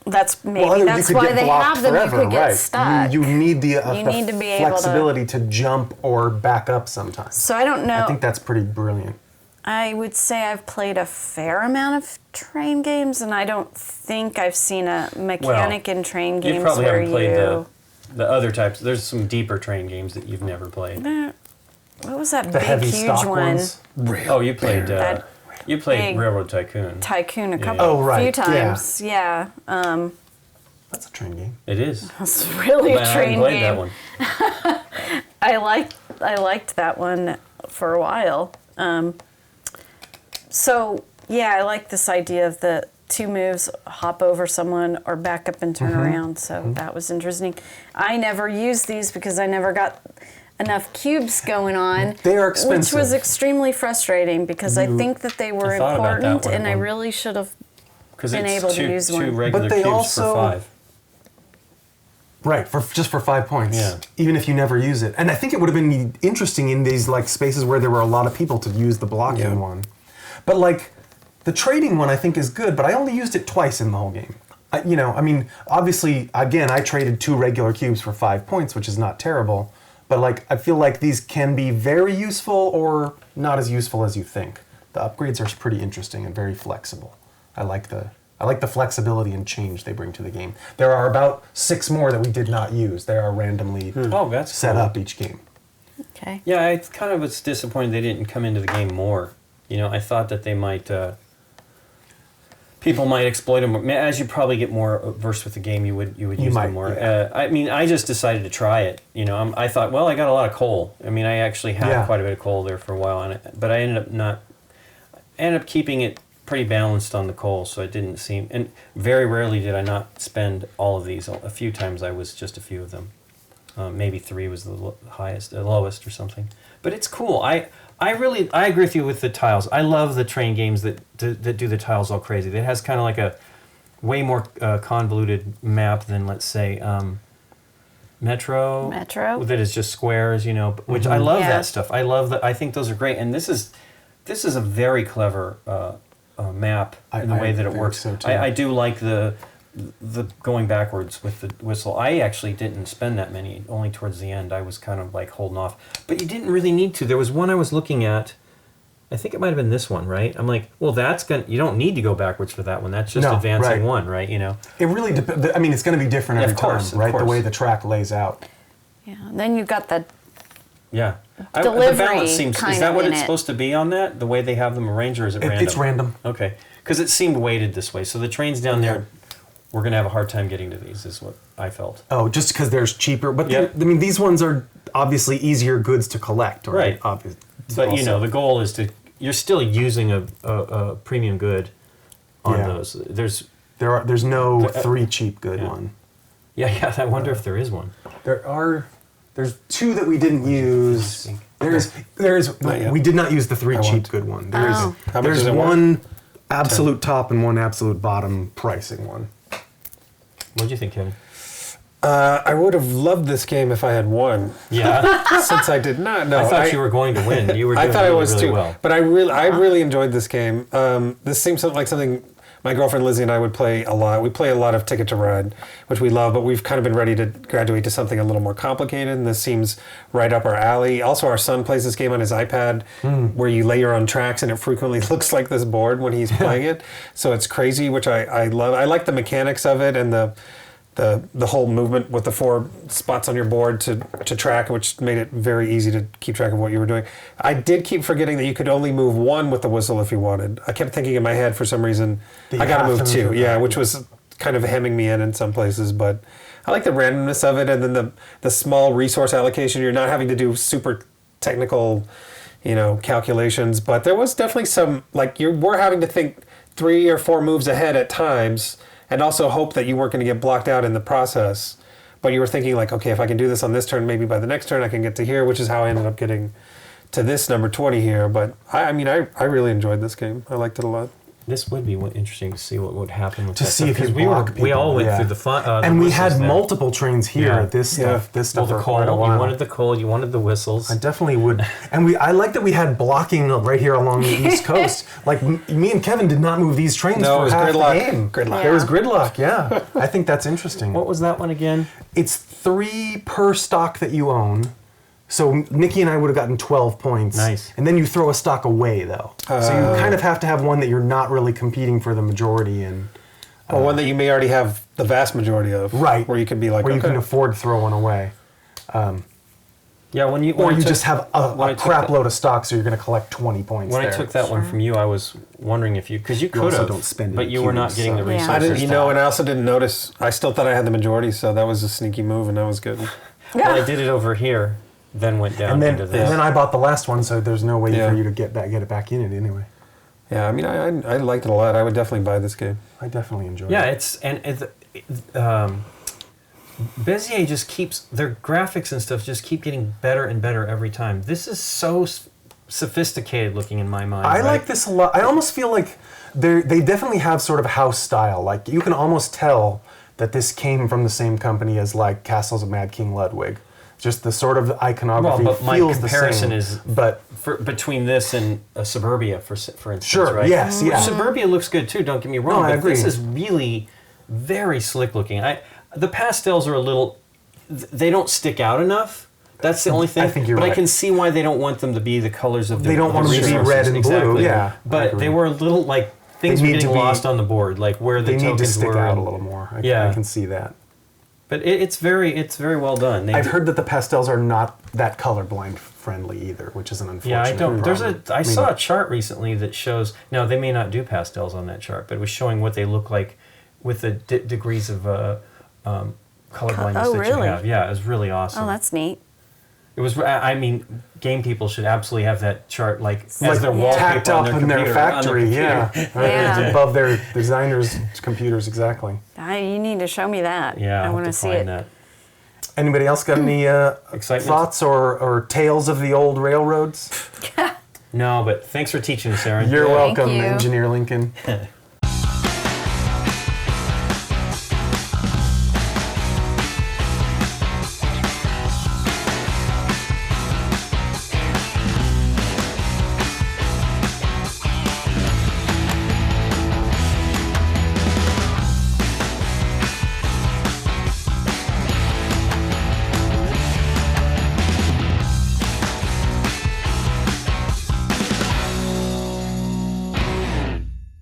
Speaker 3: That's maybe
Speaker 1: Well,
Speaker 3: that's
Speaker 1: you could
Speaker 3: why
Speaker 1: get
Speaker 3: they
Speaker 1: blocked
Speaker 3: have them.
Speaker 1: forever,
Speaker 3: You could get
Speaker 1: right.
Speaker 3: stuck.
Speaker 1: You need the
Speaker 3: need to be able to-
Speaker 1: flexibility to jump or back up sometimes.
Speaker 3: So I don't know.
Speaker 1: I think that's pretty brilliant.
Speaker 3: I would say I've played a fair amount of train games, and I don't think I've seen a mechanic in train games
Speaker 2: You probably
Speaker 3: where
Speaker 2: haven't played
Speaker 3: you.
Speaker 2: the other types. There's some deeper train games that you've never played.
Speaker 3: What was that
Speaker 1: The
Speaker 3: big,
Speaker 1: heavy
Speaker 3: huge
Speaker 1: stock
Speaker 3: one?
Speaker 1: ones.
Speaker 2: Oh, you played
Speaker 3: That
Speaker 2: you played
Speaker 3: big
Speaker 2: Railroad Tycoon.
Speaker 3: Tycoon a
Speaker 2: Yeah.
Speaker 3: couple,
Speaker 1: Oh, right,
Speaker 3: few times. Yeah,
Speaker 1: That's a train game.
Speaker 2: It is.
Speaker 3: it's really
Speaker 2: Man,
Speaker 3: a
Speaker 2: I
Speaker 3: train
Speaker 2: haven't played
Speaker 3: game.
Speaker 2: that one.
Speaker 3: I liked that one for a while. So yeah, I like this idea of the 2 moves, hop over someone or back up and turn around. So that was interesting. I never used these because I never got enough cubes going on.
Speaker 1: They are expensive.
Speaker 3: Which was extremely frustrating because I think that they were
Speaker 2: I thought about that
Speaker 3: important,
Speaker 2: one at
Speaker 3: and I
Speaker 2: one-
Speaker 3: really should have.
Speaker 2: Because
Speaker 3: Been
Speaker 2: it's
Speaker 3: able to
Speaker 2: two
Speaker 3: use
Speaker 2: two
Speaker 3: one.
Speaker 2: regular
Speaker 1: But they
Speaker 2: cubes
Speaker 1: also-
Speaker 2: for 5.
Speaker 1: Right, just for 5 points.
Speaker 2: Yeah.
Speaker 1: Even if you never use it. And I think it would have been interesting in these like spaces where there were a lot of people to use the blocking one. But like the trading one I think is good, but I only used it twice in the whole game. Obviously, again, I traded 2 regular cubes for 5 points, which is not terrible. But like I feel like these can be very useful or not as useful as you think. The upgrades are pretty interesting and very flexible. I like the flexibility and change they bring to the game. There are about 6 more that we did not use. They are randomly
Speaker 2: that's
Speaker 1: set
Speaker 2: cool.
Speaker 1: up each game.
Speaker 3: Okay.
Speaker 2: Yeah, I kind of was disappointed they didn't come into the game more. I thought that they might, people might exploit them more. As you probably get more versed with the game, you would use them more.
Speaker 1: Yeah.
Speaker 2: I just decided to try it. I thought, well, I got a lot of coal. I actually had quite a bit of coal there for a while, but I ended up keeping it pretty balanced on the coal, so it didn't seem. And very rarely did I not spend all of these. A few times I was just a few of them. Maybe 3 was the lowest or something. But it's cool. I agree with you with the tiles. I love the train games that do the tiles all crazy. It has kind of like a way more convoluted map than, let's say, Metro. That is just squares, which I love that stuff. I think those are great. And this is a very clever map in the way that it works.
Speaker 1: So too.
Speaker 2: I do like the going backwards with the whistle. I actually didn't spend that many, only towards the end. I was kind of like holding off. But you didn't really need to. There was one I was looking at, I think it might have been this one, right? I'm like, well, you don't need to go backwards for that one. That's just advancing one, right?
Speaker 1: It really depends. It's going to be different every time, right? The way the track lays out.
Speaker 3: Yeah. And then you've got the
Speaker 2: the balance seems.
Speaker 3: kind
Speaker 2: Is that
Speaker 3: of
Speaker 2: what
Speaker 3: in
Speaker 2: it's
Speaker 3: it.
Speaker 2: supposed to be on that? The way they have them arranged, or is it random?
Speaker 1: It's random.
Speaker 2: Okay, because it seemed weighted this way. So the trains down there, we're going to have a hard time getting to these, is what I felt.
Speaker 1: Oh, just because there's cheaper. But these ones are obviously easier goods to collect,
Speaker 2: right?
Speaker 1: But
Speaker 2: the goal is you're still using a premium good on those.
Speaker 1: There's no 3 cheap good one.
Speaker 2: Yeah. I wonder if there is one.
Speaker 1: There's 2 that we didn't use. We did not use the 3 cheap good one. There's one absolute top and one absolute bottom pricing one.
Speaker 2: What did you think, Kevin?
Speaker 4: I would have loved this game if I had won.
Speaker 2: Yeah.
Speaker 4: Since I did not. No,
Speaker 2: I thought you were going to win. You were doing
Speaker 4: I thought I was
Speaker 2: really
Speaker 4: too.
Speaker 2: well.
Speaker 4: But I really enjoyed this game. This seems like something my girlfriend Lizzie and I would play a lot. We play a lot of Ticket to Ride, which we love, but we've kind of been ready to graduate to something a little more complicated, and this seems right up our alley. Also, our son plays this game on his iPad, where you lay your own tracks, and it frequently looks like this board when he's playing it. So it's crazy, which I love. I like the mechanics of it and the whole movement with the 4 spots on your board to track, which made it very easy to keep track of what you were doing. I did keep forgetting that you could only move 1 with the whistle if you wanted. I kept thinking in my head for some reason, I got to move 2. Which was kind of hemming me in some places. But I like the randomness of it, and then the small resource allocation. You're not having to do super technical, calculations. But there was definitely some, like, you were having to think 3 or 4 moves ahead at times, and also hope that you weren't going to get blocked out in the process. But you were thinking like, okay, if I can do this on this turn, maybe by the next turn I can get to here, which is how I ended up getting to this number 20 here. But I really enjoyed this game. I liked it a lot.
Speaker 2: This would be interesting to see what would happen with
Speaker 1: to
Speaker 2: that
Speaker 1: see
Speaker 2: stuff,
Speaker 1: if you
Speaker 2: we all went through the fun.
Speaker 1: And we had multiple trains here at this stuff. This stuff
Speaker 2: the
Speaker 1: for
Speaker 2: coal.
Speaker 1: quite a while.
Speaker 2: You wanted the coal. You wanted the whistles.
Speaker 1: I definitely would. And I like that we had blocking right here along the East Coast. Like me and Kevin did not move these trains for half the game.
Speaker 4: Gridlock.
Speaker 1: There was gridlock. Yeah, I think that's interesting.
Speaker 2: What was that one again?
Speaker 1: It's 3 per stock that you own. So Nikki and I would have gotten 12 points.
Speaker 2: Nice.
Speaker 1: And then you throw a stock away, though. So you kind of have to have one that you're not really competing for the majority in.
Speaker 4: Or one that you may already have the vast majority of.
Speaker 1: Right.
Speaker 4: Where you could be like,
Speaker 1: where you can afford to throw one away.
Speaker 2: When
Speaker 1: or you just have a crap load of stock, so you're going to collect 20 points.
Speaker 2: When I took that one from you, I was wondering if because you could
Speaker 1: also
Speaker 2: have,
Speaker 1: don't spend it
Speaker 2: but
Speaker 1: in
Speaker 2: you were not
Speaker 1: cubes,
Speaker 2: getting the
Speaker 1: so-
Speaker 2: resources.
Speaker 4: I didn't, and I also didn't notice. I still thought I had the majority, so that was a sneaky move, and that was good.
Speaker 2: Well, I did it over here, then went down
Speaker 1: And then,
Speaker 2: into
Speaker 1: and
Speaker 2: this.
Speaker 1: then I bought the last one, so there's no way for you to get it back in it anyway.
Speaker 4: Yeah, I liked it a lot. I would definitely buy this game.
Speaker 1: I definitely enjoyed
Speaker 2: Yeah,
Speaker 1: it.
Speaker 2: Bézier just keeps their graphics and stuff just keep getting better and better every time. This is so sophisticated looking in my mind.
Speaker 1: I like this a lot. I almost feel like they definitely have sort of a house style. Like you can almost tell that this came from the same company as like Castles of Mad King Ludwig. Just the sort of iconography
Speaker 2: Well, but my
Speaker 1: feels
Speaker 2: comparison
Speaker 1: the same.
Speaker 2: is
Speaker 1: but
Speaker 2: between this and Suburbia, for instance,
Speaker 1: sure,
Speaker 2: right?
Speaker 1: yes, yeah.
Speaker 2: Suburbia looks good too. Don't get me wrong,
Speaker 1: No, I
Speaker 2: but
Speaker 1: agree.
Speaker 2: this is really very slick looking. The pastels are a little, they don't stick out enough. That's the only thing.
Speaker 1: I think you're
Speaker 2: but I
Speaker 1: right.
Speaker 2: can see why they don't want them to be the colors of the
Speaker 1: They don't want them to be
Speaker 2: resources.
Speaker 1: red and blue,
Speaker 2: Exactly.
Speaker 1: yeah, I
Speaker 2: But
Speaker 1: agree.
Speaker 2: they were a little like things were
Speaker 1: need to
Speaker 2: getting
Speaker 1: be-
Speaker 2: lost on the board, like where the
Speaker 1: they need to
Speaker 2: tokens
Speaker 1: stick
Speaker 2: were.
Speaker 1: out a
Speaker 2: and-
Speaker 1: little more. I
Speaker 2: Yeah.
Speaker 1: can see that.
Speaker 2: But it's very well done.
Speaker 1: I've heard that the pastels are not that colorblind friendly either, which is an unfortunate
Speaker 2: Yeah, I don't. There's
Speaker 1: problem.
Speaker 2: I saw a chart recently that shows. Now they may not do pastels on that chart, but it was showing what they look like with the degrees of colorblindness
Speaker 3: Oh,
Speaker 2: that
Speaker 3: really?
Speaker 2: you have. Yeah, it was really awesome.
Speaker 3: Oh, that's neat.
Speaker 2: It was. I mean, game people should absolutely have that chart like as
Speaker 1: like
Speaker 2: their wallpaper
Speaker 1: tacked
Speaker 2: on
Speaker 1: up
Speaker 2: their
Speaker 1: in their
Speaker 2: computer, on their
Speaker 1: factory, yeah.
Speaker 2: computer.
Speaker 3: Yeah.
Speaker 1: It's above their designers' computers, exactly.
Speaker 3: You need to show me that.
Speaker 2: Yeah,
Speaker 3: I
Speaker 2: I'll
Speaker 3: want
Speaker 2: have
Speaker 3: to
Speaker 2: to
Speaker 3: see
Speaker 2: find
Speaker 3: it.
Speaker 2: that.
Speaker 1: Anybody else got any
Speaker 2: Excitement?
Speaker 1: thoughts or tales of the old railroads?
Speaker 2: No, but thanks for teaching us, Aaron.
Speaker 1: You're
Speaker 3: Thank
Speaker 1: welcome,
Speaker 3: you.
Speaker 1: Engineer Lincoln.